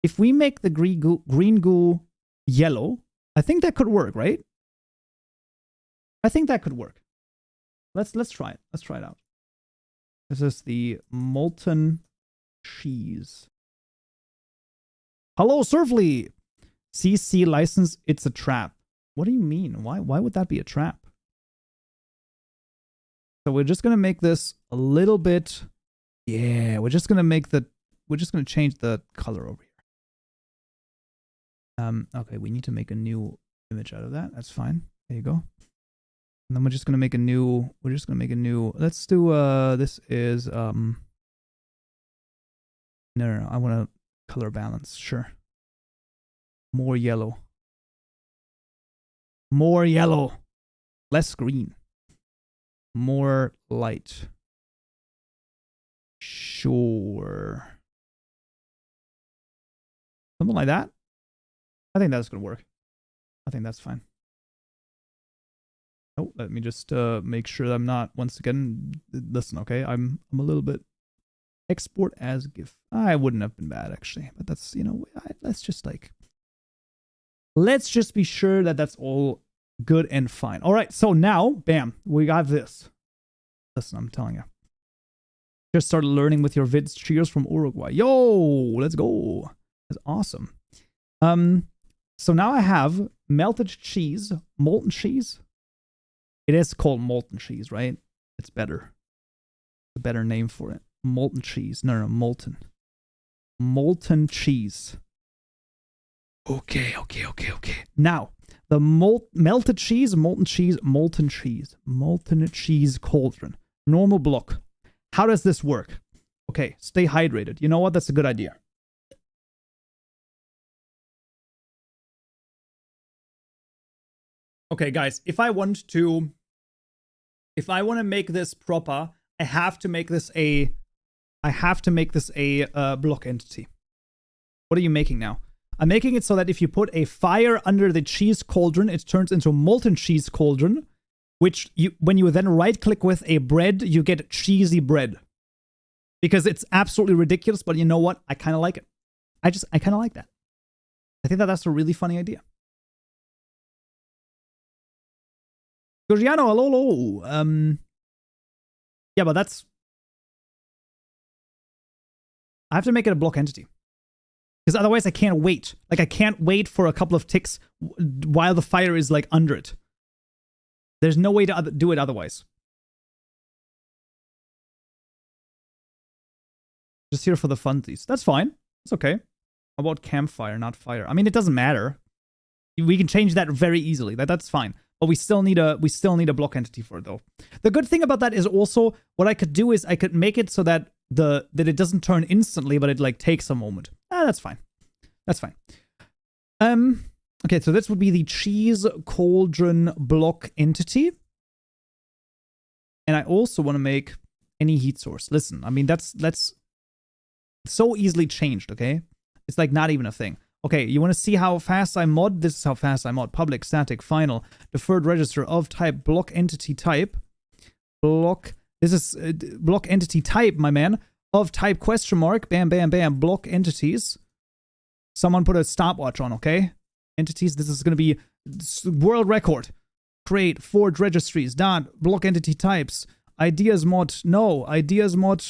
Speaker 1: If we make the green goo yellow, I think that could work, right? I think that could work. Let's try it. Let's try it out. This is the molten cheese. Hello, Surfly. CC license. It's a trap. What do you mean? Why would that be a trap? So we're just gonna make this a little bit. Yeah, we're just gonna change the color over here. Okay, we need to make a new image out of that. That's fine. There you go. And then we're just gonna make a new. Let's do. This is No. I want to color balance. Sure. More yellow. More yellow. Less green. More light. Sure. Something like that. I think that's gonna work. I think that's fine. Oh, let me just make sure that I'm not, once again, listen, okay? I'm a little bit, export as GIF. I wouldn't have been bad, actually. But that's, you know, let's just be sure that that's all good and fine. All right, so now, bam, we got this. Listen, I'm telling you. Just started learning with your vids. Cheers from Uruguay. Yo, let's go. That's awesome. So now I have melted cheese, molten cheese. It is called molten cheese, right? It's better. A better name for it. Molten cheese. No, molten. Molten cheese. Okay. Now, the melted cheese, molten cheese, molten cheese cauldron. Normal block. How does this work? Okay, stay hydrated. You know what? That's a good idea. Okay, guys, if I want to make this proper, I have to make this a block entity. What are you making now? I'm making it so that if you put a fire under the cheese cauldron, it turns into molten cheese cauldron, which when you then right click with a bread, you get cheesy bread. Because it's absolutely ridiculous, but you know what? I kind of like it. I kind of like that. I think that's a really funny idea. Giorgiano, hello. Yeah, but that's... I have to make it a block entity. Because otherwise I can't wait. Like, I can't wait for a couple of ticks while the fire is, like, under it. There's no way to do it otherwise. Just here for the funsies. That's fine. It's okay. How about campfire, not fire? I mean, it doesn't matter. We can change that very easily. That's fine. But we still need a block entity for it, though. The good thing about that is also what I could do is I could make it so that it doesn't turn instantly, but it like takes a moment. That's fine. That's fine. Okay, so this would be the cheese cauldron block entity. And I also want to make any heat source. Listen, I mean that's so easily changed, okay? It's like not even a thing. Okay, you want to see how fast I mod? This is how fast I mod. Public, static, final, deferred register of type, block entity type. Block, this is block entity type, my man. Of type question mark, bam, bam, bam, block entities. Someone put a stopwatch on, okay? Entities, this is going to be world record. Create, forge registries, dot, block entity types. Ideas mod, no. Ideas mod,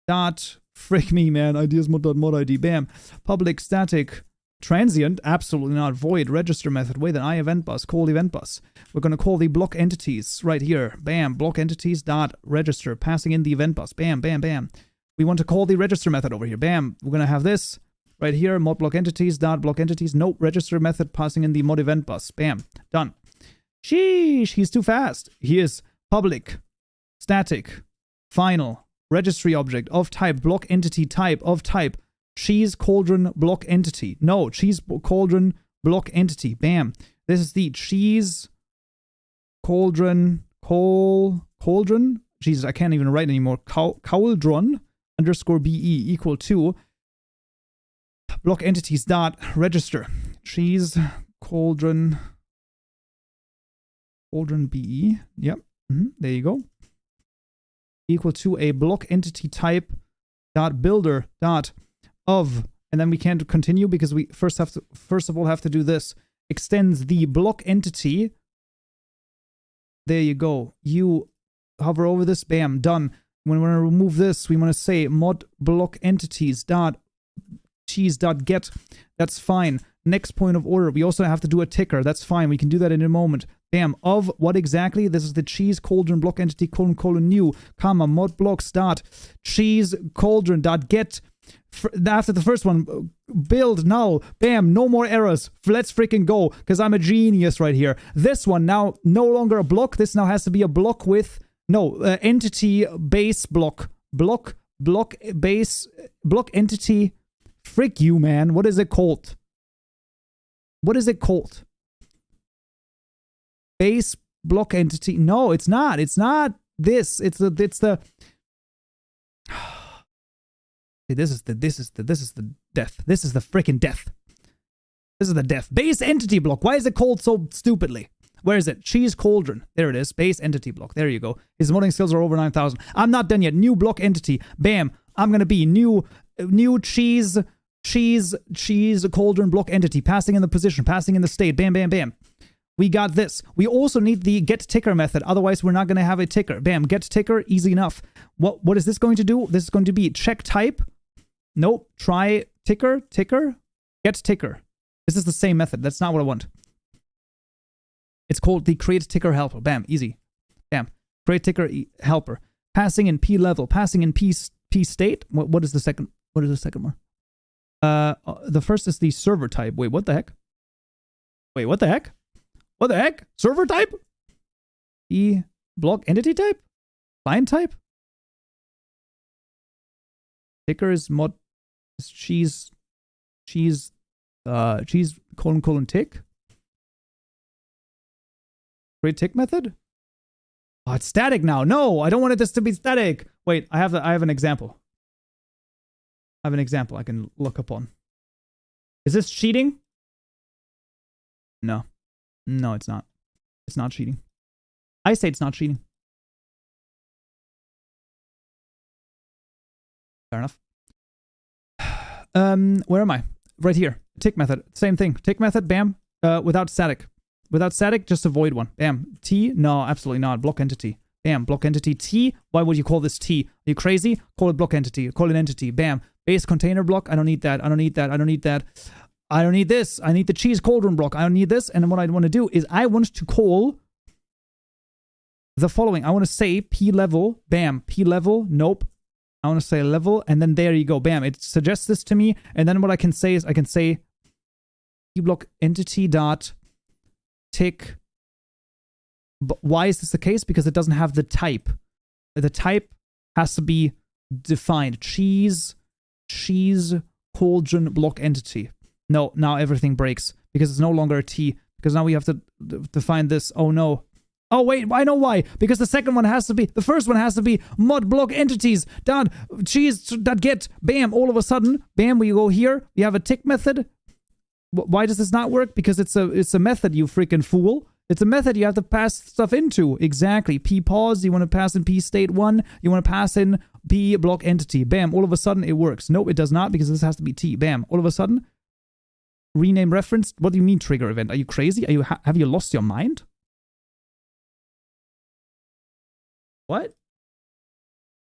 Speaker 1: dot, frick me, man. Ideas mod, dot, mod ID, bam. Public, static, transient, absolutely not. Void, register method, wait, then I event bus, call event bus. We're going to call the block entities right here. Bam, block entities dot register, passing in the event bus. Bam, bam, bam. We want to call the register method over here. Bam, we're going to have this right here. Mod block entities dot block entities. Nope, register method passing in the mod event bus. Bam, done. Sheesh, he's too fast. Here's public, static, final, registry object of type, block entity type of type. Cheese cauldron block entity. No, cheese cauldron block entity. Bam. This is the cheese cauldron. Jesus, I can't even write anymore. Cauldron underscore BE equal to block entities dot register. Cheese cauldron BE. Yep. There you go. Equal to a block entity type dot builder dot of, and then we can't continue because we first of all have to do this. Extends the block entity. There you go. You hover over this, bam, done. When we want to remove this, we want to say mod block entities dot cheese dot get. That's fine. Next point of order. We also have to do a ticker. That's fine. We can do that in a moment. Bam. Of what exactly? This is the cheese cauldron block entity : new, comma, mod blocks dot cheese cauldron dot get. After the first one, build now, bam, no more errors. Let's freaking go, because I'm a genius right here. This one now, no longer a block. This now has to be a block with, no, entity base block. Block base, block entity. Frick you, man. What is it called? What is it called? Base block entity. No, it's not. It's not this. It's the this is the death. This is the freaking death. This is the death. Base entity block. Why is it called so stupidly? Where is it? Cheese cauldron. There it is. Base entity block. There you go. His modding skills are over 9,000. I'm not done yet. New block entity. Bam. I'm gonna be new cheese cauldron block entity. Passing in the position. Passing in the state. Bam, bam, bam. We got this. We also need the get ticker method. Otherwise, we're not going to have a ticker. Bam, get ticker, easy enough. What is this going to do? This is going to be check type. Nope. Try ticker, get ticker. This is the same method. That's not what I want. It's called the create ticker helper. Bam, easy. Bam. Create ticker helper. Passing in P level. Passing in P state. What is the second? What is the second one? The first is the server type. Wait, what the heck? Wait, what the heck? What the heck? Server type? Block entity type? Client type? Ticker is mod is cheese colon tick. Create tick method? Oh, it's static now. No, I don't want this to be static. Wait, I have an example. I have an example I can look upon. Is this cheating? No. No, it's not. It's not cheating. I say it's not cheating. Fair enough. Where am I? Right here. Tick method. Same thing. Tick method, bam. Without static. Without static, just avoid one. Bam. T? No, absolutely not. Block entity. Bam. Block entity. T? Why would you call this T? Are you crazy? Call it block entity. Call it entity. Bam. Base container block. I don't need that. I don't need that. I don't need that. I don't need this. I need the cheese cauldron block. I don't need this. And then what I want to do is I want to call the following. I want to say P level. Bam. P level. Nope. I want to say level. And then there you go. Bam. It suggests this to me. And then what I can say is I can say P block entity dot tick. But why is this the case? Because it doesn't have the type. The type has to be defined. Cheese cauldron block entity. No, now everything breaks because it's no longer a T. Because now we have to define this. Oh no. Oh wait, I know why. Because the second one has to be, the first one has to be mod block entities dot cheese dot get. Bam. All of a sudden, bam. We go here. We have a tick method. Why does this not work? Because it's a method, you freaking fool. It's a method you have to pass stuff into. Exactly. P pause. You want to pass in P state 1. You want to pass in P block entity. Bam. All of a sudden it works. Nope, it does not because this has to be T. Bam. All of a sudden. Rename reference? What do you mean trigger event? Are you crazy? Have you lost your mind? What?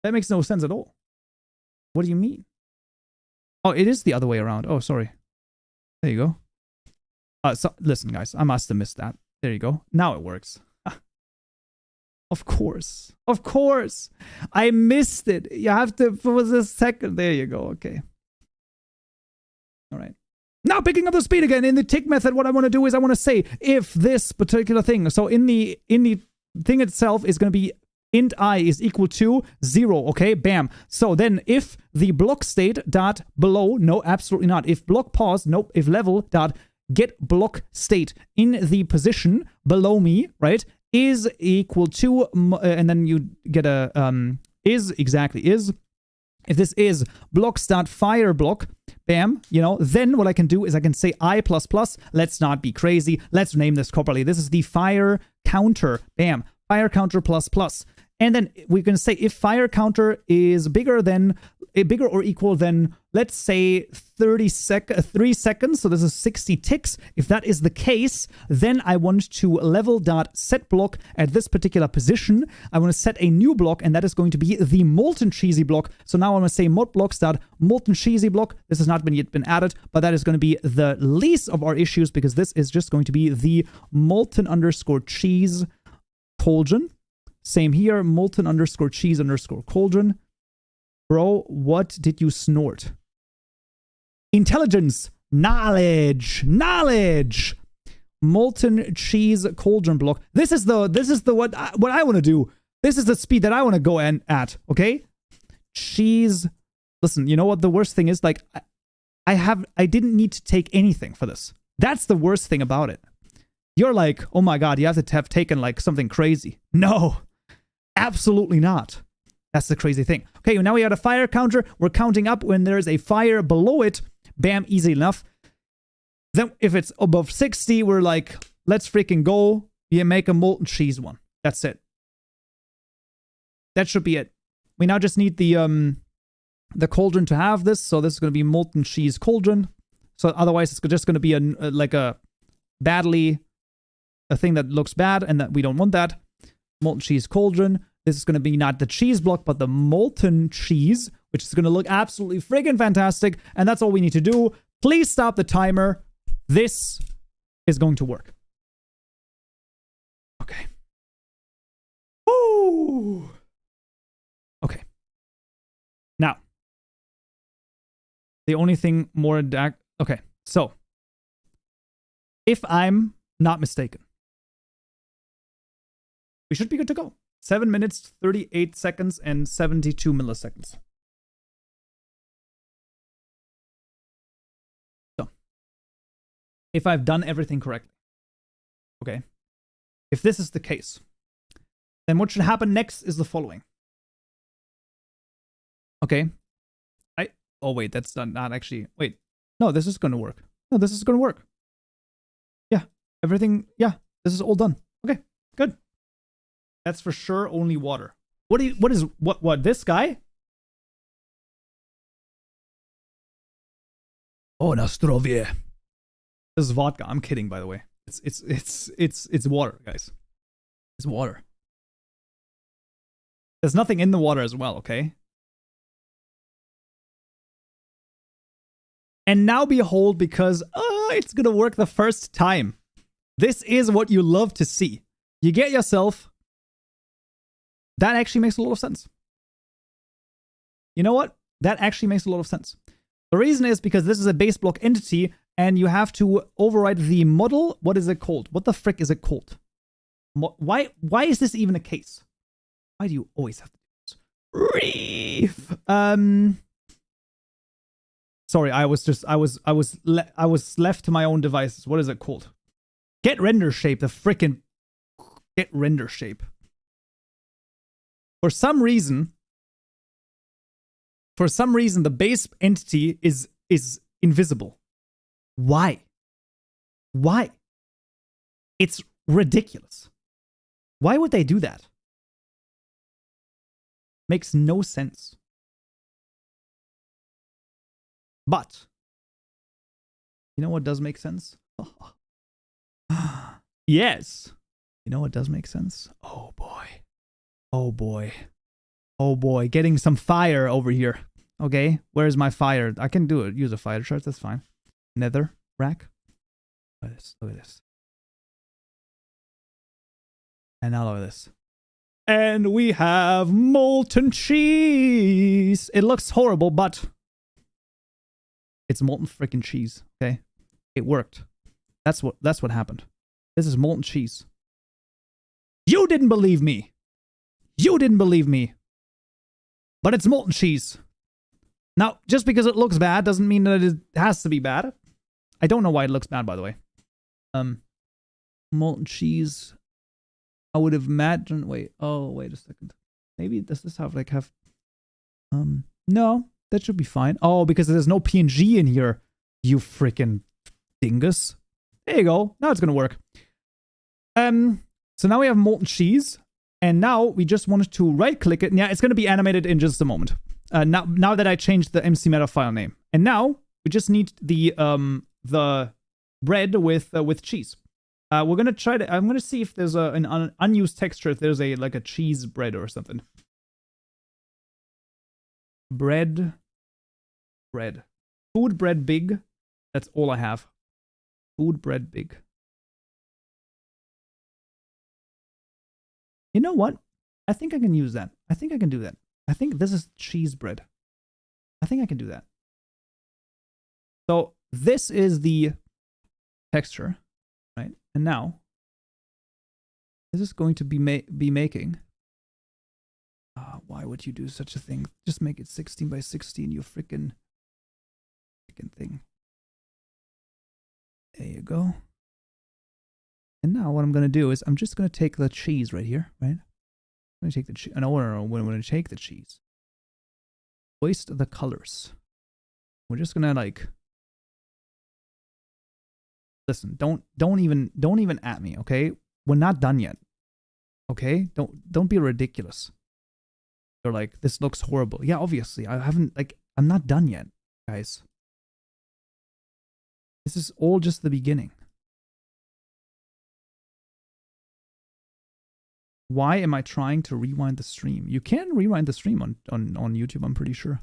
Speaker 1: That makes no sense at all. What do you mean? Oh, it is the other way around. Oh, sorry. There you go. So listen, guys. I must have missed that. There you go. Now it works. Of course. Of course. I missed it. You have to... For a second. There you go. Okay. All right. Now picking up the speed again in the tick method, what I want to do is I want to say if this particular thing, so in the thing itself is going to be int I is equal to 0, okay, bam. So then if the block state dot below, no, absolutely not. If block pause, nope. If level dot get block state in the position below me, right, is equal to, and then you get a, is, exactly, is. If this is blocks.fire block, bam, you know, then what I can do is I can say I++, let's not be crazy, let's name this properly. This is the fire counter, bam, fire counter ++. And then we can say if fire counter is bigger or equal than, let's say 3 seconds, so this is 60 ticks. If that is the case, then I want to level.set block at this particular position. I want to set a new block, and that is going to be the molten cheesy block. So now I'm going to say mod blocks.molten cheesy block. This has not yet been added, but that is going to be the least of our issues because this is just going to be the molten underscore cheese cauldron. Same here, molten underscore cheese underscore cauldron. Bro, what did you snort? Intelligence. Knowledge. Knowledge. Molten cheese cauldron block. This is the what I want to do. This is the speed that I want to go at, okay? Cheese. Listen, you know what the worst thing is? Like, I didn't need to take anything for this. That's the worst thing about it. You're like, oh my god, you have to have taken like something crazy. No, absolutely not. That's the crazy thing. Okay, now we have a fire counter. We're counting up when there's a fire below it. Bam, easy enough. Then if it's above 60, we're like, let's freaking go. You make a molten cheese one. That's it. That should be it. We now just need the cauldron to have this. So this is going to be molten cheese cauldron. So otherwise it's just going to be a thing that looks bad, and that we don't want that. Molten cheese cauldron. This is going to be not the cheese block, but the molten cheese, which is going to look absolutely friggin' fantastic. And that's all we need to do. Please stop the timer. This is going to work. Okay. Woo! Okay. Now, the only thing more... Okay, so if I'm not mistaken, we should be good to go. 7 minutes, 38 seconds, and 72 milliseconds. So, if I've done everything correctly, okay, if this is the case, then what should happen next is the following. Okay, oh wait, that's not actually, wait, no, this is going to work. No, this is going to work. Yeah, everything, yeah, this is all done. Okay, good. That's for sure only water. What this guy? Oh, Nostrovie. This is vodka. I'm kidding, by the way. It's water, guys. It's water. There's nothing in the water as well, okay? And now behold, because it's gonna work the first time. This is what you love to see. You get yourself... That actually makes a lot of sense. You know what? That actually makes a lot of sense. The reason is because this is a base block entity, and you have to override the model. What is it called? What the frick is it called? Why is this even a case? Why do you always have to do this? Sorry, I was left to my own devices. What is it called? Get render shape. The frickin' get render shape. For some reason, the base entity is invisible. Why? Why? It's ridiculous. Why would they do that? Makes no sense. But, you know what does make sense? Yes. You know what does make sense? Oh boy. Oh boy. Oh boy. Getting some fire over here. Okay. Where's my fire? I can do it. Use a fire chart. That's fine. Nether rack. Look at this. Look at this. And now look at this. And we have molten cheese. It looks horrible, but it's molten freaking cheese. Okay. It worked. That's what happened. This is molten cheese. You didn't believe me. You didn't believe me. But it's molten cheese. Now, just because it looks bad doesn't mean that it has to be bad. I don't know why it looks bad, by the way. Molten cheese. I would have imagined... Wait a second. Maybe does this have... No, that should be fine. Oh, because there's no PNG in here. You freaking dingus. There you go. Now it's gonna work. So now we have molten cheese. And now we just wanted to right-click it. And yeah, it's going to be animated in just a moment. Now that I changed the MC Meta file name. And now we just need the bread with cheese. We're going to try to... I'm going to see if there's an unused texture, if there's like a cheese bread or something. Bread. Food bread big. That's all I have. Food bread big. You know what? I think I can use that. I think I can do that. I think this is cheese bread. I think I can do that. So this is the texture, right? And now this is going to be making. Why would you do such a thing? Just make it 16 by 16, you freaking thing. There you go. And now what I'm going to do is I'm just going to take the cheese right here, right? I'm going to take the cheese. No, when I'm going to take the cheese. Waste the colors. We're just going to like... Listen, don't even at me, okay? We're not done yet. Okay? Don't be ridiculous. You're like, this looks horrible. Yeah, obviously. I'm not done yet, guys. This is all just the beginning. Why am I trying to rewind the stream? You can rewind the stream on YouTube, I'm pretty sure.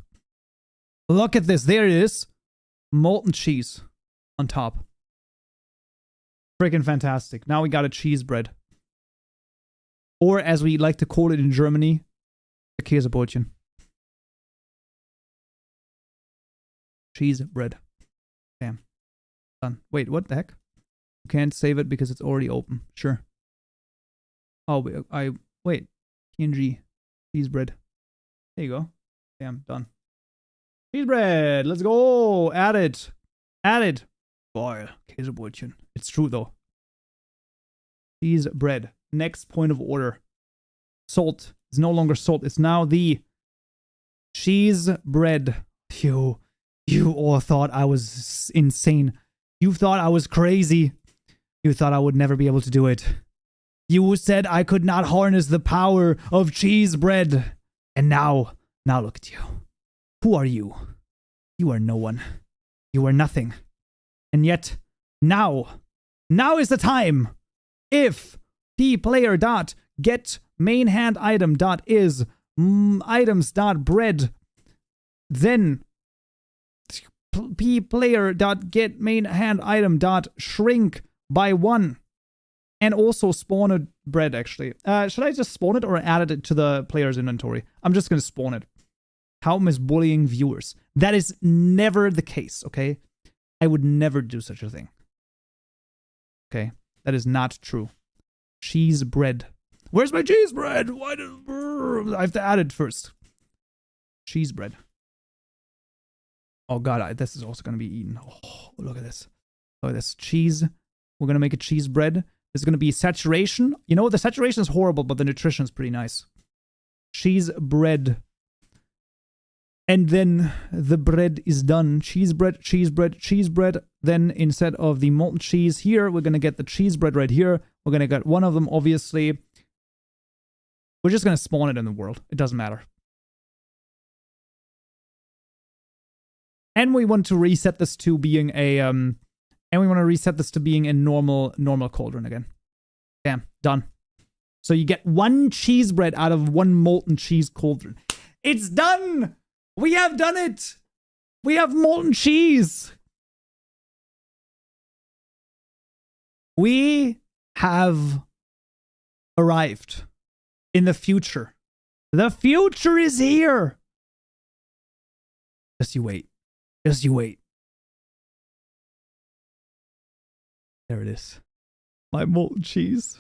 Speaker 1: Look at this. There it is. Molten cheese on top. Freaking fantastic. Now we got a cheese bread. Or as we like to call it in Germany, a Käsebrötchen. Cheese bread. Damn. Done. Wait, what the heck? You can't save it because it's already open. Sure. Oh, wait. PNG. Cheese bread. There you go. Damn, done. Cheese bread. Let's go. Add it. Add it. Boy, Käsebrötchen. It's true though. Cheese bread. Next point of order. Salt. It's no longer salt. It's now the cheese bread. You all thought I was insane. You thought I was crazy. You thought I would never be able to do it. You said I could not harness the power of cheese bread. And now look at you. Who are you? You are no one. You are nothing. And yet, now is the time. If pplayer.get main hand item dot is items dot bread, then pplayer.get main hand item dot shrink by 1. And also spawn a bread, actually. Should I just spawn it or add it to the player's inventory? I'm just going to spawn it. Kaupen is bullying viewers. That is never the case, okay? I would never do such a thing. Okay? That is not true. Cheese bread. Where's my cheese bread? Why do I have to add it first? Cheese bread. Oh god, this is also going to be eaten. Oh, look at this. Look at this. Cheese. We're going to make a cheese bread. There's going to be saturation. You know, the saturation is horrible, but the nutrition is pretty nice. Cheese bread. And then the bread is done. Cheese bread, cheese bread, cheese bread. Then instead of the molten cheese here, we're going to get the cheese bread right here. We're going to get one of them, obviously. We're just going to spawn it in the world. It doesn't matter. And we want to reset this to being a, normal cauldron again. Damn, done. So you get one cheese bread out of one molten cheese cauldron. It's done! We have done it! We have molten cheese! We have arrived in the future. The future is here! Just you wait. Just you wait. There it is. My molten cheese.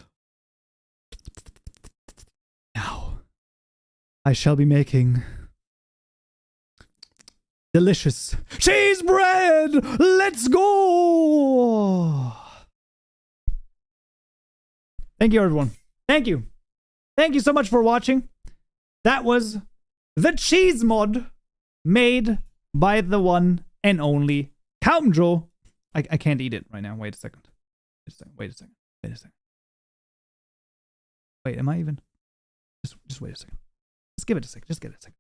Speaker 1: Now, I shall be making delicious cheese bread! Let's go! Thank you, everyone. Thank you. Thank you so much for watching. That was the cheese mod made by the one and only Kaupenjoe. I can't eat it right now. Wait a second. Wait a second. Wait, am I even? Just wait a second. Just give it a second. Just give it a second.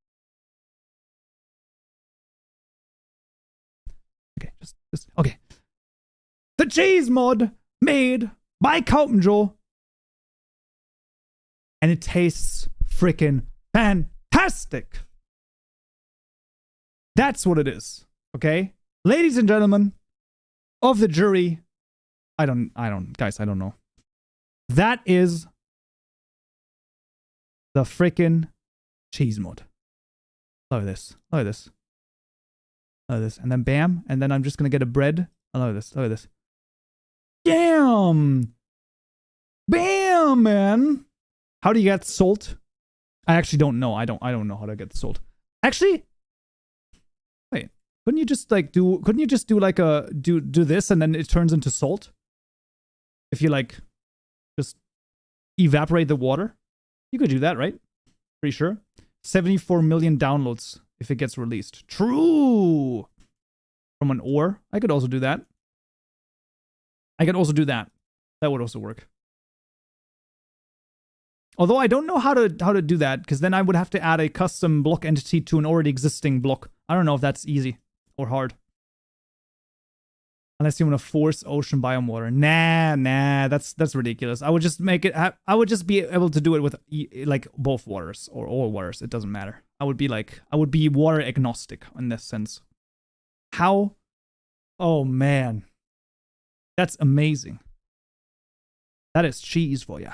Speaker 1: Okay, okay. The cheese mod made by Kaupenjoe. And it tastes freaking fantastic. That's what it is. Okay? Ladies and gentlemen of the jury. Guys, I don't know. That is the freaking cheese mod. Look at this. Look at this. Look at this. And then bam. And then I'm just going to get a bread. Oh, look at this. Look at this. Damn. Bam, man. How do you get salt? I actually don't know. I don't know how to get salt. Actually, wait. Couldn't you just like do like a do this and then it turns into salt? If you like just evaporate the water? You could do that, right? Pretty sure. 74 million downloads if it gets released. True. From an ore. I could also do that. I could also do that. That would also work. Although I don't know how to do that, because then I would have to add a custom block entity to an already existing block. I don't know if that's easy or hard. Unless you want to force ocean biome water. Nah, that's ridiculous. I would just make it. I would just be able to do it with like both waters or all waters. It doesn't matter. I would be water agnostic in this sense. How? Oh man, that's amazing. That is cheese for ya.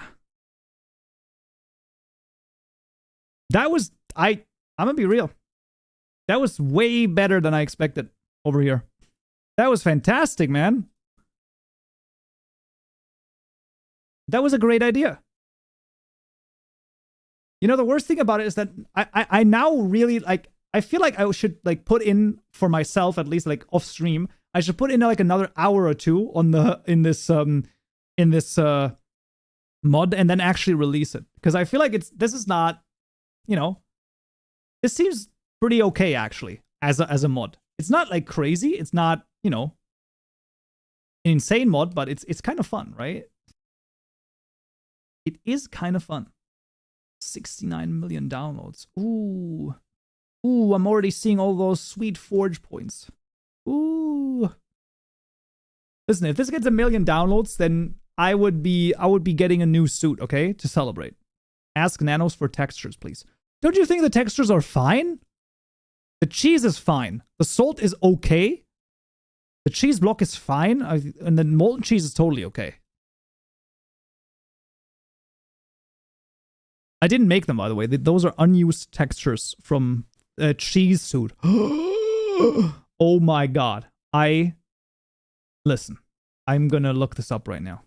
Speaker 1: That was, I'm gonna be real. That was way better than I expected over here. That was fantastic, man. That was a great idea. You know, the worst thing about it is that I now really, like, I feel like I should, like, put in for myself, at least, like, off stream, I should put in, like, another hour or two on in this mod and then actually release it. Because I feel like this is not, you know, this seems pretty okay, actually, as a mod. It's not, like, crazy. It's not, you know, an insane mod, but it's kind of fun, right? It is kind of fun. 69 million downloads. Ooh, I'm already seeing all those sweet Forge points. Ooh. Listen, if this gets 1 million downloads, then I would be getting a new suit, okay, to celebrate. Ask Nanos for textures, please. Don't you think the textures are fine? The cheese is fine. The salt is okay. The cheese block is fine. And the molten cheese is totally okay. I didn't make them, by the way. Those are unused textures from a cheese suit. Oh my god. Listen. I'm gonna look this up right now.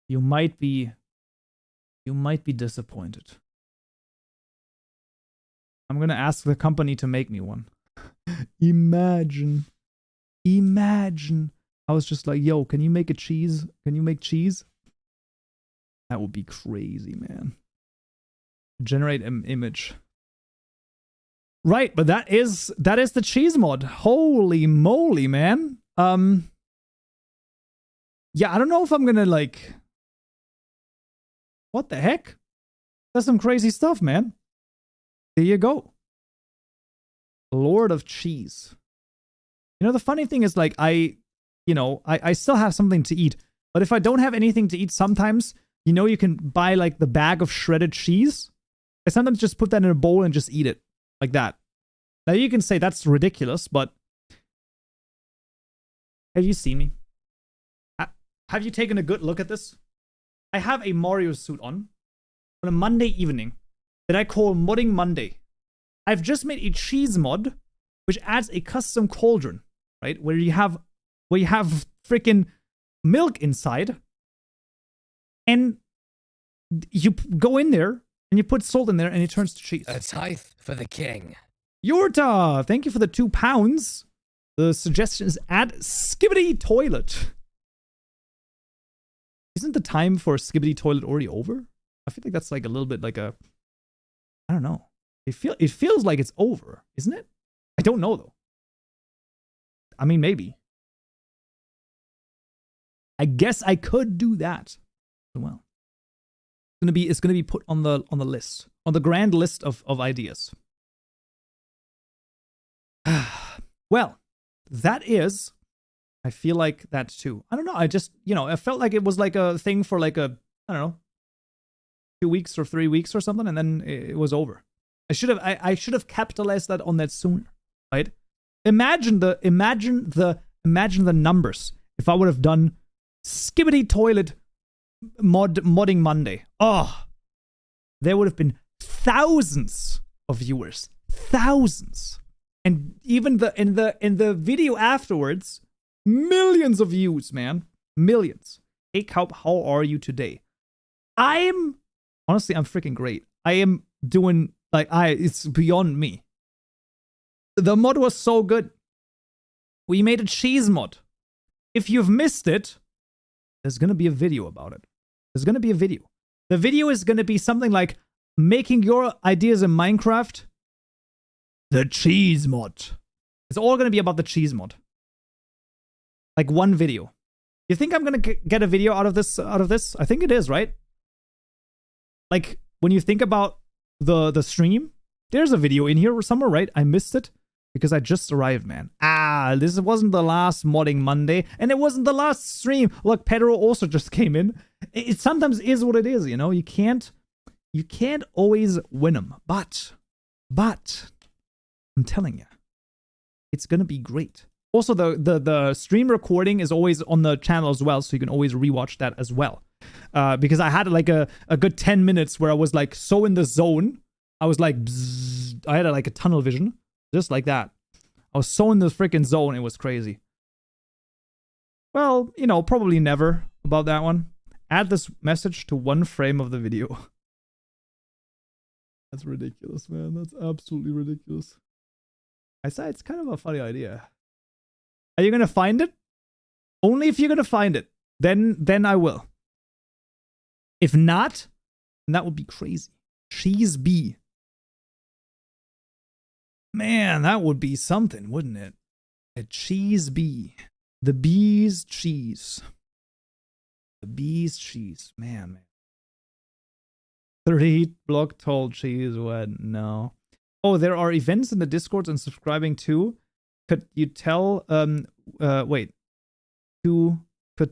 Speaker 1: You might be disappointed. I'm gonna ask the company to make me one. Imagine. I was just like, yo, can you make a cheese? Can you make cheese? That would be crazy, man. Generate an image. Right, but that is the cheese mod. Holy moly, man. Yeah, I don't know if I'm gonna, like, what the heck? That's some crazy stuff, man. There you go. Lord of Cheese. You know, the funny thing is, like, I still have something to eat. But if I don't have anything to eat, sometimes, you know, you can buy, like, the bag of shredded cheese. I sometimes just put that in a bowl and just eat it. Like that. Now, you can say that's ridiculous, but have you seen me? Have you taken a good look at this? I have a Mario suit on a Monday evening that I call Modding Monday. I've just made a cheese mod, which adds a custom cauldron, right? Where you have freaking milk inside, and you go in there and you put salt in there, and it turns to cheese.
Speaker 2: A tithe for the king.
Speaker 1: Yorta, thank you for the £2. The suggestion is add Skibidi Toilet. Isn't the time for Skibidi Toilet already over? I feel like that's like a little bit like a, I don't know. It feels like it's over, isn't it? I don't know though. I mean, maybe. I guess I could do that as well. It's gonna be put on the list, on the grand list of ideas. Well, that is. I feel like that too. I don't know. I just, you know, I felt like it was like a thing for like a, I don't know, 2 weeks or 3 weeks or something, and then it was over. I should have capitalized that on that sooner, right? Imagine the numbers if I would have done Skibbity toilet modding Monday. Oh, there would have been thousands of viewers. Thousands. And even in the video afterwards, millions of views, man. Millions. Hey Kaup, how are you today? I'm freaking great. I am doing it's beyond me. The mod was so good. We made a cheese mod. If you've missed it, there's gonna be a video about it. There's gonna be a video. The video is gonna be something like making your ideas in Minecraft the cheese mod. It's all gonna be about the cheese mod. Like one video. You think I'm gonna get a video out of this? I think it is, right? Like when you think about the stream, there's a video in here somewhere, right? I missed it because I just arrived, man. This wasn't the last modding Monday, and it wasn't the last stream. Look, Pedro also just came in. It sometimes is what it is, you know. You can't always win them, but I'm telling you, it's gonna be great. Also, the stream recording is always on the channel as well, so you can always rewatch that as well. Because I had like a good 10 minutes where I was like so in the zone. I was like, bzzz, I had like a tunnel vision, just like that. I was so in the freaking zone, it was crazy. Well, you know, probably never about that one. Add this message to one frame of the video. That's ridiculous, man. That's absolutely ridiculous. I say it's kind of a funny idea. Are you gonna find it? Only if you're gonna find it. Then I will. If not, then that would be crazy. Cheese bee. Man, that would be something, wouldn't it? A cheese bee. The bee's cheese. The bee's cheese. Man. 30 block tall cheese. What? No. Oh, there are events in the Discord and subscribing to. Could you tell, could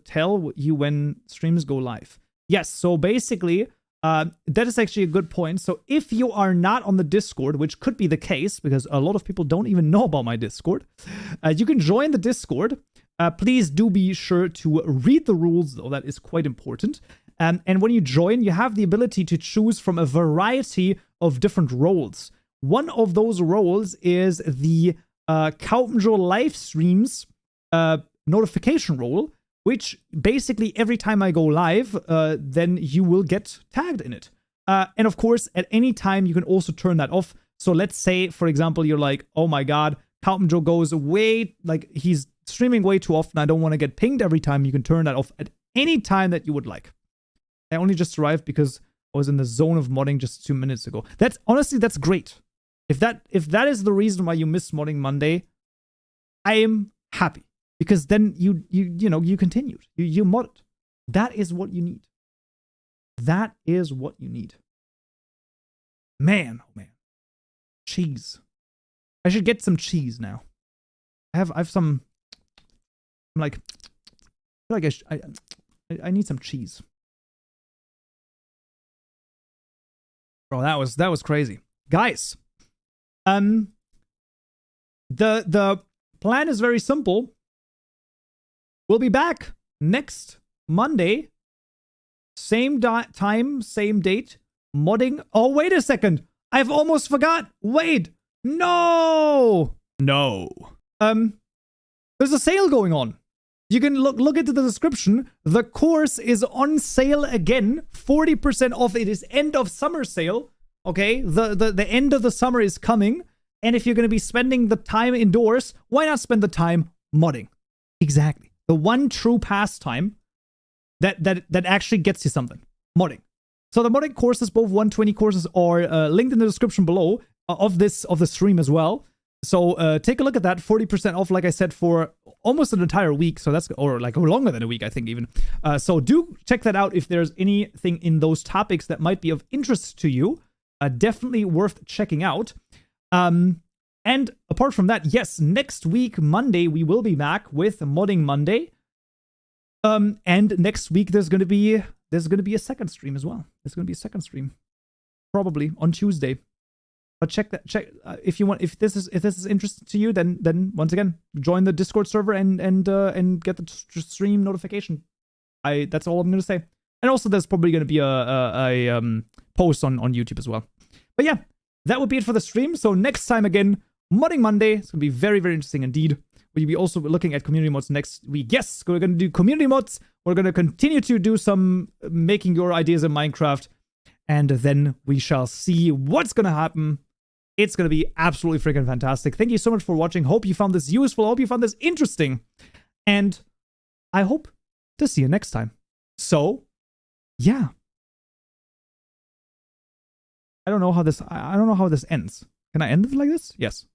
Speaker 1: tell you when streams go live? Yes, so basically, that is actually a good point. So if you are not on the Discord, which could be the case, because a lot of people don't even know about my Discord, you can join the Discord. Please do be sure to read the rules, though. That is quite important. And when you join, you have the ability to choose from a variety of different roles. One of those roles is the Kaupenjoe live streams notification role, which basically every time I go live, then you will get tagged in it. And of course, at any time, you can also turn that off. So let's say, for example, you're like, oh my god, Kaupenjoe goes way, like, he's streaming way too often. I don't want to get pinged every time. You can turn that off at any time that you would like. I only just arrived because I was in the zone of modding just 2 minutes ago. Honestly, that's great. If that is the reason why you missed modding Monday, I am happy. Because then you continued. You modded. That is what you need. That is what you need. Man, oh man. Cheese. I should get some cheese now. I have some. I'm like, I feel like I need some cheese. Bro, that was crazy. Guys, the plan is very simple. We'll be back next Monday. Same time, same date. Modding. Oh, wait a second. I've almost forgot. Wait. No. There's a sale going on. You can look into the description. The course is on sale again. 40% off. It is end of summer sale. Okay, the end of the summer is coming. And if you're going to be spending the time indoors, why not spend the time modding? Exactly. The one true pastime that actually gets you something. Modding. So the modding courses, both 120 courses, are linked in the description below of the stream as well. So take a look at that. 40% off, like I said, for almost an entire week. So that's, or like longer than a week, I think even. So do check that out if there's anything in those topics that might be of interest to you. Definitely worth checking out. And apart from that, yes, next week, Monday, we will be back with Modding Monday. And next week, there's gonna be a second stream as well. There's gonna be a second stream, probably on Tuesday. But check if you want. If this is interesting to you, then once again, join the Discord server and get the stream notification That's all I'm gonna say. And also, there's probably gonna be a post on YouTube as well. But yeah, that would be it for the stream. So next time again, Modding Monday. It's gonna be very, very interesting indeed. We'll be also looking at community mods next week. Yes, we're gonna do community mods. We're gonna continue to do some making your ideas in Minecraft, and then we shall see what's gonna happen. It's gonna be absolutely freaking fantastic. Thank you so much for watching. Hope you found this useful. Hope you found this interesting, and I hope to see you next time. So, yeah. I don't know how this ends. Can I end it like this? Yes.